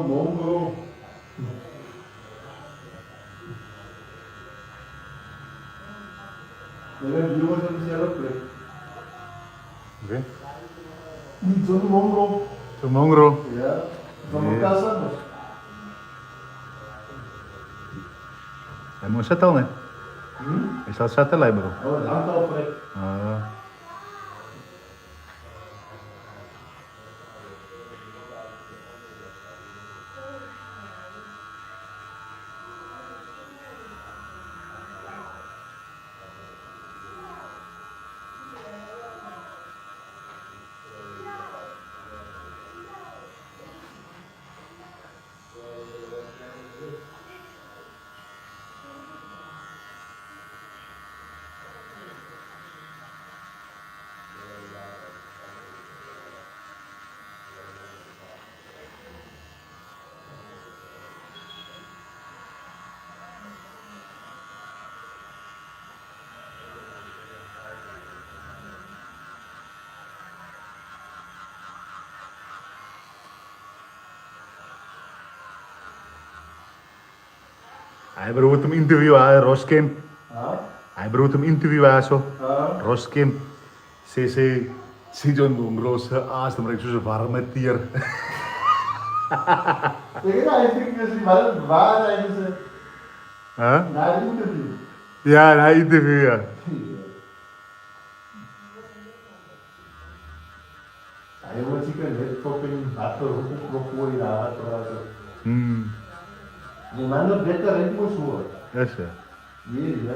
S3: mongrel. Die jongens op dezelfde plek.
S1: Oké.
S3: Niet zo'n mongrel.
S1: Zo'n mongrel?
S3: Ja, van elkaar samen.
S1: Hij moet zetten al, hè? Hij staat zetten, lijkt me op.
S3: Oh, dat hangt al vrij.
S1: Hij bedoelt hem interviewen, Roskim. Hij bedoelt hem interviewen, zo. Roskim. Zie John Mongro's aas, dan brengt zo'n warme tier.
S3: Hij denkt dat ze waar zijn ze. Na het interview.
S1: Ja, na interview, ja.
S3: Hij wordt zeker net fucking wakker nog voor je daar praten. Die man op beter ritmes hoor.
S1: Yes, ja.
S3: Nee, ja.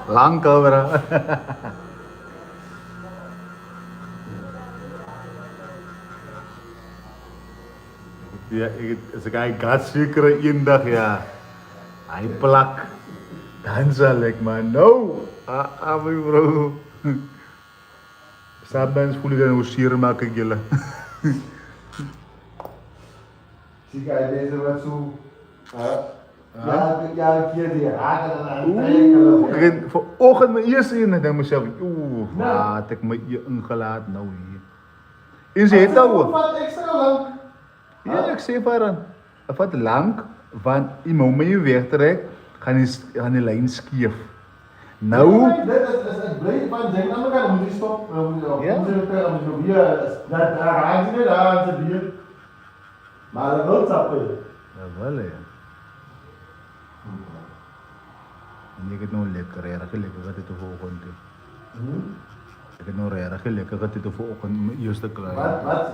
S1: Langka, bro. Ja, als ik gaat zeker één dag, ja. Hij plak. Dan zal ik maar, no. Bro. Saat mensen voelen dan hoe sier maken jullie.
S3: Zie jij deze wat zo? Ja, keer die raken en aan het trekken.
S1: Vanochtend mijn eerste in, dan denk ik mezelf, had ik me hier ingelaten, nou hier. In z'n het al.
S3: Wat extra lang?
S1: Ja, ik zeg maar, wat lang, want in moment je wegtrekt, gaan die lijn skief. Nou.
S3: Ja, dit is het blijf van zeggen, dan moet je stoppen. Dan moet je hier, dat raakt ze niet aan, ze bier. Maar dat wil tappen.
S1: Ja, wel hè. En ik het nou lekker, erg lekker gaat dit de volgende. Ik het nou erg lekker gaat dit de volgende, mijn eerste klein.
S3: Wat was het?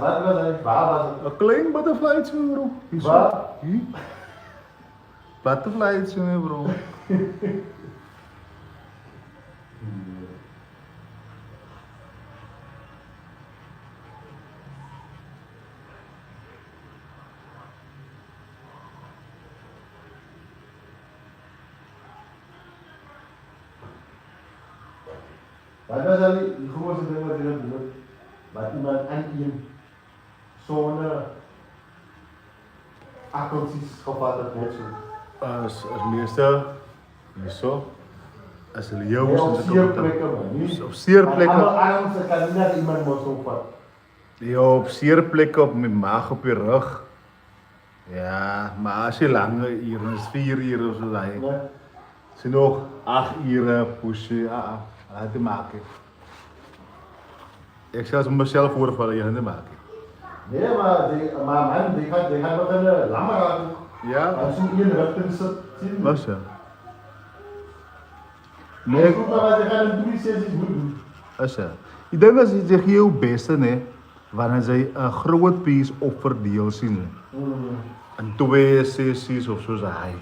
S3: Waar was het?
S1: Een klein butterflytje, bro.
S3: Waar?
S1: Hier. Butterflytje, bro.
S3: Wat was al die grootste ding wat je doet? Wat iemand aan een zo'n akkeltjes gevat heeft, net zo.
S1: Als meeste, niet zo. Als er jongens
S3: op sierplekken, man.
S1: Op sierplekken.
S3: Arms, dat kan net iemand moet zo vat.
S1: Ja, op sierplekken, op mijn maag, op je rug. Ja, maar als je lange uren, is 4 uur of zo, dan het zijn nog 8 uur pushen, aan te maken. Ik zal het mezelf voorvallen, je aan te maken.
S3: Nee, maar man, die gaat beginnen langer aan.
S1: Ja.
S3: Als je in de richting zit.
S1: Was ja.
S3: Nee. Goed, maar wat je gaat in 3 sessies moet doen.
S1: Als ja. Ik denk dat ze zich heel beste, nee, wanneer ze een groot piece op verdeel zien. En 2 sessies of zo zei.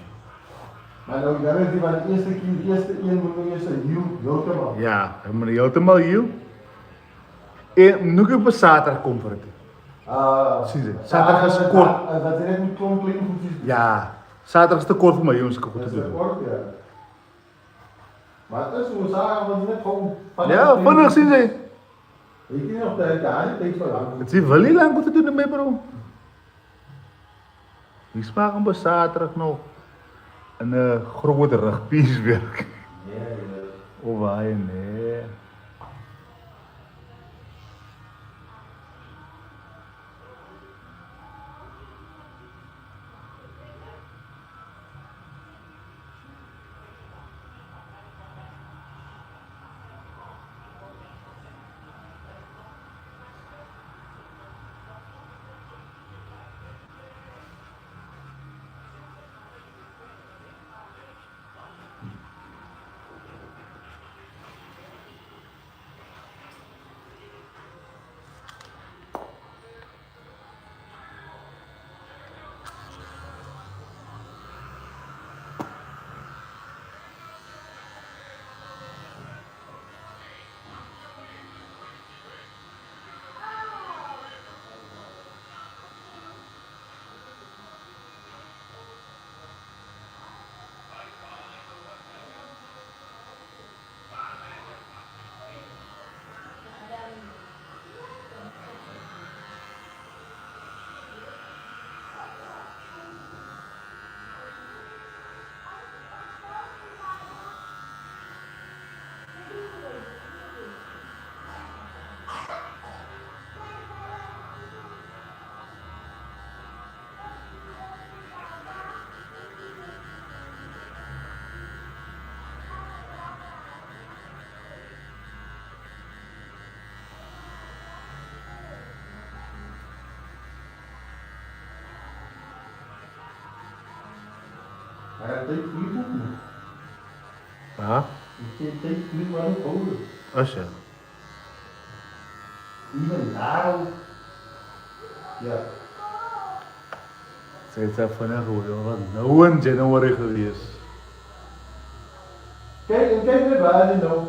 S3: Maar nou, dan is die van de eerste keer, de eerste één moet je eerst heel.
S1: Ja, helemaal helemaal heel. En nu op zaterdag komt voor het. Zie je, zaterdag is te kort.
S3: Dat is niet klomp kleine voetjes.
S1: Ja, zaterdag is te kort voor mij jongens, ik goed te doen.
S3: Dat is kort, ja. Maar het is zo, zaterdag was net gewoon.
S1: Ja, vandaag zien ze.
S3: Weet je nog, dat het niet zo lang.
S1: Het is wel heel lang goed te doen ermee, bro. Ik smaak hem op zaterdag nog een grote rugpieswerk. Nee, oh, waar je nee.
S3: Maar dat deed niet goed.
S1: Ja?
S3: Het deed niet maar ook houden.
S1: Als je.
S3: Even nou. Ja.
S1: Steeds even een goeie, want nou in January geweest.
S3: Kijk net waar je nou.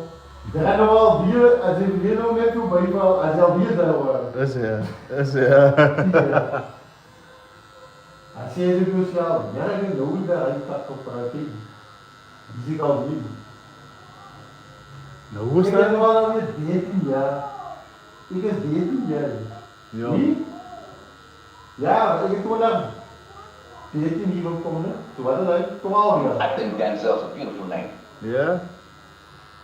S3: Er gaan nog wel dieren, als je hier nou net voorbij valt, als je al hier daar wordt.
S1: Dat is ja.
S3: Als je er dus wel nergens nou daar uitpakt op praten, die zie ik al niet.
S1: Nou, hoe is
S3: Ik
S1: dat?
S3: ben wel alweer 13 jaar. Ik is 13 jaar.
S1: Ja.
S3: Wie? Ja, ik heb toen naar 14 hier gekomen. Toen was het 12 jaar.
S10: I think Denzel's a beautiful name.
S1: Ja?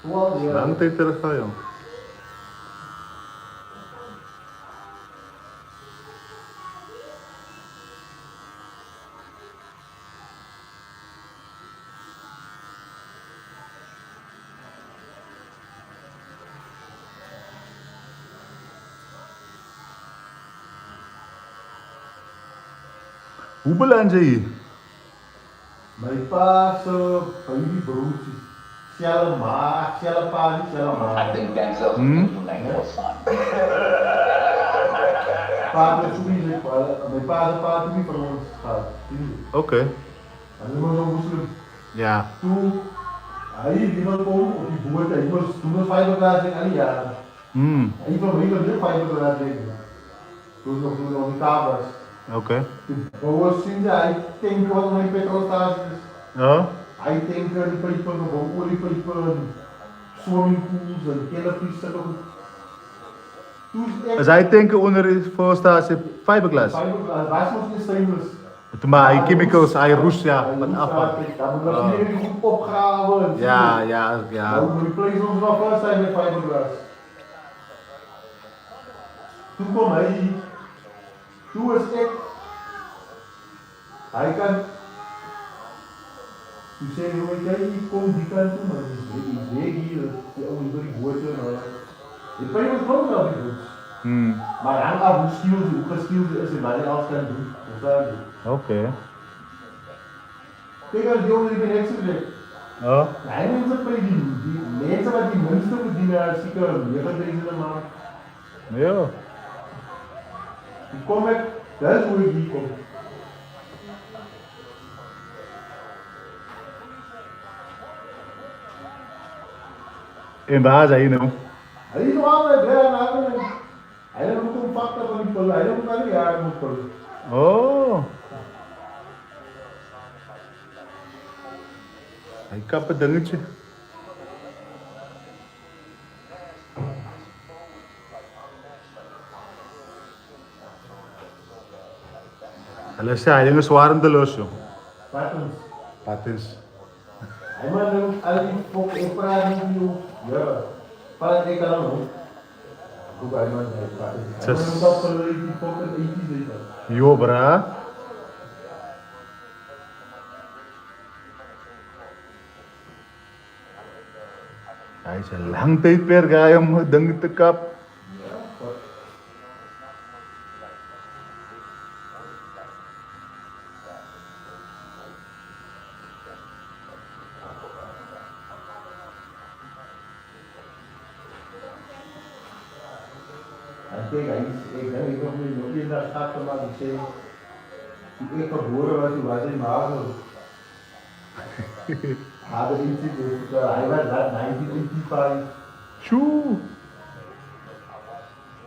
S3: 12 jaar.
S1: Lang tijd terug al, jong. Hoe beland je hier?
S3: Mijn pa is baby broertjes. Sjelle ma, sjelle pa, niet sjelle ma.
S10: I think Denzel's a beautiful name for a son.
S3: Pa is mijn pa is pa die van ons gaat.
S1: Oké.
S3: En dan was een moslim.
S1: Ja.
S3: Toen hij die wil komen op die boot, hij was toen een fiberglass in alle jaren. Hij van mij was ook fiberglass in. Toen nog die kabels.
S1: Oké.
S3: Bouwers zien ze, hij denkt wat mijn petrolstations.
S1: Ja?
S3: Hij denkt die pijpen, gewoon oliepijpen, swimmingpools en killerviezen.
S1: Dus hij denken onder de voorstatie fiberglass.
S3: Fiberglass, waar is ons stainless?
S1: Maar hij chemicals, hij roest ja, met afval.
S3: Dan moet dat hier goed opgraven.
S1: Ja.
S3: Dan moet je place ons nog vast zijn met fiberglass. Toen kwam hij hier. Toen was ik. Hij kan. Toen zei hij, kijk, ik kom die kant toe, maar ik weet hier, die oude door die boten. Ik ben je wat groot die goed. Maar hang af hoe skilled is en wat hij alles kan doen.
S1: Oké.
S3: Kijk, als die jongen die ben ik zo gezegd.
S1: Ja?
S3: Nee, mensen bij die mensen wat die mensen verdienen, zeker $9.000 maand.
S1: Ja.
S3: Toen kom ik, dat is hoe ik hier kom.
S1: En waar zijn je nou?
S3: Hij is nog altijd blij aan het hij heeft ook een factor van die pullen, hij heeft ook al die jaren moet pullen.
S1: Oh. Hij kapt het dingetje. Hulle sê hy ding is warmteloos, joh. Patents.
S3: Hij moet nu al die fok in praat met jou. Ja. Pas ik kan nog. Hoe bij man hij moet hem dat voor die fok en iets zitten.
S1: Jo, bra. Hij is een lang tijd per guy om dingen te kap.
S3: Kijk, ik denk ik nog niet naar gaat te maken. Toen ik geboren was, toen was hij mager. Hadden iets, hij was dat 1985.
S1: Tjoe.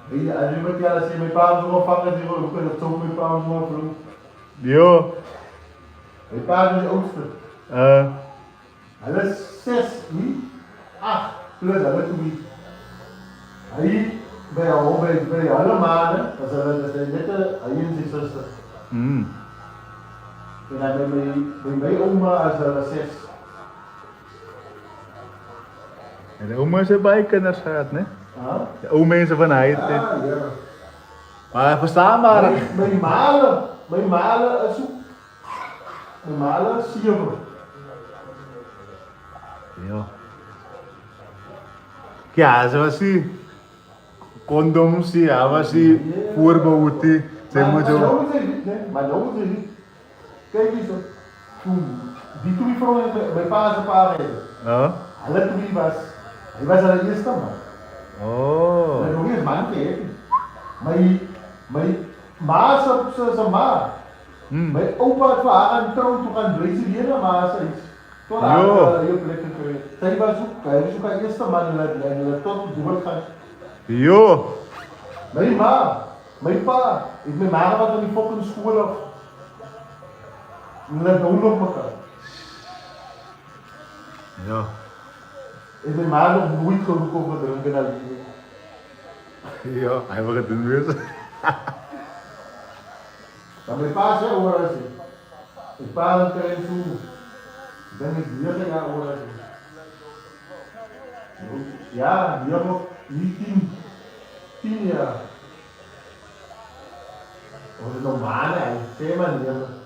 S3: Weet je, als je met jou, als je mijn pa zo vangen, die wil kunnen het zo met pa zo afvlogen.
S1: Jo.
S3: Mijn pa is de oudste. Hij is 6, niet 8 plus, hij is niet. Hij bij alle maanden, dat is net hij en zijn zuster. En dan bij mijn oma als 6.
S1: En de oma is erbij kinders gehad, ne? De oma is er van hij.
S3: Ja.
S1: Maar verstaanbaar.
S3: Mijn malen is zo. Mijn malen is 7.
S1: Ja. Ja, zoals die condoms, ja, was die voorbehoed, zeg maar zo.
S3: Maar nou is het niet. Kijk eens, die toen vrouw mijn pa zijn pa reden.
S1: Ja?
S3: Hij was al de eerste man.
S1: Oh.
S3: Hij nog eens man tegen. Mijn ma zijn ma. My opa het vir haar aan trouw toe gaan bly sy weer na ma se huis. Tot haar eie plek gekry. Sy was ook, hy was ook haar eerste man en hulle tot dood gaan.
S1: Jo.
S3: My ma, my pa, het my ma wat aan die fucking skool af. En hulle hou nog mekaar.
S1: Ja.
S3: En my ma nog nooit geroep op met drinken na leven.
S1: Ja, hy wil het doen wees.
S3: Maar my pa sê oor as hy. My pa het kry toe. Dan ek 9 jaar oor as hy. Ja, hier nog 10 jaar. Of het nog maanden, hy sê maar nie.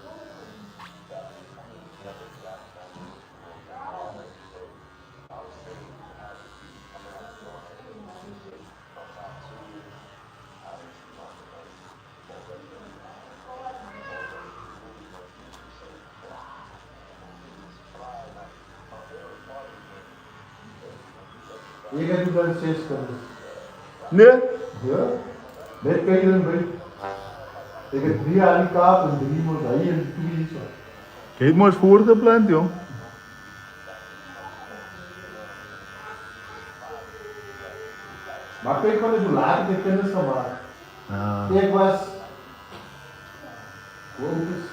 S3: Ek het dan 6 kinders.
S1: Nee?
S3: Ja. Net kinderen by. Ek het 3 aan die Kaap en 3 moet hy en 2 hier.
S1: Jy het mos voorgeplant, jong.
S3: Maar kyk wat ek hoe laat ek die kinders gemaakt. Ek was... Hoe oud is?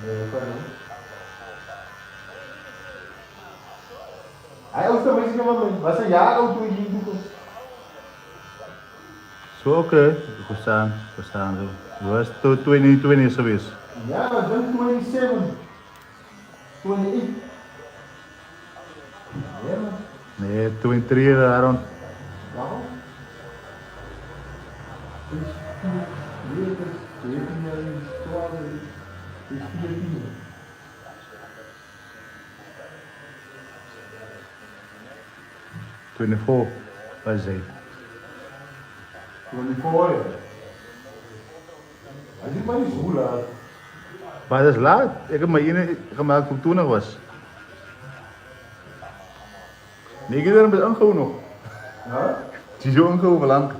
S3: Nee, wat nie. Hy oudste meisie van my, was 'n jaar oud toe ek hier toe kom.
S1: So oké, verstaan zo. Je was 20 geweest.
S3: Ja, ik ben 27. 28. Ja, man.
S1: Nee, 23 daarom.
S3: Waarom? Is 14 jaar, 12, is 14.
S1: Was hij.
S3: 24 jaar. Hij zit maar niet zo laat.
S1: Maar dat is laat. Ik heb maar één gemaakt toen ik 20 was. Nee, ik heb er een beetje aangehouden nog.
S3: Ja?
S1: Het is zo aangehouden lang.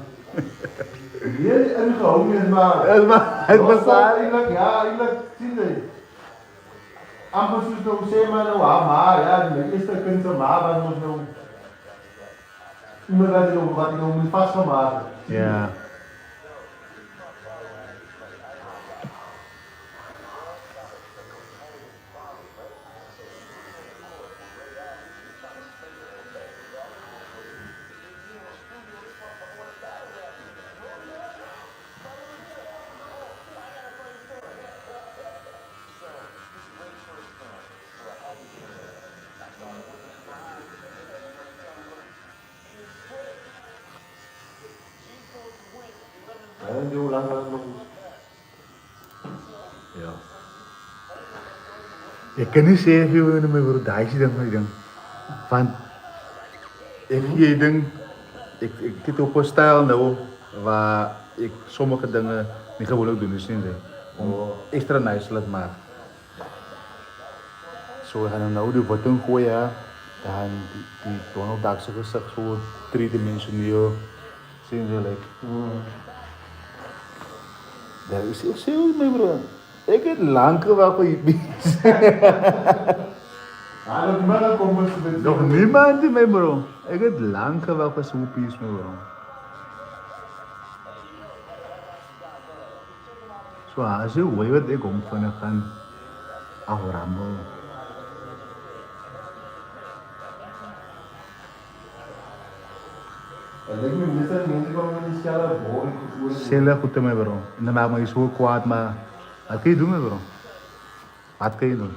S3: Nee, ingehouden is maar.
S1: Ja, maar het was daar.
S3: Eigenlijk, zie je. Amper soos nou sê maar nou, maar ja, die eerste kind se ma was ons nou. Iemand wat jy nou moet vasgemaak het.
S1: Ja.
S3: Hoe lang was het nog?
S1: Ja. Ik kan niet zeggen hoe we met broer Daisy dan maar ding. Van ik ding ik zit op een stijl nou waar ik sommige dingen niet gewoon ook doen, dus zien ze om extra nice te laten maken. Zo gaan we nou de wortel gooien, dan die Donald Duckse gezicht zo driedimensioneel, zien ze like. Dat is echt serieus, mijn broer. Ik heb lang gewacht voor je pies. Nog niemand, mijn broer. Ik heb lang gewacht voor zo'n pies, mijn broer. Zo, als je weet wat ik om van gaan aframmen. Sela goed te mij, bro. En dan maak me zo kwaad, maar wat kun je doen, bro? Wat kun je doen?